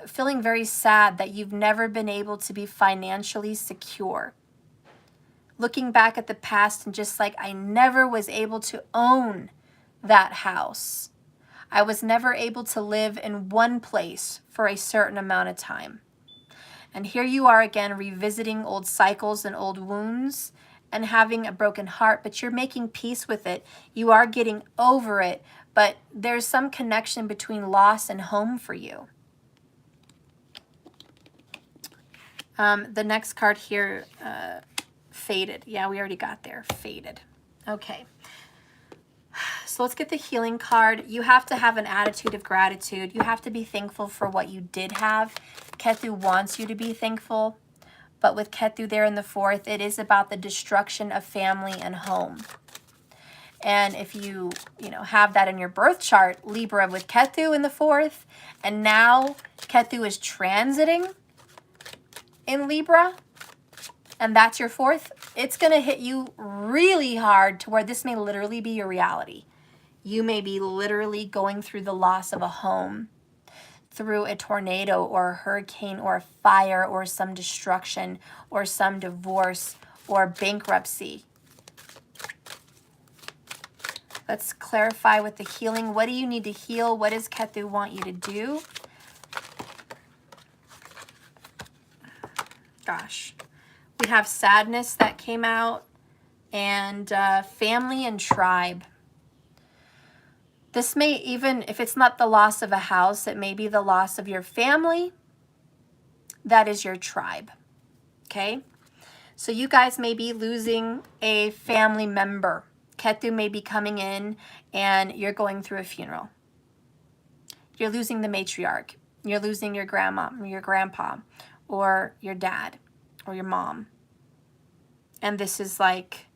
Speaker 1: feeling very sad that you've never been able to be financially secure. Looking back at the past and just like, I never was able to own that house. I was never able to live in one place for a certain amount of time. And here you are again revisiting old cycles and old wounds and having a broken heart, but you're making peace with it. You are getting over it, but there's some connection between loss and home for you. The next card here, faded. Yeah, we already got there. Faded. Okay. So let's get the healing card. You have to have an attitude of gratitude. You have to be thankful for what you did have. Ketu wants you to be thankful. But with Ketu there in the 4th, it is about the destruction of family and home. And if you have that in your birth chart, Libra with Ketu in the 4th, and now Ketu is transiting in Libra, and that's your 4th, it's going to hit you really hard to where this may literally be your reality. You may be literally going through the loss of a home, through a tornado or a hurricane or a fire or some destruction or some divorce or bankruptcy. Let's clarify with the healing. What do you need to heal? What does Ketu want you to do? Gosh. We have sadness that came out, and family and tribe. This may even, if it's not the loss of a house, it may be the loss of your family. That is your tribe. Okay? So you guys may be losing a family member. Ketu may be coming in and you're going through a funeral. You're losing the matriarch. You're losing your grandma or your grandpa or your dad or your mom. And this is like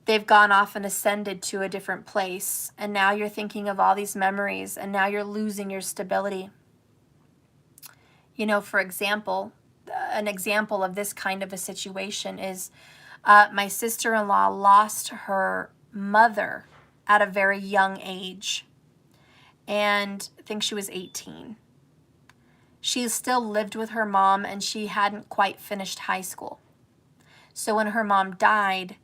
Speaker 1: they've gone off and ascended to a different place. And now you're thinking of all these memories and now you're losing your stability. You know, for example, an example of this kind of a situation is my sister-in-law lost her mother at a very young age. And I think she was 18. She still lived with her mom and she hadn't quite finished high school. So when her mom died,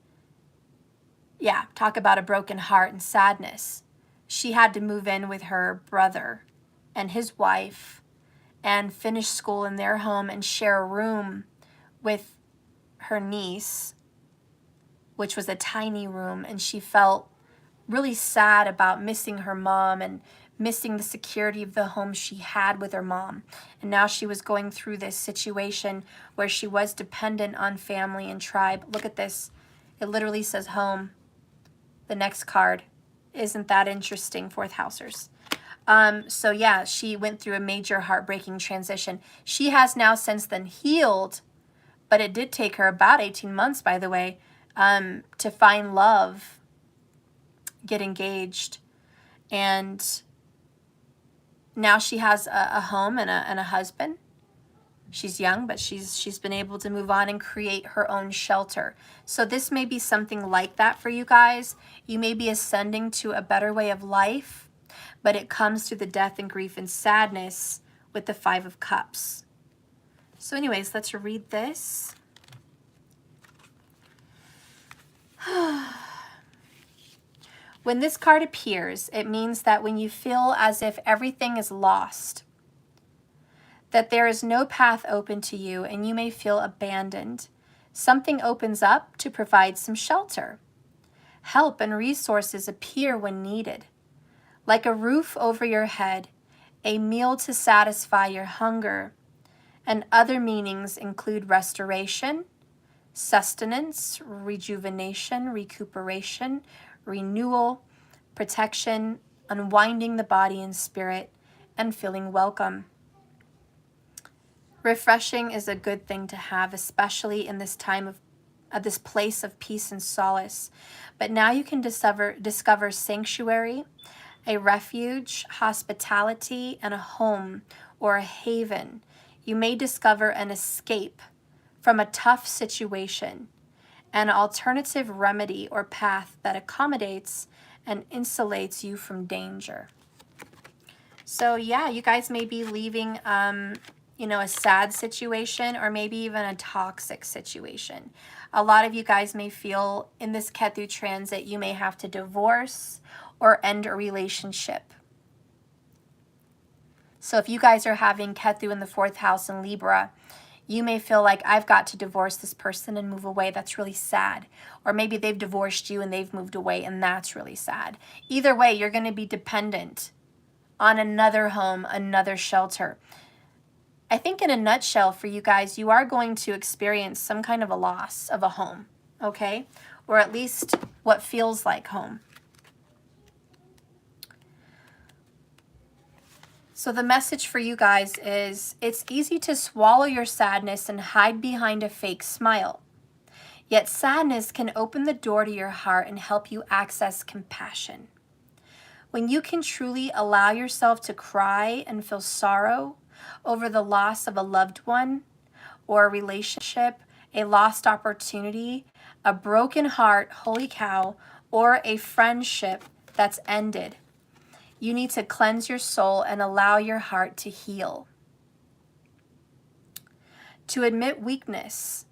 Speaker 1: yeah, talk about a broken heart and sadness. She had to move in with her brother and his wife and finish school in their home and share a room with her niece, which was a tiny room. And she felt really sad about missing her mom and missing the security of the home she had with her mom. And now she was going through this situation where she was dependent on family and tribe. Look at this. It literally says home. The next card. Isn't that interesting, 4th housers? So yeah, she went through a major heartbreaking transition. She has now since then healed, but it did take her about 18 months, by the way, to find love, get engaged, and now she has a home and a husband. She's young, but she's been able to move on and create her own shelter. So this may be something like that for you guys. You may be ascending to a better way of life, but it comes through the death and grief and sadness with the 5 of Cups. So anyways, let's read this. When this card appears, it means that when you feel as if everything is lost, that there is no path open to you and you may feel abandoned, something opens up to provide some shelter. Help and resources appear when needed. Like a roof over your head, a meal to satisfy your hunger, and other meanings include restoration, sustenance, rejuvenation, recuperation, renewal, protection, unwinding the body and spirit, and feeling welcome. Refreshing is a good thing to have, especially in this time of this place of peace and solace. But now you can discover sanctuary, a refuge, hospitality, and a home or a haven. You may discover an escape from a tough situation, an alternative remedy or path that accommodates and insulates you from danger. So yeah, you guys may be leaving a sad situation or maybe even a toxic situation. A lot of you guys may feel in this Ketu transit you may have to divorce or end a relationship. So if you guys are having Ketu in the 4th house in Libra, you may feel like I've got to divorce this person and move away. That's really sad. Or maybe they've divorced you and they've moved away and that's really sad. Either way, you're going to be dependent on another home, another shelter. I think in a nutshell for you guys, you are going to experience some kind of a loss of a home, okay? Or at least what feels like home. So the message for you guys is, it's easy to swallow your sadness and hide behind a fake smile. Yet sadness can open the door to your heart and help you access compassion. When you can truly allow yourself to cry and feel sorrow over the loss of a loved one or a relationship, a lost opportunity, a broken heart, holy cow, or a friendship that's ended, you need to cleanse your soul and allow your heart to heal. To admit weakness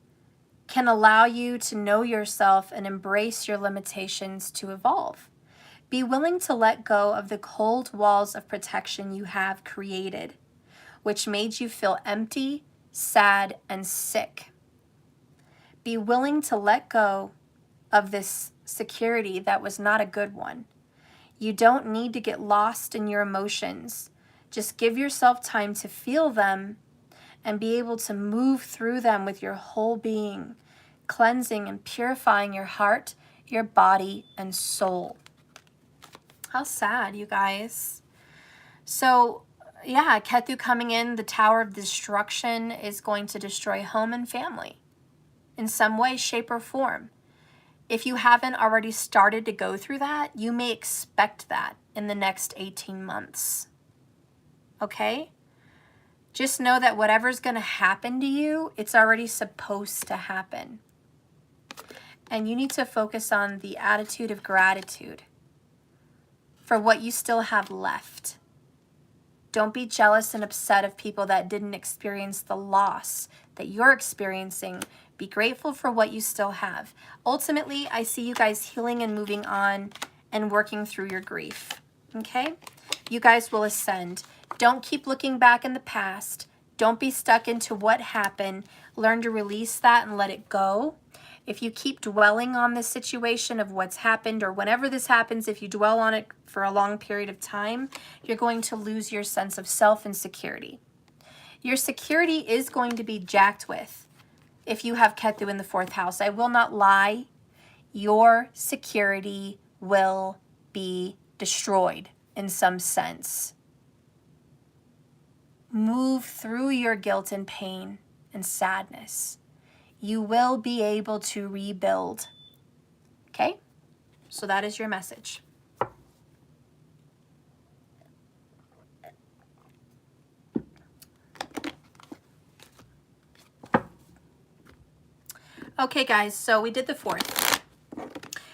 Speaker 1: can allow you to know yourself and embrace your limitations to evolve. Be willing to let go of the cold walls of protection you have created, which made you feel empty, sad, and sick. Be willing to let go of this security that was not a good one. You don't need to get lost in your emotions. Just give yourself time to feel them and be able to move through them with your whole being, cleansing and purifying your heart, your body, and soul. How sad, you guys. So, yeah, Ketu coming in, the Tower of Destruction, is going to destroy home and family in some way, shape, or form. If you haven't already started to go through that, you may expect that in the next 18 months. Okay? Just know that whatever's going to happen to you, it's already supposed to happen. And you need to focus on the attitude of gratitude for what you still have left. Don't be jealous and upset of people that didn't experience the loss that you're experiencing. Be grateful for what you still have. Ultimately, I see you guys healing and moving on and working through your grief. Okay? You guys will ascend. Don't keep looking back in the past. Don't be stuck into what happened. Learn to release that and let it go. If you keep dwelling on the situation of what's happened, or whenever this happens, if you dwell on it for a long period of time, you're going to lose your sense of self and security. Your security is going to be jacked with if you have Ketu in the 4th house. I will not lie. Your security will be destroyed in some sense. Move through your guilt and pain and sadness. You will be able to rebuild. Okay? So that is your message. Okay, guys, so we did the 4th.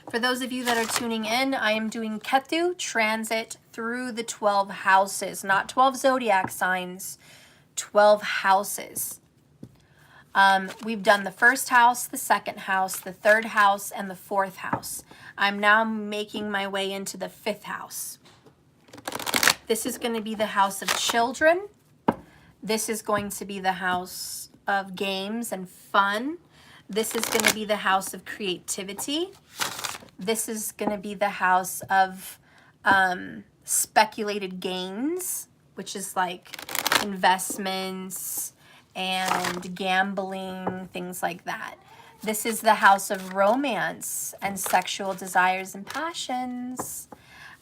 Speaker 1: For those of you that are tuning in, I am doing Ketu transit through the 12 houses, not 12 zodiac signs, 12 houses. We've done the 1st house, the 2nd house, the 3rd house, and the 4th house. I'm now making my way into the 5th house. This is going to be the house of children. This is going to be the house of games and fun. This is going to be the house of creativity. This is going to be the house of speculated gains, which is like investments and gambling, things like that. This is the house of romance and sexual desires and passions.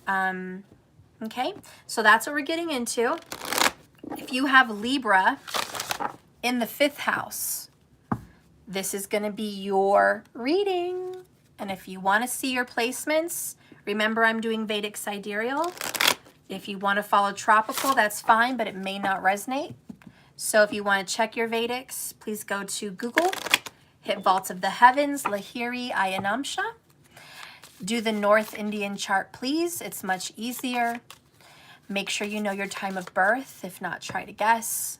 Speaker 1: Okay, so that's what we're getting into. If you have Libra in the 5th house, this is going to be your reading. And if you want to see your placements, remember I'm doing Vedic sidereal. If you want to follow tropical, that's fine, but it may not resonate. So if you want to check your Vedics, please go to Google, hit Vault of the Heavens, Lahiri Ayanamsha. Do the North Indian chart, please. It's much easier. Make sure you know your time of birth. If not, try to guess.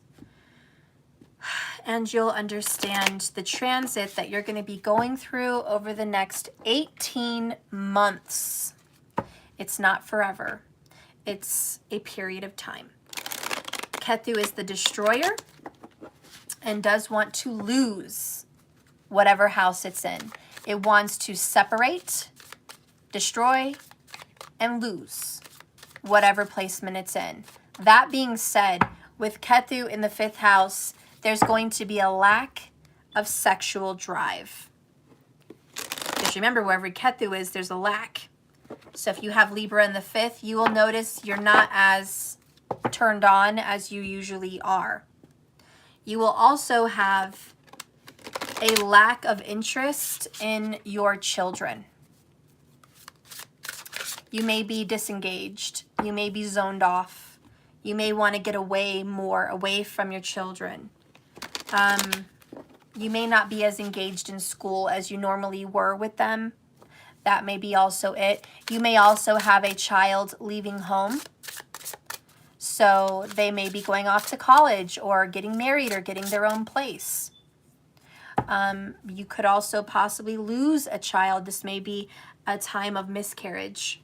Speaker 1: And you'll understand the transit that you're going to be going through over the next 18 months. It's not forever. It's a period of time. Ketu is the destroyer and does want to lose whatever house it's in. It wants to separate, destroy, and lose whatever placement it's in. That being said, with Ketu in the 5th house, there's going to be a lack of sexual drive. Because remember, wherever Ketu is, there's a lack. So if you have Libra in the 5th, you will notice you're not as turned on as you usually are. You will also have a lack of interest in your children. You may be disengaged. You may be zoned off. You may want to get away from your children. You may not be as engaged in school as you normally were with them. That may be also it. You may also have a child leaving home. So they may be going off to college or getting married or getting their own place. You could also possibly lose a child. This may be a time of miscarriage,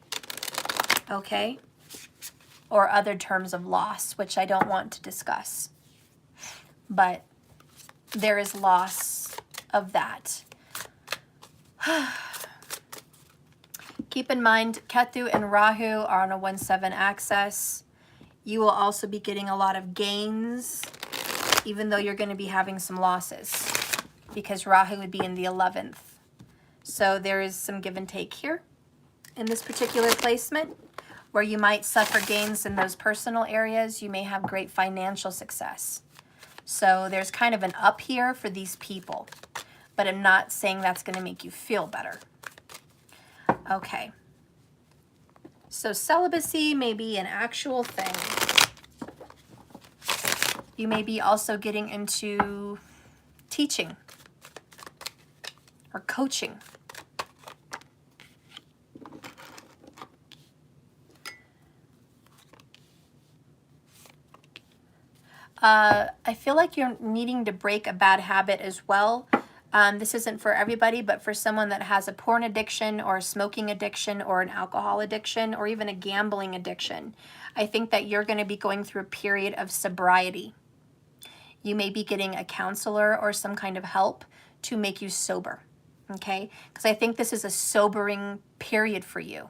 Speaker 1: okay? Or other terms of loss, which I don't want to discuss. But there is loss of that. Keep in mind, Ketu and Rahu are on a 1-7 axis. You will also be getting a lot of gains, even though you're going to be having some losses, because Rahu would be in the 11th. So there is some give and take here in this particular placement, where you might suffer gains in those personal areas. You may have great financial success. So there's kind of an up here for these people, but I'm not saying that's going to make you feel better. Okay. So celibacy may be an actual thing. You may be also getting into teaching or coaching. I feel like you're needing to break a bad habit as well. This isn't for everybody, but for someone that has a porn addiction or a smoking addiction or an alcohol addiction or even a gambling addiction, I think that you're going to be going through a period of sobriety. You may be getting a counselor or some kind of help to make you sober, okay? Because I think this is a sobering period for you.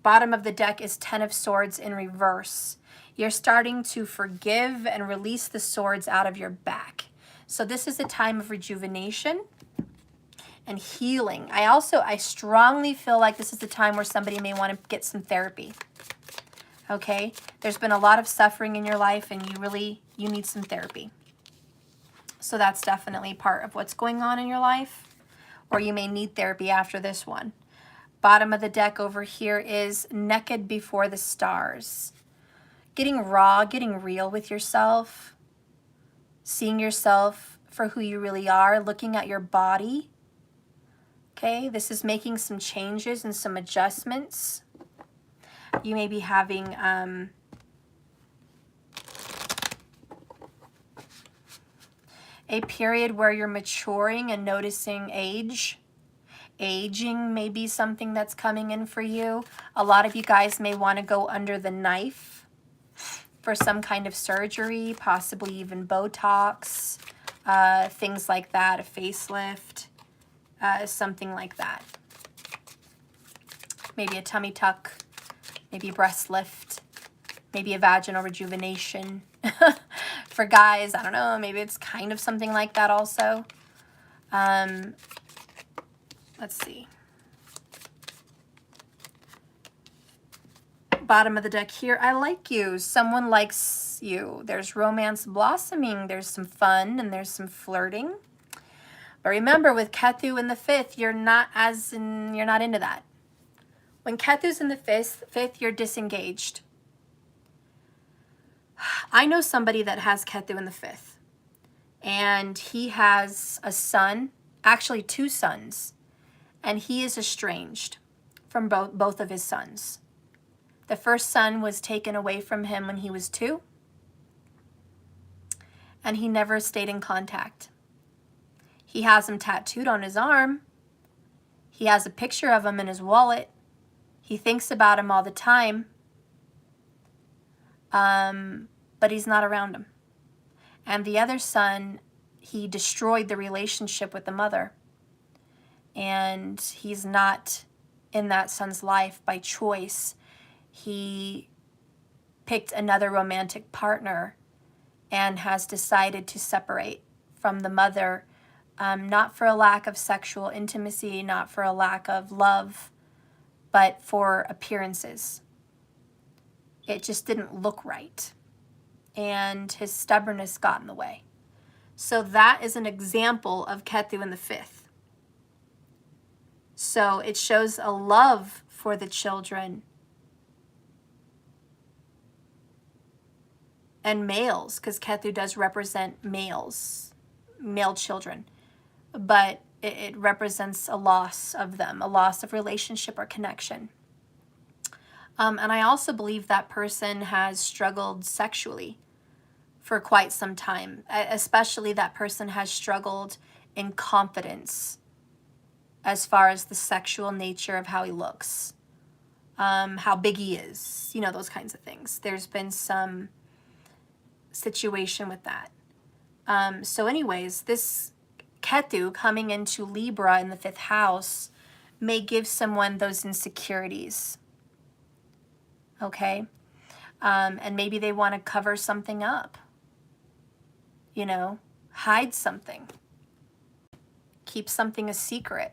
Speaker 1: Bottom of the deck is 10 of Swords in reverse. You're starting to forgive and release the swords out of your back. So this is a time of rejuvenation and healing. I strongly feel like this is the time where somebody may want to get some therapy. Okay? There's been a lot of suffering in your life and you need some therapy. So that's definitely part of what's going on in your life, or you may need therapy after this one. Bottom of the deck over here is Naked Before the Stars. Getting raw, getting real with yourself, seeing yourself for who you really are, looking at your body. Okay, this is making some changes and some adjustments. You may be having a period where you're maturing and noticing age. Aging may be something that's coming in for you. A lot of you guys may want to go under the knife for some kind of surgery, possibly even Botox, things like that, a facelift, something like that. Maybe a tummy tuck, maybe a breast lift, maybe a vaginal rejuvenation. For guys, I don't know, maybe it's kind of something like that also. Let's see. Bottom of the deck here, I like you. Someone likes you. There's romance blossoming. There's some fun and there's some flirting. But remember, with Ketu in the 5th, you're not into that. When Ketu's in the 5th, you're disengaged. I know somebody that has Ketu in the 5th, and he has a son, actually 2 sons, and he is estranged from both of his sons. The first son was taken away from him when he was 2, and he never stayed in contact. He has him tattooed on his arm. He has a picture of him in his wallet. He thinks about him all the time, but he's not around him. And the other son, he destroyed the relationship with the mother, and he's not in that son's life by choice. He picked another romantic partner and has decided to separate from the mother, not for a lack of sexual intimacy, not for a lack of love, but for appearances. It just didn't look right. And his stubbornness got in the way. So that is an example of Ketu in the 5th. So it shows a love for the children and males, because Ketu does represent males, male children. But it represents a loss of them, a loss of relationship or connection. And I also believe that person has struggled sexually for quite some time. Especially that person has struggled in confidence as far as the sexual nature of how he looks, how big he is, you know, those kinds of things. There's been some situation with that. So anyways, this Ketu coming into Libra in the 5th house may give someone those insecurities. Okay? And maybe they want to cover something up. You know, hide something. Keep something a secret.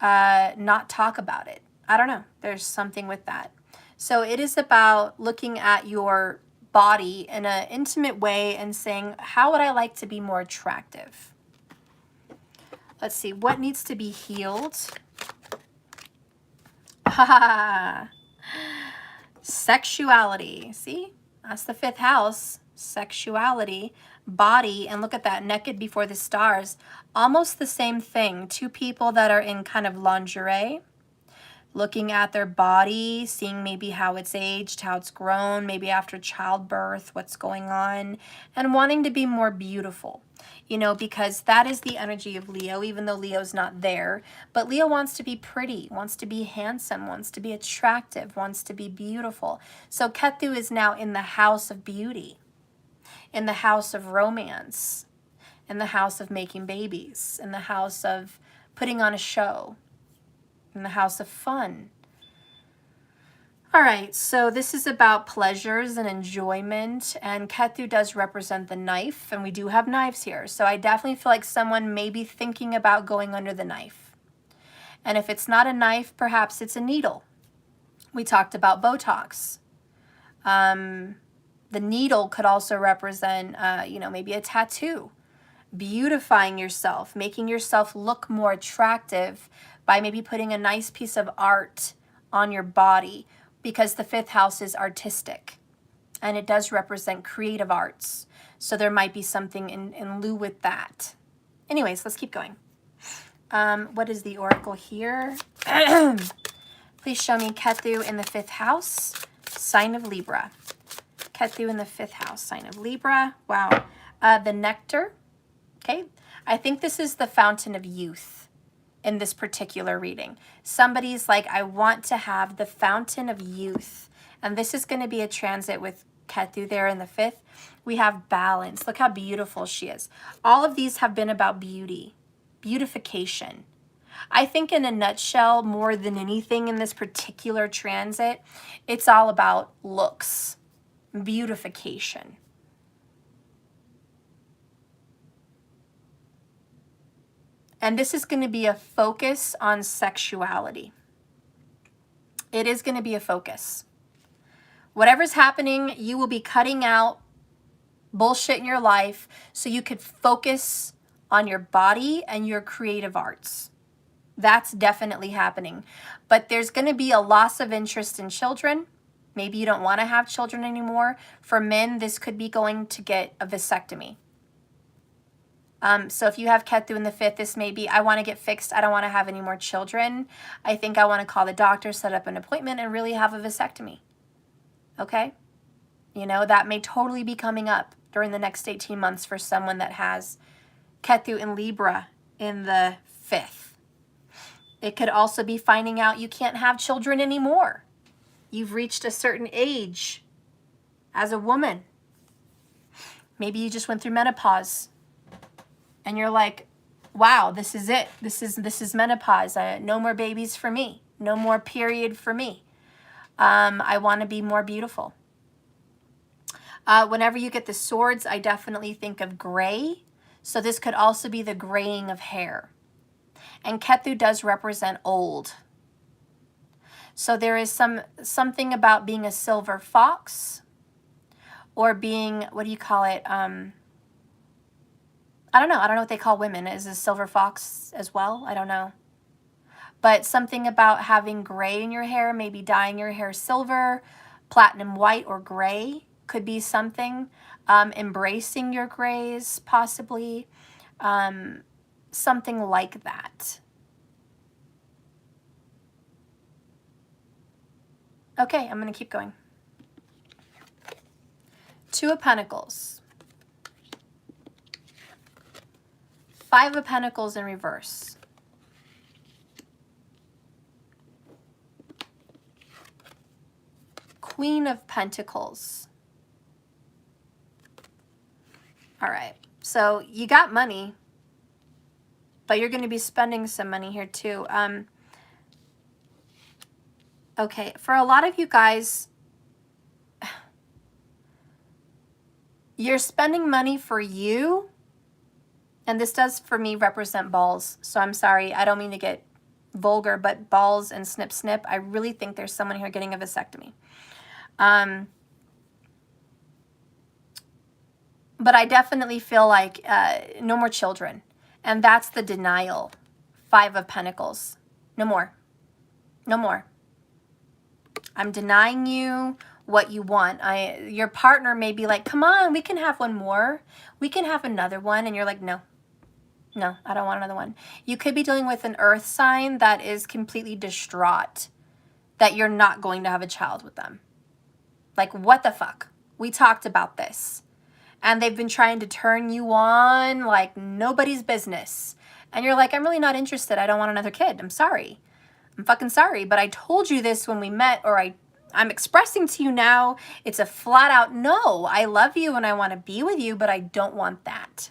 Speaker 1: Not talk about it. I don't know. There's something with that. So it is about looking at your body in an intimate way and saying, how would I like to be more attractive? Let's see, what needs to be healed? Sexuality. See, that's the 5th house. Sexuality, body, and look at that, naked before the stars. Almost the same thing. Two people that are in kind of lingerie, looking at their body, seeing maybe how it's aged, how it's grown, maybe after childbirth, what's going on, and wanting to be more beautiful. You know, because that is the energy of Leo, even though Leo's not there. But Leo wants to be pretty, wants to be handsome, wants to be attractive, wants to be beautiful. So Ketu is now in the house of beauty, in the house of romance, in the house of making babies, in the house of putting on a show, in the house of fun. All right, so this is about pleasures and enjoyment, and Ketu does represent the knife, and we do have knives here. So I definitely feel like someone may be thinking about going under the knife. And if it's not a knife, perhaps it's a needle. We talked about Botox. The needle could also represent, you know, maybe a tattoo. Beautifying yourself, making yourself look more attractive by maybe putting a nice piece of art on your body, because the 5th house is artistic and it does represent creative arts. So there might be something in lieu with that. Anyways, let's keep going. What is the oracle here? Please show me Ketu in the 5th house, sign of Libra. Ketu in the 5th house, sign of Libra. Wow. The nectar. Okay. I think this is the fountain of youth in this particular reading. Somebody's like, I want to have the fountain of youth. And this is going to be a transit with Ketu there in the 5th. We have balance. Look how beautiful she is. All of these have been about beauty, beautification. I think in a nutshell, more than anything in this particular transit, it's all about looks, beautification. And this is going to be a focus on sexuality. It is going to be a focus. Whatever's happening, you will be cutting out bullshit in your life so you could focus on your body and your creative arts. That's definitely happening. But there's going to be a loss of interest in children. Maybe you don't want to have children anymore. For men, this could be going to get a vasectomy. So if you have Ketu in the 5th, this may be, I want to get fixed. I don't want to have any more children. I think I want to call the doctor, set up an appointment, and really have a vasectomy. Okay? You know, that may totally be coming up during the next 18 months for someone that has Ketu in Libra in the 5th. It could also be finding out you can't have children anymore. You've reached a certain age as a woman. Maybe you just went through menopause. And you're like, wow, this is it. This is menopause. No more babies for me. No more period for me. I want to be more beautiful. Whenever you get the swords, I definitely think of gray. So this could also be the graying of hair. And Ketu does represent old. So there is something about being a silver fox, or being, what do you call it? I don't know. I don't know what they call women. Is a silver fox as well? I don't know. But something about having gray in your hair, maybe dyeing your hair silver, platinum white, or gray could be something. Embracing your grays, possibly. Something like that. Okay, I'm going to keep going. Two of Pentacles. Five of Pentacles in reverse. Queen of Pentacles. All right, so you got money, but you're going to be spending some money here too. Okay, for a lot of you guys, you're spending money for you, and this does for me represent balls, so I'm sorry, I don't mean to get vulgar, but balls and snip snip, I really think there's someone here getting a vasectomy. But I definitely feel like no more children, and that's the denial. Five of Pentacles. No more. No more. I'm denying you what you want. Your partner may be like, come on, we can have one more. We can have another one. And you're like, no, no, I don't want another one. You could be dealing with an earth sign that is completely distraught that you're not going to have a child with them. Like, what the fuck? We talked about this. And they've been trying to turn you on like nobody's business. And you're like, I'm really not interested. I don't want another kid. I'm sorry. I'm fucking sorry, but I told you this when we met, or I'm expressing to you now. It's a flat out no. I love you and I want to be with you, but I don't want that.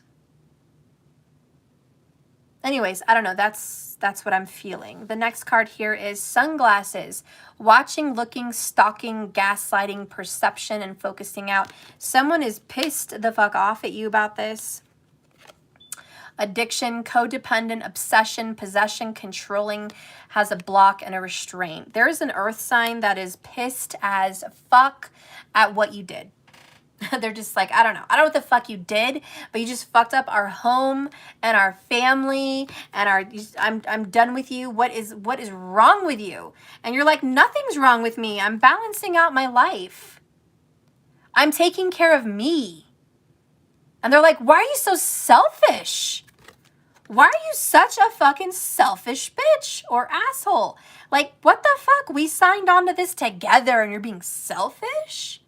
Speaker 1: Anyways, I don't know. That's what I'm feeling. The next card here is sunglasses. Watching, looking, stalking, gaslighting, perception, and focusing out. Someone is pissed the fuck off at you about this. Addiction, codependent, obsession, possession, controlling, has a block and a restraint. There is an earth sign that is pissed as fuck at what you did. They're just like, I don't know what the fuck you did, but you just fucked up our home and our family and I'm done with you. What is wrong with you? And you're like, nothing's wrong with me. I'm balancing out my life. I'm taking care of me. And they're like, why are you so selfish? Why are you such a fucking selfish bitch or asshole? Like, what the fuck? We signed on to this together and you're being selfish?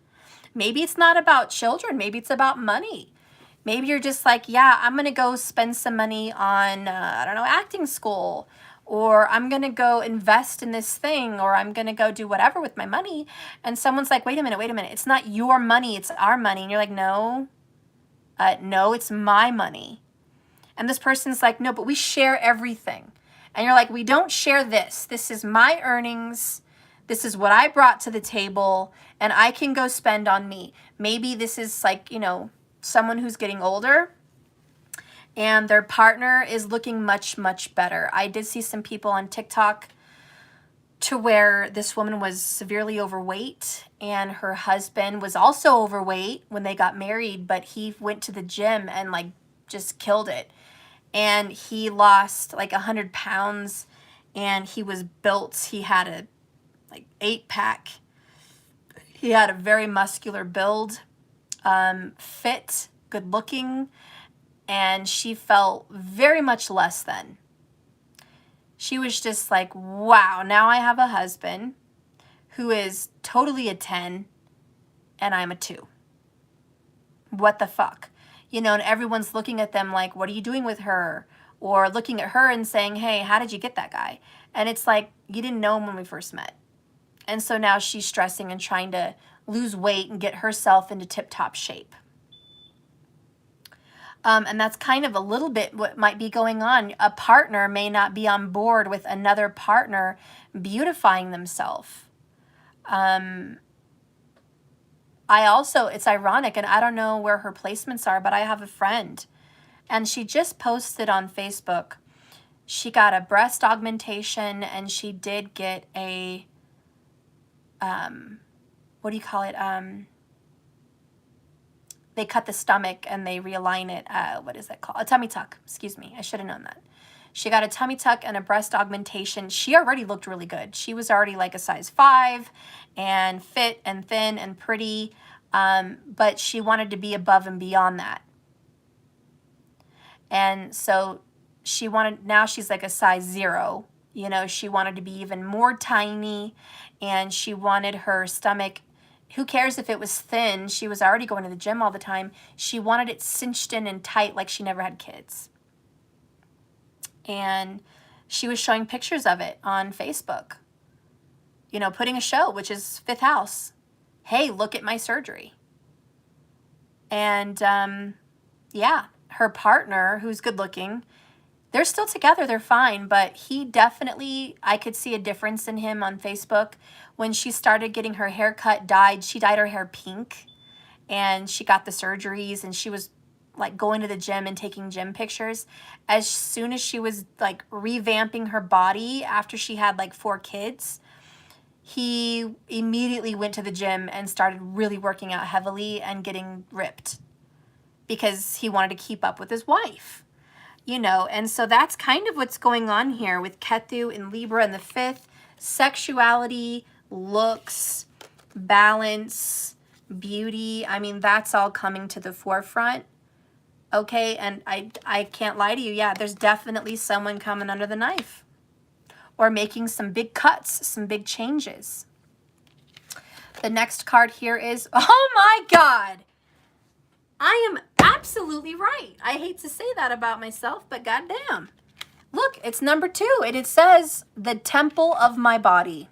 Speaker 1: Maybe it's not about children. Maybe it's about money. Maybe you're just like, yeah, I'm going to go spend some money on, I don't know, acting school. Or I'm going to go invest in this thing. Or I'm going to go do whatever with my money. And someone's like, wait a minute. It's not your money. It's our money. And you're like, no, it's my money. And this person's like, no, but we share everything. And you're like, we don't share this. This is my earnings. This is what I brought to the table, and I can go spend on me. Maybe this is like, you know, someone who's getting older and their partner is looking much, much better. I did see some people on TikTok to where this woman was severely overweight and her husband was also overweight when they got married, but he went to the gym and like just killed it. And he lost like 100 pounds and he was built. He had a 8-pack. He had a very muscular build, fit, good looking, and she felt very much less than. She was just like, wow, now I have a husband who is totally a 10 and I'm a 2. What the fuck? You know, and everyone's looking at them like, what are you doing with her? Or looking at her and saying, hey, how did you get that guy? And it's like, you didn't know him when we first met. And so now she's stressing and trying to lose weight and get herself into tip-top shape. And that's kind of a little bit what might be going on. A partner may not be on board with another partner beautifying themselves. It's ironic, and I don't know where her placements are, but I have a friend, and she just posted on Facebook. She got a breast augmentation, and she did get a what do you call it? They cut the stomach and they realign it. What is that called? A tummy tuck. Excuse me. I should have known that. She got a tummy tuck and a breast augmentation. She already looked really good. She was already like a size 5 and fit and thin and pretty. But she wanted to be above and beyond that. And so she wanted, now she's like a size 0. You know, she wanted to be even more tiny, and she wanted her stomach, who cares if it was thin? She was already going to the gym all the time. She wanted it cinched in and tight like she never had kids. And she was showing pictures of it on Facebook. You know, putting a show, which is fifth house. Hey, look at my surgery. And yeah, her partner, who's good looking, they're still together, they're fine, but he definitely, I could see a difference in him on Facebook. When she started getting her hair cut, dyed, she dyed her hair pink, and she got the surgeries, and she was like going to the gym and taking gym pictures. As soon as she was like revamping her body after she had like 4 kids, he immediately went to the gym and started really working out heavily and getting ripped because he wanted to keep up with his wife. You know, and so that's kind of what's going on here with Ketu in Libra in the 5th. Sexuality, looks, balance, beauty. I mean, that's all coming to the forefront. Okay, and I can't lie to you. Yeah, there's definitely someone coming under the knife or making some big cuts, some big changes. The next card here is, oh my God, I am absolutely right. I hate to say that about myself, but goddamn. Look, it's number 2, and it says, the temple of my body.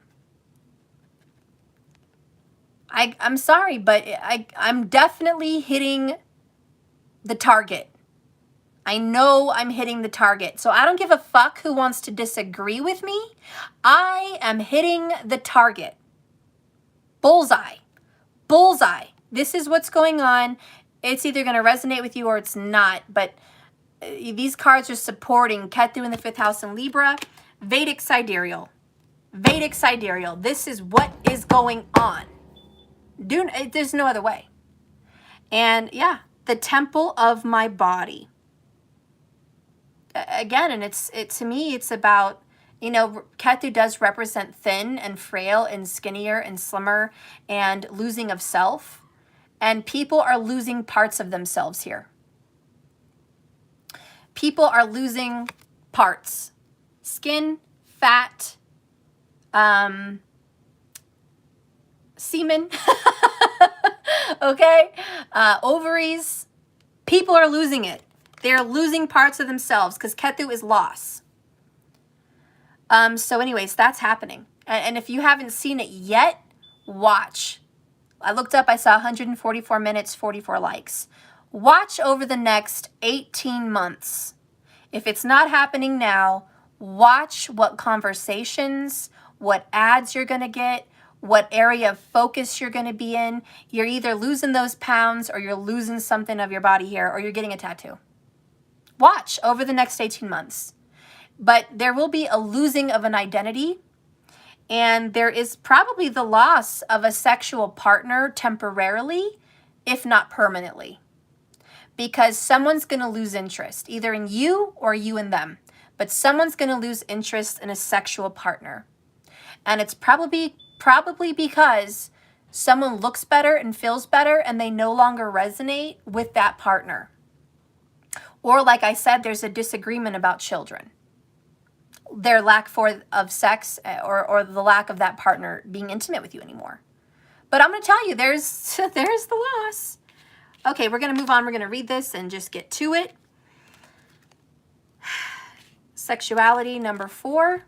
Speaker 1: I'm sorry, but I'm definitely hitting the target. I know I'm hitting the target. So I don't give a fuck who wants to disagree with me. I am hitting the target. Bullseye. Bullseye. This is what's going on. It's either going to resonate with you or it's not. But these cards are supporting Ketu in the 5th house in Libra. Vedic sidereal. Vedic sidereal. This is what is going on. There's no other way. And yeah, the temple of my body. Again, and to me, it's about, you know, Ketu does represent thin and frail and skinnier and slimmer and losing of self. And people are losing parts of themselves here. People are losing parts. Skin, fat, semen, okay? Ovaries. People are losing it. They're losing parts of themselves because Ketu is loss. So anyways, that's happening. And if you haven't seen it yet, watch. I looked up, I saw 144 minutes, 44 likes. Watch over the next 18 months. If it's not happening now, watch what conversations, what ads you're going to get, what area of focus you're going to be in. You're either losing those pounds or you're losing something of your body here or you're getting a tattoo. Watch over the next 18 months. But there will be a losing of an identity. And there is probably the loss of a sexual partner temporarily, if not permanently. Because someone's going to lose interest, either in you or you in them. But someone's going to lose interest in a sexual partner. And it's probably because someone looks better and feels better and they no longer resonate with that partner. Or like I said, there's a disagreement about children. Their lack of sex or the lack of that partner being intimate with you anymore. But I'm going to tell you, there's the loss. Okay, we're going to move on. We're going to read this and just get to it. Sexuality, number 4.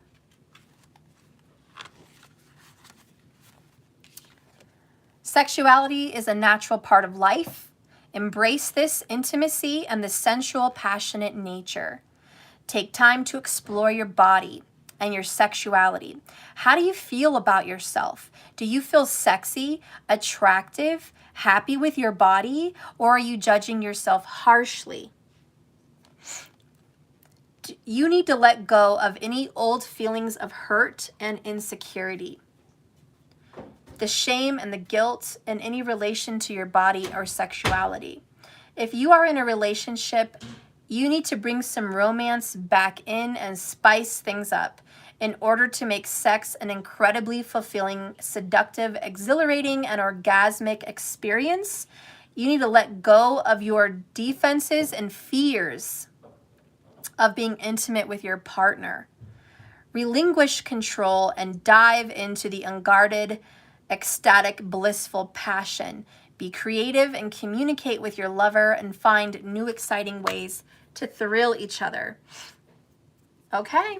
Speaker 1: Sexuality is a natural part of life. Embrace this intimacy and the sensual, passionate nature. Take time to explore your body and your sexuality. How do you feel about yourself? Do you feel sexy, attractive, happy with your body, or are you judging yourself harshly? You need to let go of any old feelings of hurt and insecurity. the shame and the guilt in any relation to your body or sexuality. If you are in a relationship, you need to bring some romance back in and spice things up in order to make sex an incredibly fulfilling, seductive, exhilarating, and orgasmic experience. You need to let go of your defenses and fears of being intimate with your partner. Relinquish control and dive into the unguarded, ecstatic, blissful passion. Be creative and communicate with your lover and find new exciting ways to thrill each other. Okay.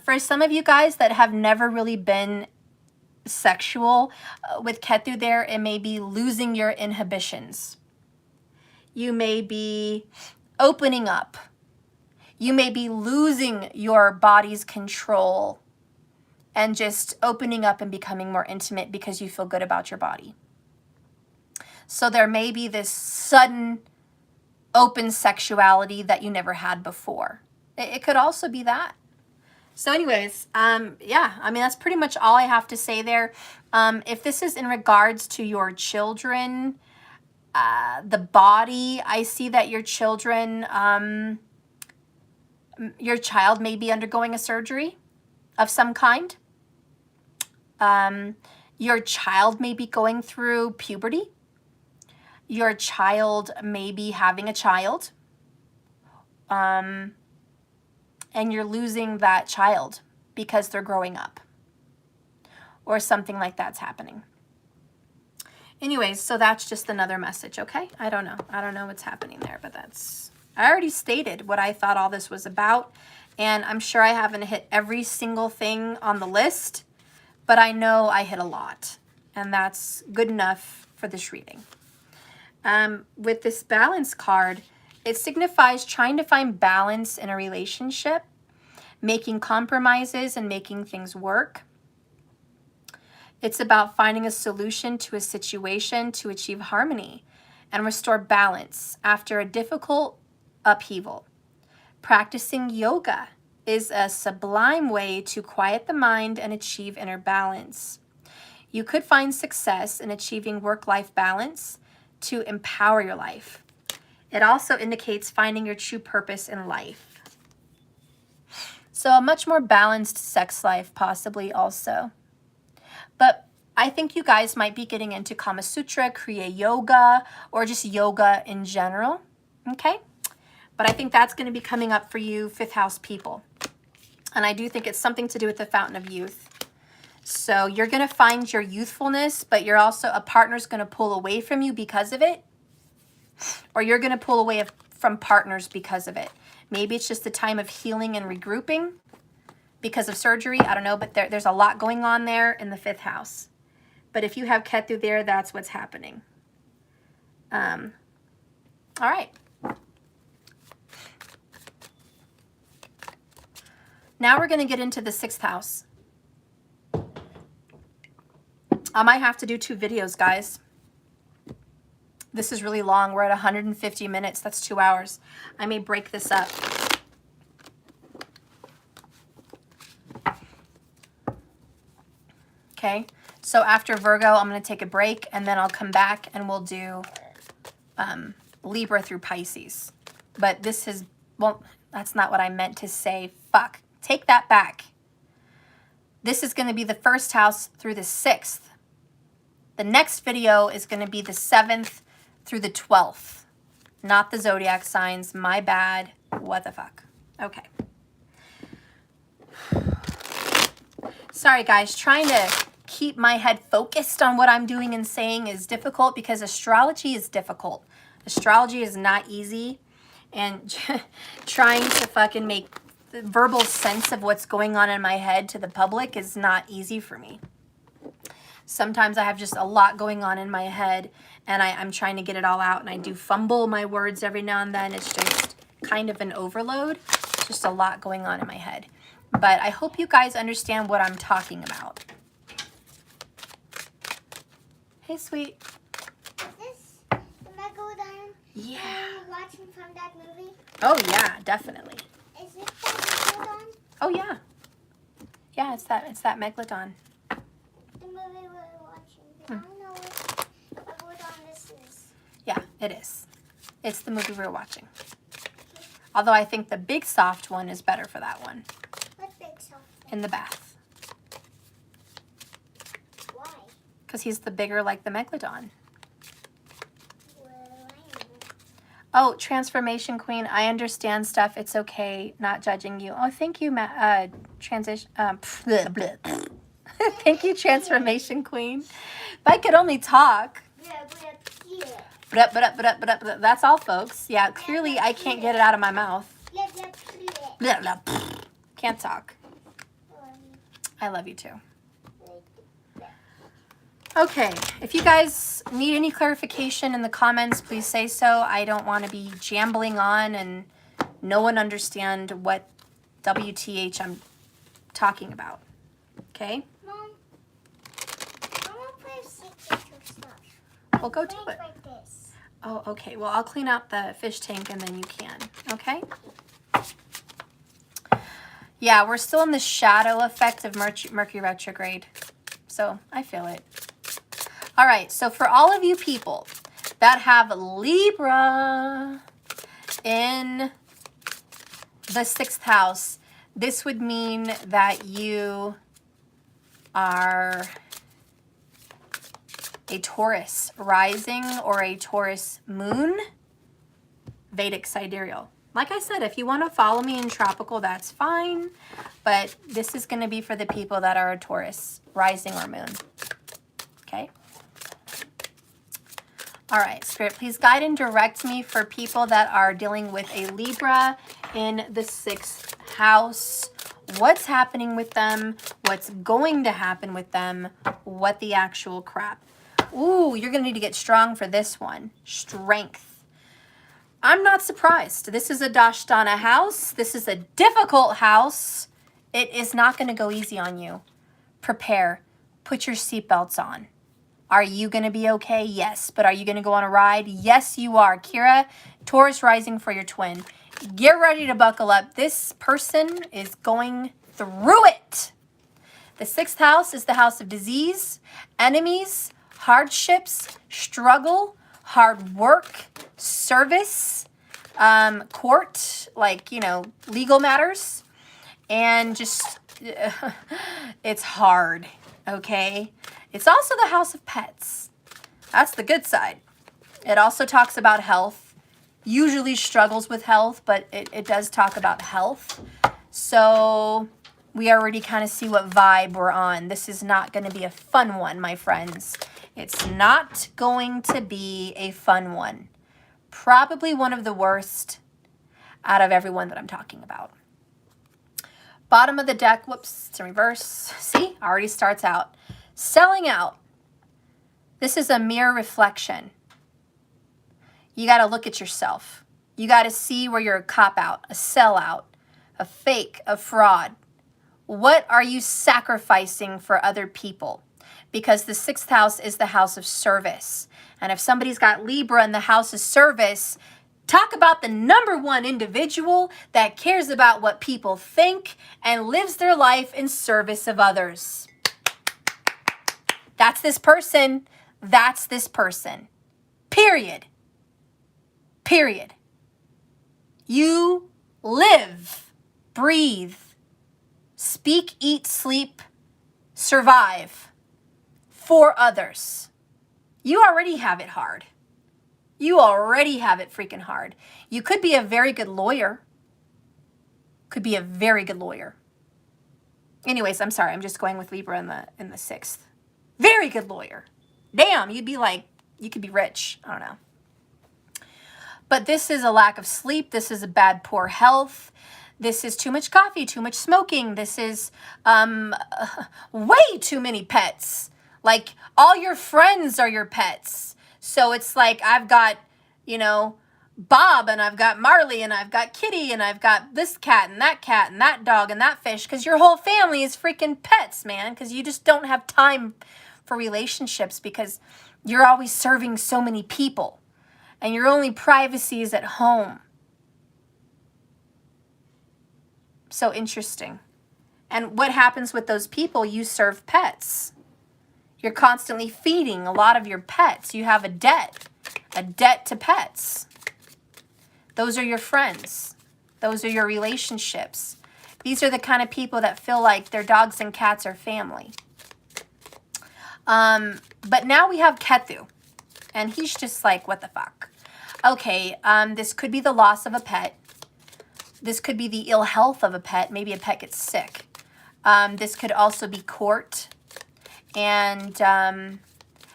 Speaker 1: For some of you guys that have never really been sexual with Ketu there, it may be losing your inhibitions. You may be opening up. You may be losing your body's control and just opening up and becoming more intimate because you feel good about your body. So there may be this sudden open sexuality that you never had before. It could also be that. So anyways, yeah, I mean, that's pretty much all I have to say there. If this is in regards to your children, the body, I see that your children, your child may be undergoing a surgery of some kind. Your child may be going through puberty. Your child may be having a child. And you're losing that child because they're growing up. Or something like that's happening. Anyways, so that's just another message, okay? I don't know. I don't know what's happening there, but that's... I already stated what I thought all this was about. And I'm sure I haven't hit every single thing on the list. But I know I hit a lot. And that's good enough for this reading. With this balance card, it signifies trying to find balance in a relationship, making compromises and making things work. It's about finding a solution to a situation to achieve harmony and restore balance after a difficult upheaval. Practicing yoga is a sublime way to quiet the mind and achieve inner balance. You could find success in achieving work-life balance to empower your life. It also indicates finding your true purpose in life. So a much more balanced sex life possibly also. But I think you guys might be getting into Kama Sutra, Kriya Yoga, or just yoga in general, okay? But I think that's going to be coming up for you, 5th house people. And I do think it's something to do with the fountain of youth. So you're going to find your youthfulness, but you're also, a partner's going to pull away from you because of it. Or you're going to pull away from partners because of it. Maybe it's just a time of healing and regrouping because of surgery. I don't know, but there's a lot going on there in the 5th house. But if you have Ketu there, that's what's happening. All right. Now we're going to get into the 6th house. I might have to do 2 videos, guys. This is really long. We're at 150 minutes. That's 2 hours. I may break this up. Okay. So after Virgo, I'm going to take a break, and then I'll come back and we'll do Libra through Pisces. But this is, well, that's not what I meant to say. Fuck. Take that back. This is going to be the 1st house through the 6th. The next video is going to be the 7th through the 12th. Not the zodiac signs. My bad. What the fuck? Okay. Sorry, guys. Trying to keep my head focused on what I'm doing and saying is difficult because astrology is difficult. Astrology is not easy. And trying to fucking make the verbal sense of what's going on in my head to the public is not easy for me. Sometimes I have just a lot going on in my head and I'm trying to get it all out, and I do fumble my words every now and then. It's just kind of an overload. It's just a lot going on in my head. But I hope you guys understand what I'm talking about. Hey, sweet.
Speaker 2: Is this the Megalodon?
Speaker 1: Yeah.
Speaker 2: You're watching from that movie?
Speaker 1: Oh, yeah, definitely.
Speaker 2: Is it that Megalodon?
Speaker 1: Oh, yeah. Yeah, it's that Megalodon.
Speaker 2: The movie
Speaker 1: It is. It's the movie we're watching. Although I think the big soft one is better for that one.
Speaker 2: What big soft?
Speaker 1: In the bath.
Speaker 2: Why?
Speaker 1: Because he's the bigger, like the Megalodon.
Speaker 2: Well, I don't know.
Speaker 1: Oh, Transformation Queen. I understand stuff. It's okay. Not judging you. Oh, thank you, Transition. Thank you, Transformation Queen. If I could only talk. That's all, folks. Yeah, clearly I can't get it out of my mouth. Can't talk. I love you too. Okay, if you guys need any clarification in the comments, please say so. I don't want to be jambling on and no one understand what WTH I'm talking about. Okay?
Speaker 2: Mom, I want to play secret stuff.
Speaker 1: Well, go do it.
Speaker 2: Like this.
Speaker 1: Oh, okay. Well, I'll clean out the fish tank and then you can. Okay? Yeah, we're still in the shadow effect of Mercury retrograde. So I feel it. All right. So for all of you people that have Libra in the 6th house, this would mean that you are a Taurus rising or a Taurus moon, Vedic sidereal. Like I said, if you want to follow me in tropical, that's fine. But this is going to be for the people that are a Taurus rising or moon. Okay? All right, Spirit, please guide and direct me for people that are dealing with a Libra in the 6th house. What's happening with them? What's going to happen with them? What the actual crap? Ooh, you're going to need to get strong for this one. Strength. I'm not surprised. This is a Dashtana house. This is a difficult house. It is not going to go easy on you. Prepare. Put your seatbelts on. Are you going to be okay? Yes. But are you going to go on a ride? Yes, you are. Kira, Taurus rising for your twin. Get ready to buckle up. This person is going through it. The 6th house is the house of disease, enemies, hardships, struggle, hard work, service, court, like, you know, legal matters, and just, it's hard, okay? It's also the house of pets. That's the good side. It also talks about health, usually struggles with health, but it does talk about health. So we already kind of see what vibe we're on. This is not going to be a fun one, my friends. It's not going to be a fun one. Probably one of the worst out of everyone that I'm talking about. Bottom of the deck, whoops, it's in reverse. See, already starts out. Selling out. This is a mirror reflection. You got to look at yourself. You got to see where you're a cop-out, a sellout, a fake, a fraud. What are you sacrificing for other people? Because the 6th house is the house of service. And if somebody's got Libra in the house of service, talk about the #1 individual that cares about what people think and lives their life in service of others. That's this person. That's this person. Period. Period. You live, breathe, speak, eat, sleep, survive for others. You already have it hard. You already have it freaking hard. You could be a very good lawyer. Could be a very good lawyer. Anyways, I'm sorry. I'm just going with Libra in the 6th. Very good lawyer. Damn, you'd be like, you could be rich. I don't know. But this is a lack of sleep. This is a bad, poor health. This is too much coffee, too much smoking. This is way too many pets. Like, all your friends are your pets. So it's like, I've got, you know, Bob, and I've got Marley, and I've got Kitty, and I've got this cat, and that dog, and that fish. Because your whole family is freaking pets, man. Because you just don't have time for relationships because you're always serving so many people. And your only privacy is at home. So interesting. And what happens with those people? You serve pets. You're constantly feeding a lot of your pets. You have a debt. a debt to pets. Those are your friends. Those are your relationships. These are the kind of people that feel like their dogs and cats are family. But now we have Ketu, and he's just like, what the fuck? Okay, this could be the loss of a pet. This could be the ill health of a pet. Maybe a pet gets sick. This could also be court and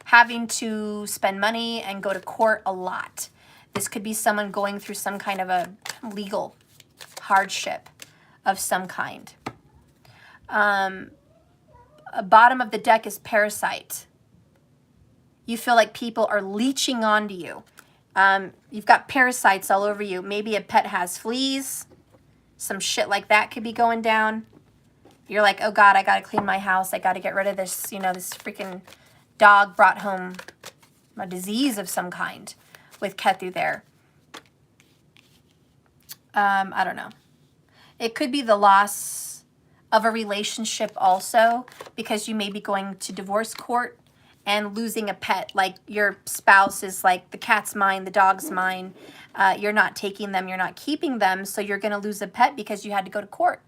Speaker 1: having to spend money and go to court a lot. This could be someone going through some kind of a legal hardship of some kind. Bottom of the deck is parasite. You feel like people are leeching onto you. You've got parasites all over you. Maybe a pet has fleas. Some shit like that could be going down. You're like, oh God, I got to clean my house. I got to get rid of this, you know, this freaking dog brought home a disease of some kind with Ketu there. I don't know. It could be the loss of a relationship also, because you may be going to divorce court and losing a pet. Like your spouse is like, the cat's mine, the dog's mine. You're not taking them, you're not keeping them, so you're going to lose a pet because you had to go to court.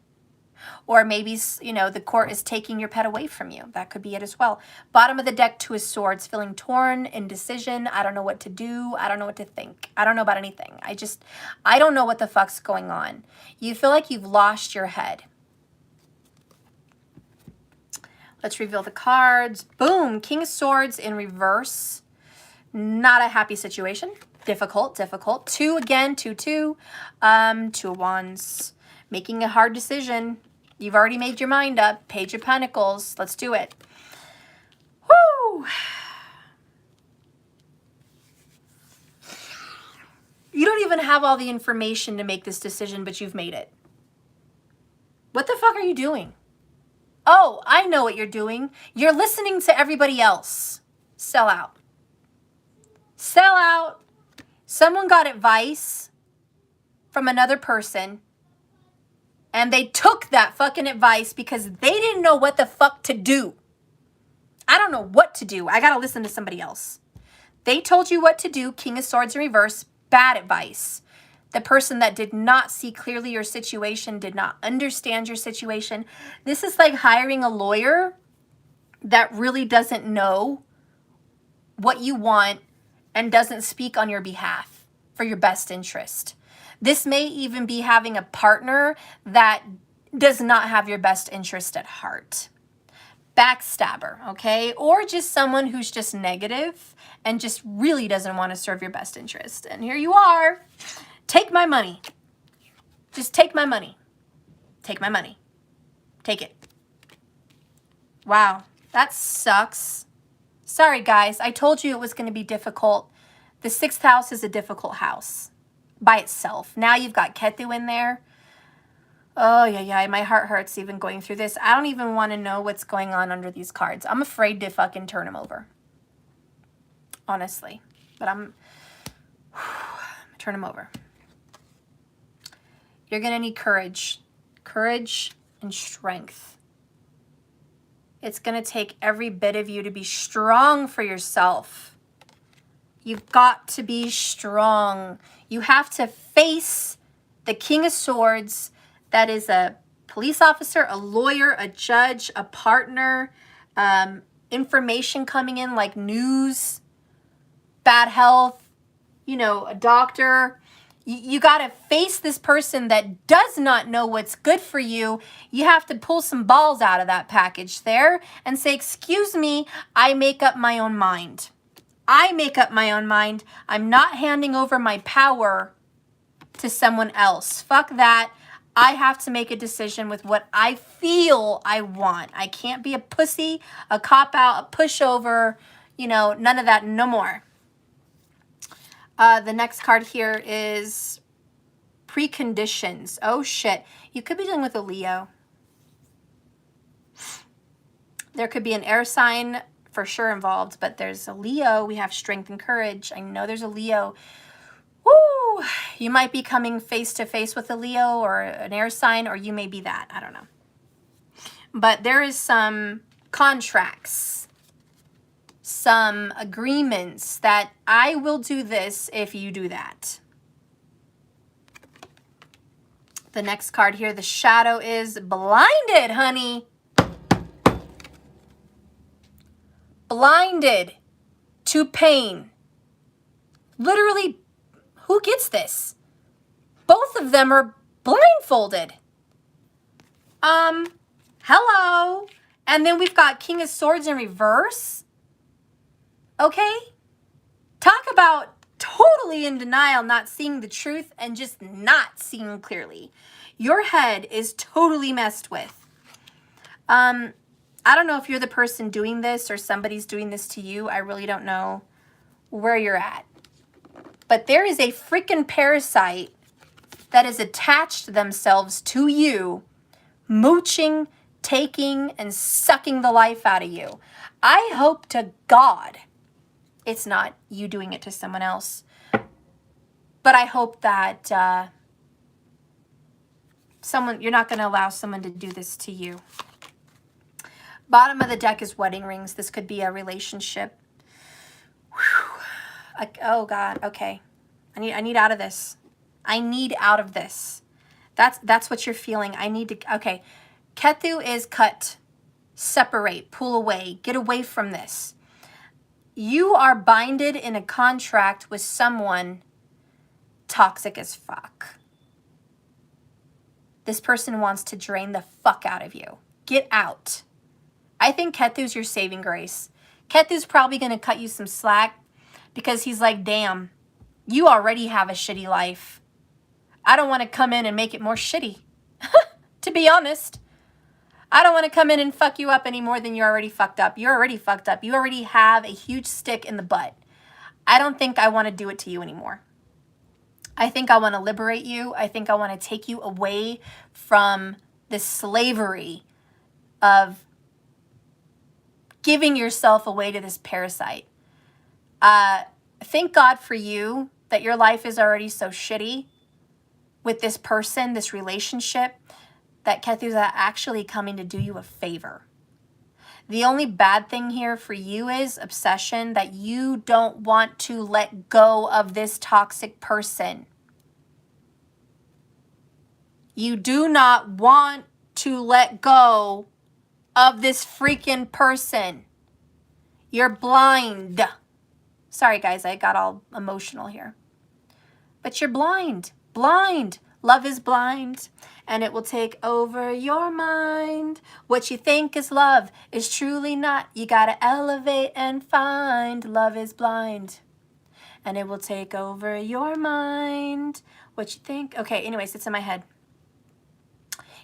Speaker 1: Or maybe, you know, the court is taking your pet away from you. That could be it as well. Bottom of the deck, Two of Swords, feeling torn, indecision. I don't know what to do. I don't know what to think. I don't know about anything. I don't know what the fuck's going on. You feel like you've lost your head. Let's reveal the cards. Boom, King of Swords in reverse. Not a happy situation. Difficult. Two again, 2-2. Two of Wands. Making a hard decision. You've already made your mind up. Page of Pentacles. Let's do it. Woo! You don't even have all the information to make this decision, but you've made it. What the fuck are you doing? Oh, I know what you're doing. You're listening to everybody else. Sell out. Sell out. Someone got advice from another person, and they took that fucking advice because they didn't know what the fuck to do. I don't know what to do. I gotta listen to somebody else. They told you what to do. King of Swords in reverse. Bad advice. The person that did not see clearly your situation, did not understand your situation. This is like hiring a lawyer that really doesn't know what you want and doesn't speak on your behalf for your best interest. This may even be having a partner that does not have your best interest at heart. Backstabber, okay? Or just someone who's just negative and just really doesn't want to serve your best interest. And here you are. Take my money. Just take my money. Take my money. Take it. Wow, that sucks. Sorry, guys. I told you it was going to be difficult. The 6th house is a difficult house by itself. Now you've got Ketu in there. Oh, yeah. My heart hurts even going through this. I don't even want to know what's going on under these cards. I'm afraid to fucking turn them over. Honestly. But I'm turn them over. You're going to need courage. Courage and strength. It's going to take every bit of you to be strong for yourself. You've got to be strong. You have to face the King of Swords. That is a police officer, a lawyer, a judge, a partner, information coming in like news, bad health, you know, a doctor. You got to face this person that does not know what's good for you. You have to pull some balls out of that package there and say, excuse me, I make up my own mind. I make up my own mind. I'm not handing over my power to someone else. Fuck that. I have to make a decision with what I feel I want. I can't be a pussy, a cop-out, a pushover, you know, none of that, no more. The next card here is preconditions. Oh, shit. You could be dealing with a Leo. There could be an air sign for sure involved, but there's a Leo. We have strength and courage. I know there's a Leo. Woo! You might be coming face to face with a Leo or an air sign, or you may be that. I don't know. But there is some contracts, some agreements that I will do this if you do that. The next card here, the shadow, is blinded, honey. Blinded to pain. Literally, who gets this? Both of them are blindfolded. Hello. And then we've got King of Swords in reverse. Okay? Talk about totally in denial, not seeing the truth and just not seeing clearly. Your head is totally messed with. I don't know if you're the person doing this or somebody's doing this to you. I really don't know where you're at. But there is a freaking parasite that has attached themselves to you, mooching, taking, and sucking the life out of you. I hope to God it's not you doing it to someone else. But I hope that you're not going to allow someone to do this to you. Bottom of the deck is wedding rings. This could be a relationship. Oh God, okay. I need out of this. I need out of this. That's what you're feeling. I need to, okay. Ketu is cut, separate, pull away, get away from this. You are binded in a contract with someone toxic as fuck. This person wants to drain the fuck out of you. Get out. I think Ketu's your saving grace. Ketu's probably going to cut you some slack because he's like, damn, you already have a shitty life. I don't want to come in and make it more shitty. To be honest. I don't want to come in and fuck you up any more than you're already fucked up. You're already fucked up. You already have a huge stick in the butt. I don't think I want to do it to you anymore. I think I want to liberate you. I think I want to take you away from this slavery of giving yourself away to this parasite. Thank God for you that your life is already so shitty with this person, this relationship, that Ketu's actually coming to do you a favor. The only bad thing here for you is obsession, that you don't want to let go of this toxic person. You do not want to let go of this freaking person. You're blind. Sorry, guys, I got all emotional here. But you're blind. Blind. Love is blind, and it will take over your mind. What you think is love is truly not. You gotta elevate and find. Love is blind, and it will take over your mind. What you think? Okay, anyways, it's in my head.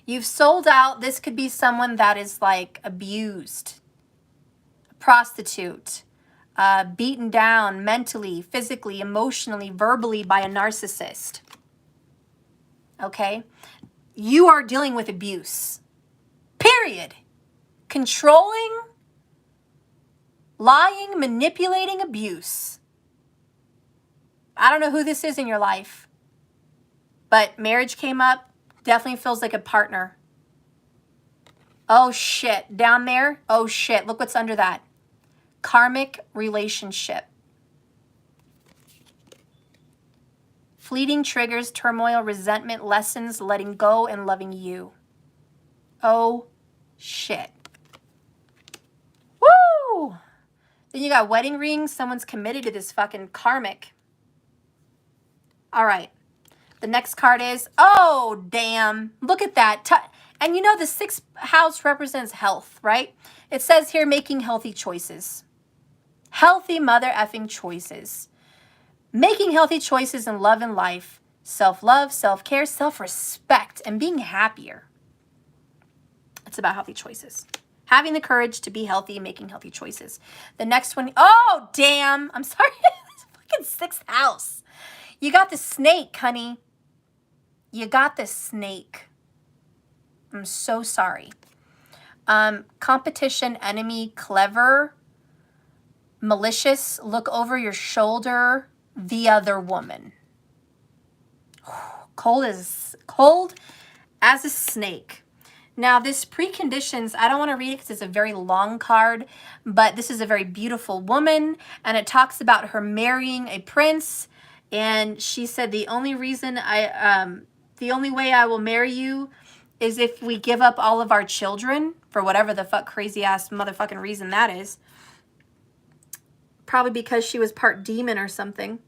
Speaker 1: You've sold out. This could be someone that is like abused, a prostitute, beaten down mentally, physically, emotionally, verbally by a narcissist. Okay? You are dealing with abuse. Period. Controlling, lying, manipulating abuse. I don't know who this is in your life, but marriage came up. Definitely feels like a partner. Oh shit. Down there. Oh shit. Look what's under that. Karmic relationship. Fleeting triggers, turmoil, resentment, lessons, letting go, and loving you. Oh, shit. Woo! Then you got wedding rings. Someone's committed to this fucking karmic. All right. The next card is, oh, damn. Look at that. And you know the 6th house represents health, right? It says here making healthy choices. Healthy mother effing choices. Making healthy choices in love and life, self-love, self-care, self-respect, and being happier. It's about healthy choices. Having the courage to be healthy and making healthy choices. The next one, oh, damn. I'm sorry. It's fucking 6th house. You got the snake, honey. You got the snake. I'm so sorry. Competition, enemy, clever, malicious, look over your shoulder, the other woman. Cold as a snake. Now, this preconditions, I don't want to read it because it's a very long card, but this is a very beautiful woman, and it talks about her marrying a prince, and she said, the only way I will marry you is if we give up all of our children, for whatever the fuck crazy ass motherfucking reason that is. Probably because she was part demon or something.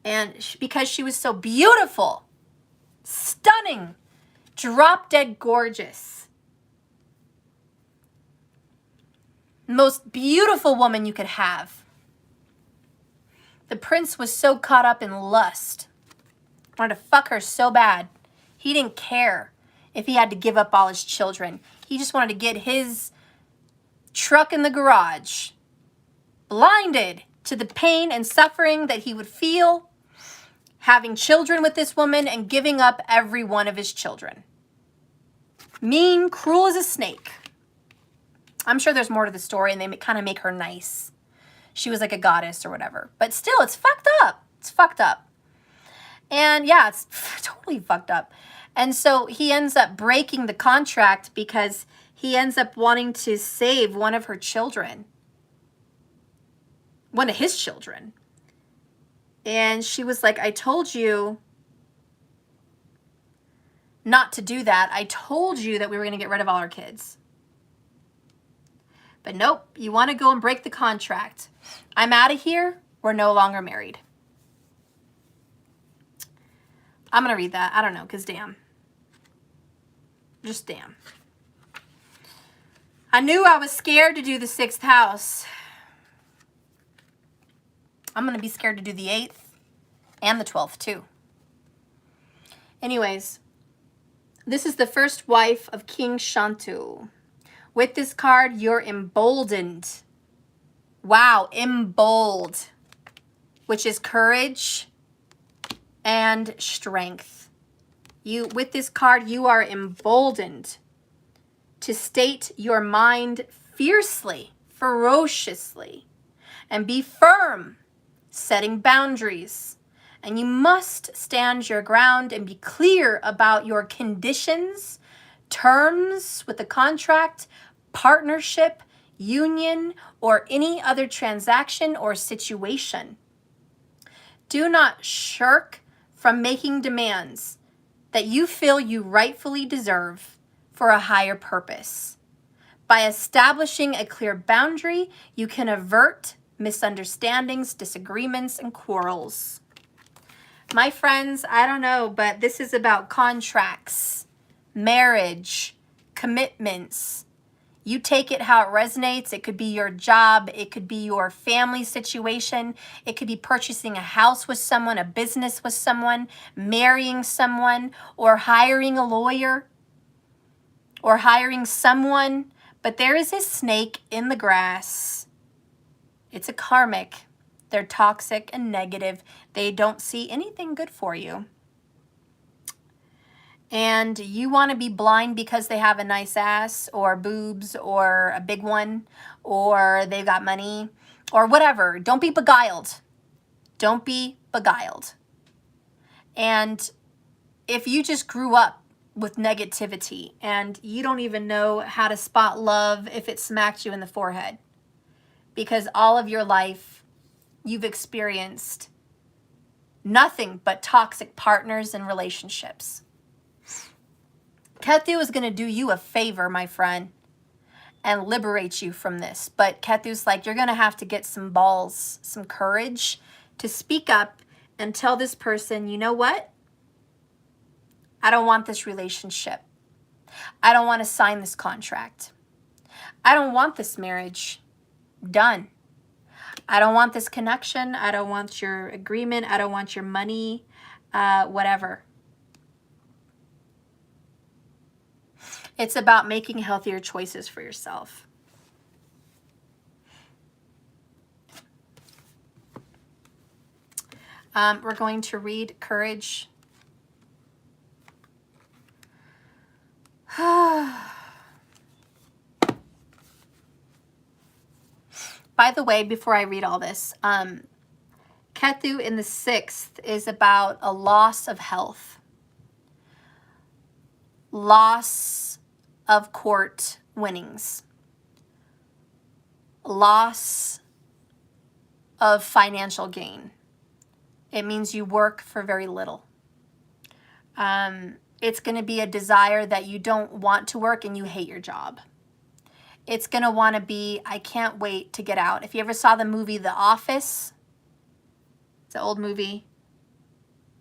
Speaker 1: And because she was so beautiful, stunning, drop dead gorgeous. Most beautiful woman you could have. The prince was so caught up in lust. Wanted to fuck her so bad. He didn't care if he had to give up all his children. He just wanted to get his truck in the garage. Blinded to the pain and suffering that he would feel having children with this woman and giving up every one of his children. Mean, cruel as a snake. I'm sure there's more to the story, and they kind of make her nice. She was like a goddess or whatever. But still, it's fucked up. It's fucked up. And yeah, it's totally fucked up. And so he ends up breaking the contract because he ends up wanting to save one of her children. One of his children. And she was like, I told you not to do that. I told you that we were going to get rid of all our kids. But nope, you want to go and break the contract. I'm out of here. We're no longer married. I'm going to read that. I don't know, because damn. Just damn. I knew I was scared to do the 6th house. I'm going to be scared to do the 8th and the 12th too. Anyways, this is the first wife of King Shantu. With this card, you're emboldened. Wow, embold, which is courage and strength. With this card, you are emboldened to state your mind fiercely, ferociously, and be firm, setting boundaries. And you must stand your ground and be clear about your conditions, terms with the contract, partnership, union, or any other transaction or situation. Do not shirk from making demands that you feel you rightfully deserve for a higher purpose. By establishing a clear boundary, you can avert misunderstandings, disagreements, and quarrels. My friends, I don't know, but this is about contracts, marriage, commitments. You take it how it resonates. It could be your job. It could be your family situation. It could be purchasing a house with someone, a business with someone, marrying someone, or hiring a lawyer, or hiring someone. But there is a snake in the grass. It's a karmic. They're toxic and negative. They don't see anything good for you. And you want to be blind because they have a nice ass or boobs or a big one or they've got money or whatever. Don't be beguiled. Don't be beguiled. And if you just grew up with negativity and you don't even know how to spot love if it smacked you in the forehead, because all of your life you've experienced nothing but toxic partners and relationships. Ketu is going to do you a favor, my friend, and liberate you from this. But Ketu's like, you're going to have to get some balls, some courage to speak up and tell this person, you know what? I don't want this relationship. I don't want to sign this contract. I don't want this marriage. Done. I don't want this connection. I don't want your agreement. I don't want your money, whatever. It's about making healthier choices for yourself. We're going to read courage. By the way, before I read all this, Ketu in the 6th is about a loss of health. Loss of court winnings, loss of financial gain. It means you work for very little. It's going to be a desire that you don't want to work and you hate your job. It's going to want to be, I can't wait to get out. If you ever saw the movie The Office, it's an old movie,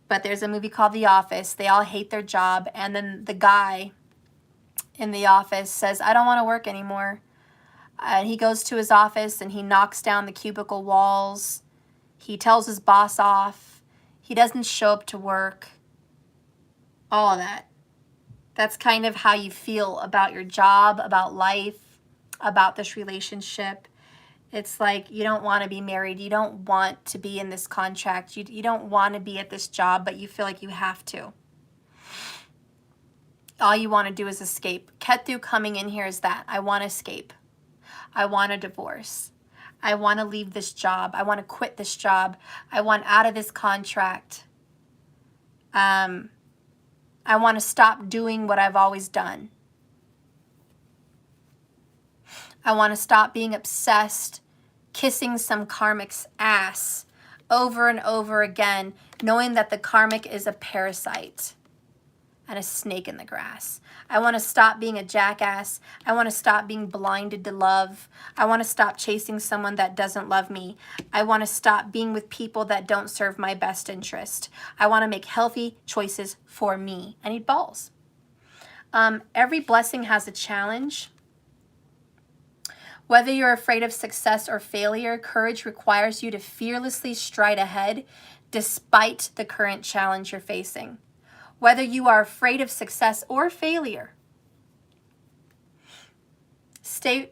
Speaker 1: but there's a movie called The Office. They all hate their job, and then the guy in the office says, I don't want to work anymore. He goes to his office and he knocks down the cubicle walls. He tells his boss off. He doesn't show up to work. All of that. That's kind of how you feel about your job, about life, about this relationship. It's like you don't want to be married. You don't want to be in this contract. You don't want to be at this job, but you feel like you have to. All you want to do is escape. Ketu coming in here is that. I want to escape. I want a divorce. I want to leave this job. I want to quit this job. I want out of this contract. I want to stop doing what I've always done. I want to stop being obsessed, kissing some karmic's ass over and over again, knowing that the karmic is a parasite and a snake in the grass. I want to stop being a jackass. I want to stop being blinded to love. I want to stop chasing someone that doesn't love me. I want to stop being with people that don't serve my best interest. I want to make healthy choices for me. I need balls. Every blessing has a challenge. Whether you're afraid of success or failure, courage requires you to fearlessly stride ahead despite the current challenge you're facing. Whether you are afraid of success or failure,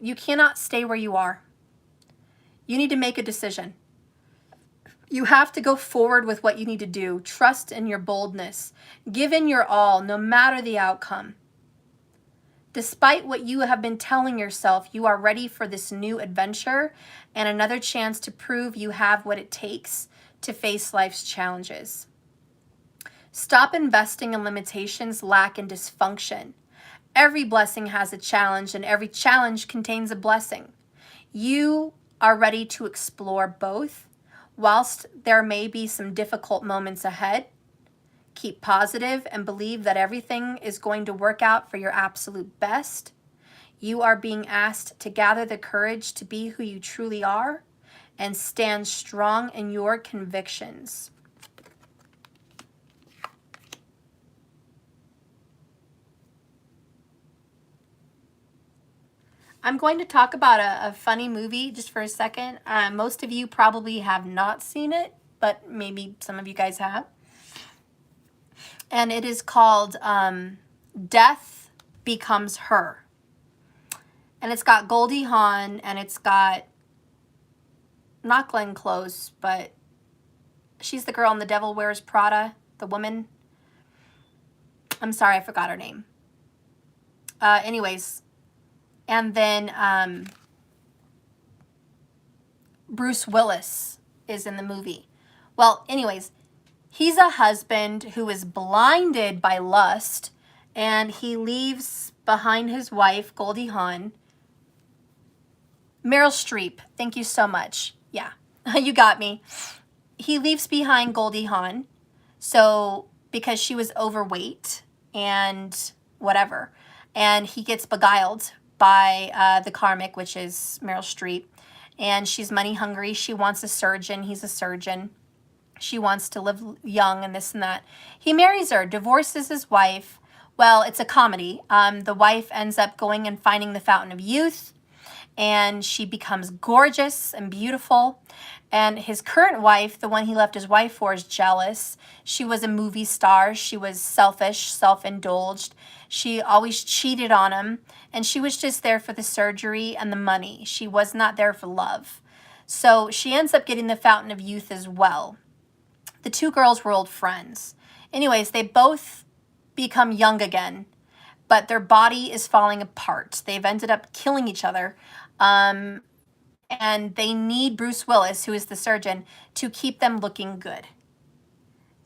Speaker 1: you cannot stay where you are. You need to make a decision. You have to go forward with what you need to do. Trust in your boldness. Give in your all, no matter the outcome. Despite what you have been telling yourself, you are ready for this new adventure and another chance to prove you have what it takes to face life's challenges. Stop investing in limitations, lack, and dysfunction. Every blessing has a challenge, and every challenge contains a blessing. You are ready to explore both. Whilst there may be some difficult moments ahead, keep positive and believe that everything is going to work out for your absolute best. You are being asked to gather the courage to be who you truly are and stand strong in your convictions. I'm going to talk about a funny movie just for a second. Most of you probably have not seen it, but maybe some of you guys have. And it is called Death Becomes Her. And it's got Goldie Hawn, and it's got, not Glenn Close, but she's the girl in The Devil Wears Prada, the woman. I'm sorry, I forgot her name. Anyways, and then Bruce Willis is in the movie. Well, anyways, he's a husband who is blinded by lust, and he leaves behind his wife, Goldie Hawn. Meryl Streep, thank you so much. Yeah, you got me. He leaves behind Goldie Hawn, so because she was overweight and whatever, and he gets beguiled by the karmic, which is Meryl Streep, and she's money hungry. She wants a surgeon. He's a surgeon. She wants to live young and this and that. He marries her, divorces his wife. Well, it's a comedy. The wife ends up going and finding the fountain of youth, and she becomes gorgeous and beautiful. And his current wife, the one he left his wife for, is jealous. She was a movie star. She was selfish, self-indulged. She always cheated on him, and she was just there for the surgery and the money. She was not there for love. So she ends up getting the fountain of youth as well. The two girls were old friends. Anyways, they both become young again, but their body is falling apart. They've ended up killing each other. And they need Bruce Willis, who is the surgeon, to keep them looking good.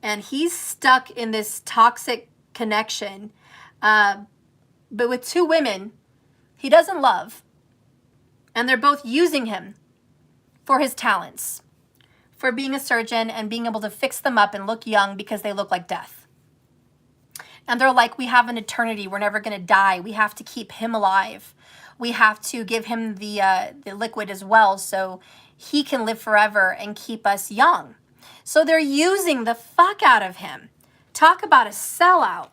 Speaker 1: And he's stuck in this toxic connection but with two women he doesn't love, and they're both using him for his talents, for being a surgeon and being able to fix them up and look young because they look like death. And they're like, we have an eternity. We're never going to die. We have to keep him alive. We have to give him the liquid as well so he can live forever and keep us young. So they're using the fuck out of him. Talk about a sellout.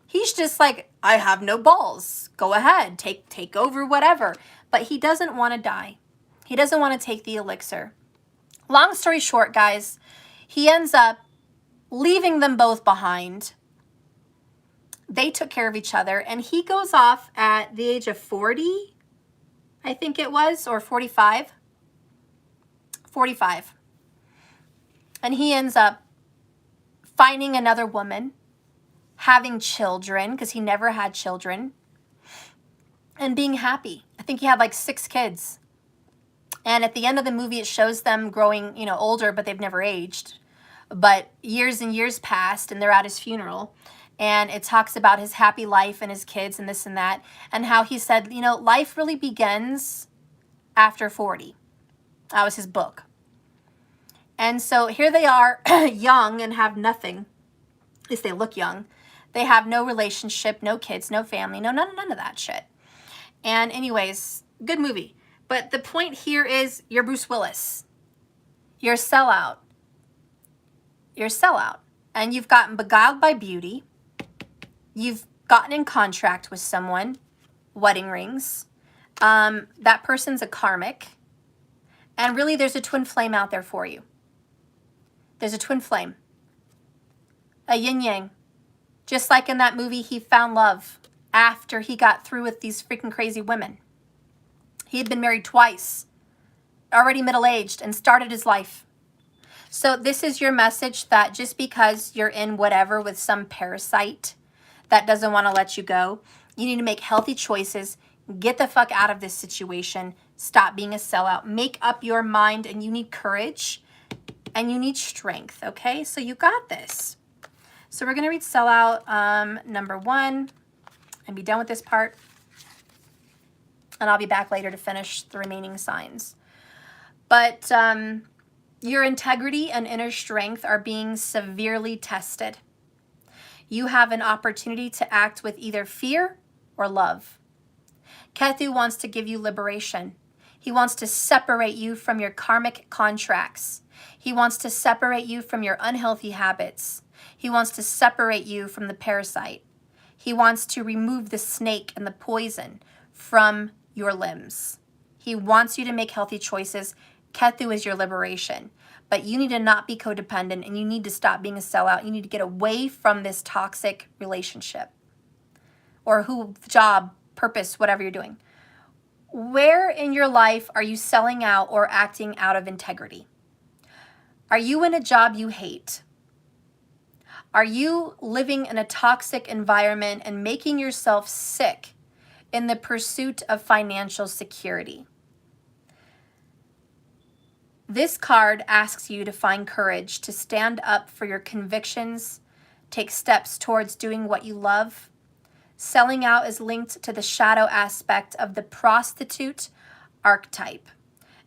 Speaker 1: He's just like, I have no balls. Go ahead, take over, whatever. But he doesn't want to die. He doesn't want to take the elixir. Long story short, guys, he ends up leaving them both behind. They took care of each other, and he goes off at the age of 40, I think it was, or 45. 45. And he ends up finding another woman, having children, because he never had children, and being happy. I think he had like 6 kids. And at the end of the movie, it shows them growing, older, but they've never aged. But years and years passed, and they're at his funeral. And it talks about his happy life and his kids and this and that, and how he said, life really begins after 40. That was his book. And so here they are, young and have nothing. At least they look young. They have no relationship, no kids, no family, none of that shit. And anyways, good movie. But the point here is you're Bruce Willis. You're a sellout. You're a sellout. And you've gotten beguiled by beauty. You've gotten in contract with someone, wedding rings. That person's a karmic. And really, there's a twin flame out there for you. There's a twin flame. A yin-yang. Just like in that movie, he found love after he got through with these freaking crazy women. He had been married twice, already middle-aged, and started his life. So this is your message that just because you're in whatever with some parasite that doesn't want to let you go, you need to make healthy choices, get the fuck out of this situation, stop being a sellout, make up your mind, and you need courage and you need strength, okay? So you got this. So we're going to read sellout number 1 and be done with this part. And I'll be back later to finish the remaining signs. But your integrity and inner strength are being severely tested. You have an opportunity to act with either fear or love. Ketu wants to give you liberation. He wants to separate you from your karmic contracts. He wants to separate you from your unhealthy habits. He wants to separate you from the parasite. He wants to remove the snake and the poison from your limbs. He wants you to make healthy choices. Ketu is your liberation. But you need to not be codependent, and you need to stop being a sellout. You need to get away from this toxic relationship or job, purpose, whatever you're doing. Where in your life are you selling out or acting out of integrity? Are you in a job you hate? Are you living in a toxic environment and making yourself sick in the pursuit of financial security? This card asks you to find courage to stand up for your convictions, take steps towards doing what you love. Selling out is linked to the shadow aspect of the prostitute archetype.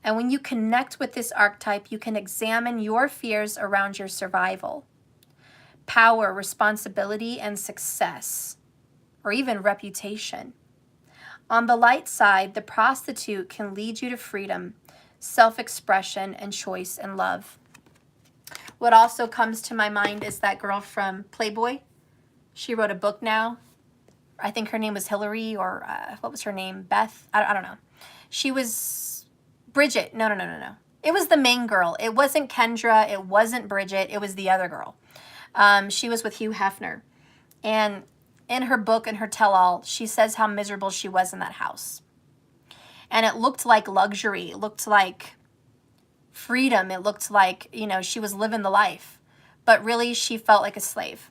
Speaker 1: And when you connect with this archetype, you can examine your fears around your survival, power, responsibility, and success, or even reputation. On the light side, the prostitute can lead you to freedom, self-expression, and choice and love. What also comes to my mind is that girl from Playboy. She wrote a book now. I think her name was Hillary, or what was her name? Beth? I don't know. She was Bridget. No. It was the main girl. It wasn't Kendra. It wasn't Bridget. It was the other girl. She was with Hugh Hefner. And in her book, in her tell-all, she says how miserable she was in that house. And it looked like luxury. It looked like freedom. It looked like, she was living the life. But really, she felt like a slave.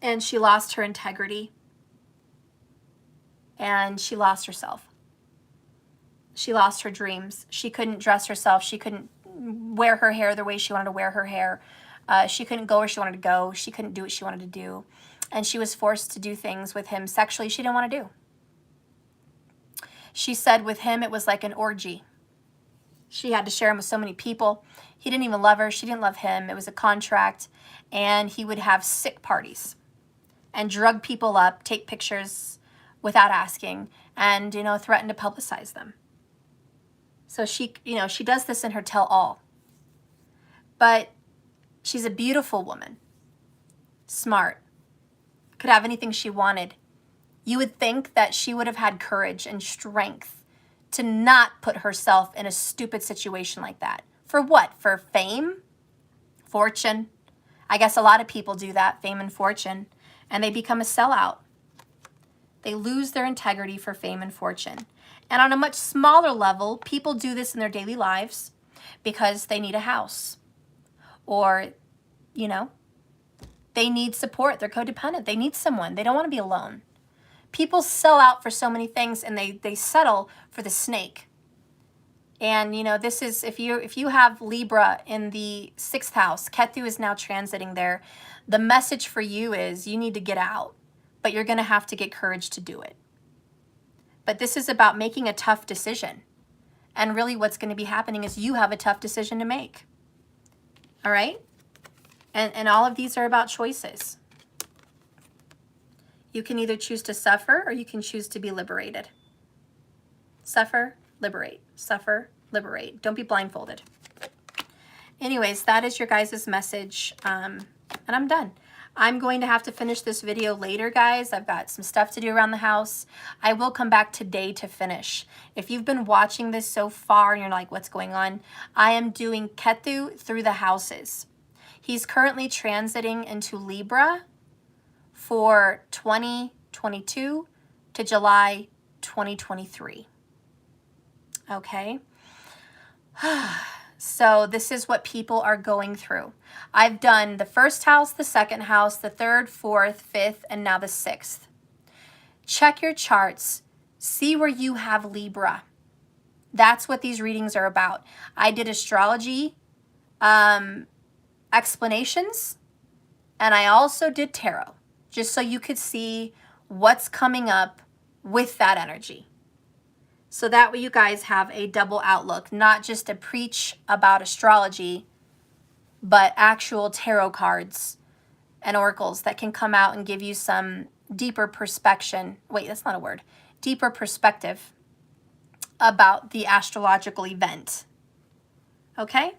Speaker 1: And she lost her integrity. And she lost herself. She lost her dreams. She couldn't dress herself. She couldn't wear her hair the way she wanted to wear her hair. She couldn't go where she wanted to go. She couldn't do what she wanted to do. and she was forced to do things with him sexually she didn't want to do. She said with him, it was like an orgy. She had to share him with so many people. He didn't even love her. She didn't love him. It was a contract. And he would have sick parties and drug people up, take pictures without asking, and, threaten to publicize them. So she does this in her tell-all. But she's a beautiful woman, smart, could have anything she wanted. You would think that she would have had courage and strength to not put herself in a stupid situation like that. For what? For fame? Fortune? I guess a lot of people do that, fame and fortune, and they become a sellout. They lose their integrity for fame and fortune. And on a much smaller level, people do this in their daily lives because they need a house. Or, they need support. They're codependent. They need someone. They don't want to be alone. People sell out for so many things, and they settle for the snake. And, this is, if you have Libra in the 6th house, Ketu is now transiting there. The message for you is you need to get out, but you're going to have to get courage to do it. But this is about making a tough decision. And really what's going to be happening is you have a tough decision to make. All right? And all of these are about choices. You can either choose to suffer or you can choose to be liberated. Suffer, liberate. Suffer, liberate. Don't be blindfolded. Anyways, that is your guys' message. And I'm done. I'm going to have to finish this video later, guys. I've got some stuff to do around the house. I will come back today to finish. If you've been watching this so far and you're like, what's going on? I am doing Ketu through the houses. He's currently transiting into Libra for 2022 to July 2023. Okay. So this is what people are going through. I've done the 1st house, the 2nd house, the 3rd, 4th, 5th, and now the 6th. Check your charts. See where you have Libra. That's what these readings are about. I did astrology explanations, and I also did tarot, just so you could see what's coming up with that energy. So that way you guys have a double outlook, not just to preach about astrology, but actual tarot cards and oracles that can come out and give you some deeper perspective. Wait, that's not a word. Deeper perspective about the astrological event. Okay?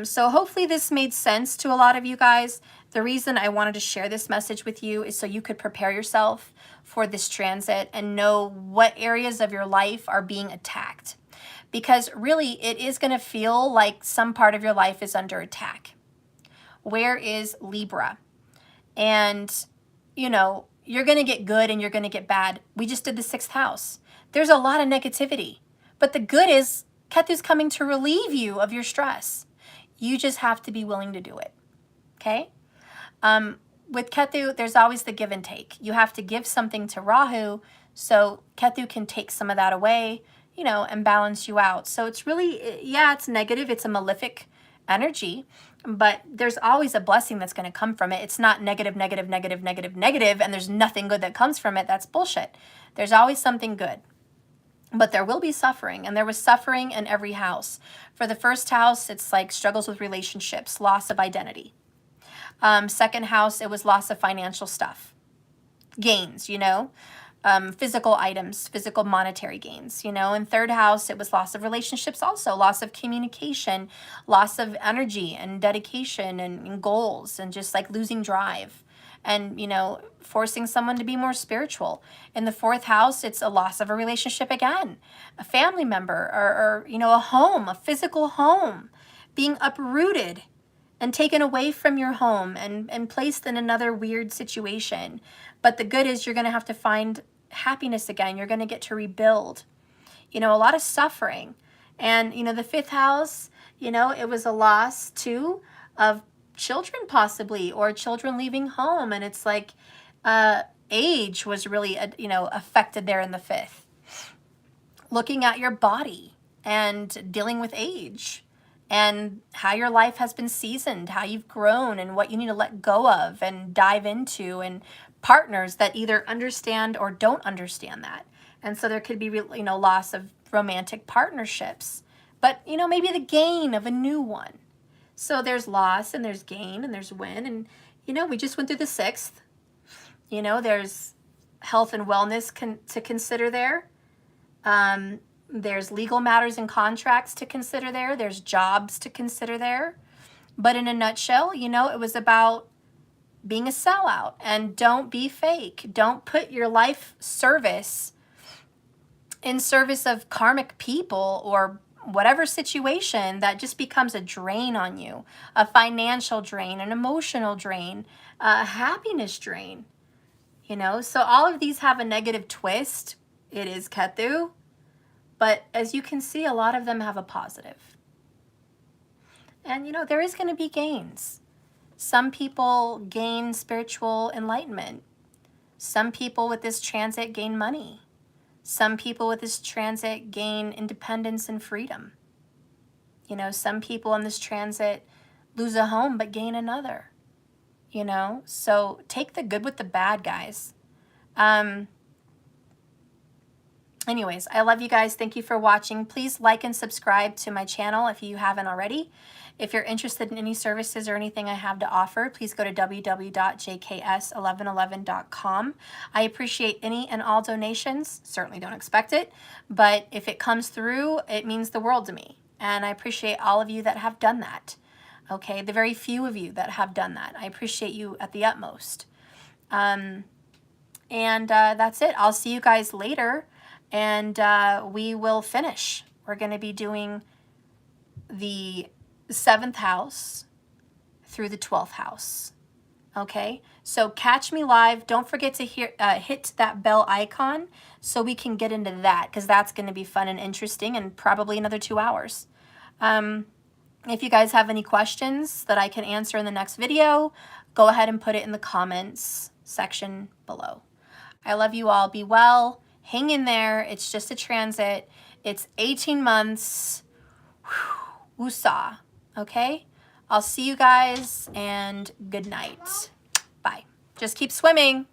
Speaker 1: So hopefully this made sense to a lot of you guys. The reason I wanted to share this message with you is so you could prepare yourself for this transit and know what areas of your life are being attacked. Because really, it is going to feel like some part of your life is under attack. Where is Libra? And, you're going to get good and you're going to get bad. We just did the 6th house. There's a lot of negativity. But the good is Ketu's coming to relieve you of your stress. You just have to be willing to do it. Okay? With Ketu, there's always the give and take. You have to give something to Rahu so Ketu can take some of that away, and balance you out. So it's really, yeah, it's negative. It's a malefic energy, but there's always a blessing that's going to come from it. It's not negative, negative, negative, negative, negative, and there's nothing good that comes from it. That's bullshit. There's always something good. But there will be suffering, and there was suffering in every house. For the 1st house, it's like struggles with relationships, loss of identity. 2nd house, it was loss of financial stuff. Gains, physical items, physical monetary gains, In 3rd house, it was loss of relationships also, loss of communication, loss of energy and dedication and goals, and just like losing drive and, forcing someone to be more spiritual. In the 4th house, it's a loss of a relationship again, a family member or a home, a physical home, being uprooted and taken away from your home and placed in another weird situation. But the good is you're going to have to find happiness again. You're going to get to rebuild. A lot of suffering. And, the 5th house, it was a loss, too, of children possibly, or children leaving home. And it's like age was really, affected there in the 5th. Looking at your body and dealing with age. and how your life has been seasoned, how you've grown, and what you need to let go of and dive into, and partners that either understand or don't understand that. And so there could be, you know, loss of romantic partnerships, but, you know, maybe the gain of a new one. So there's loss and there's gain and there's win. And, you know, we just went through the 6th. You know, there's health and wellness to consider there. There's legal matters and contracts to consider there. There's jobs to consider there. But in a nutshell, you know, it was about being a sellout, and don't be fake. Don't put your life service in service of karmic people or whatever situation that just becomes a drain on you, a financial drain, an emotional drain, a happiness drain. You know, so all of these have a negative twist. It is Ketu. But as you can see, a lot of them have a positive. And, you know, there is going to be gains. Some people gain spiritual enlightenment. Some people with this transit gain money. Some people with this transit gain independence and freedom. You know, some people in this transit lose a home but gain another. You know, so take the good with the bad, guys. Anyways, I love you guys. Thank you for watching. Please like and subscribe to my channel if you haven't already. If you're interested in any services or anything I have to offer, please go to www.jks1111.com. I appreciate any and all donations. Certainly don't expect it, but if it comes through, it means the world to me. And I appreciate all of you that have done that. Okay, the very few of you that have done that. I appreciate you at the utmost. That's it. I'll see you guys later. And we will finish. We're going to be doing the 7th house through the 12th house. Okay, so catch me live. Don't forget to hit that bell icon so we can get into that, because that's going to be fun and interesting, and probably another 2 hours. If you guys have any questions that I can answer in the next video, go ahead and put it in the comments section below. I love you all. Be well. Hang in there. It's just a transit. It's 18 months. Woosah. Okay? I'll see you guys, and good night. Bye. Just keep swimming.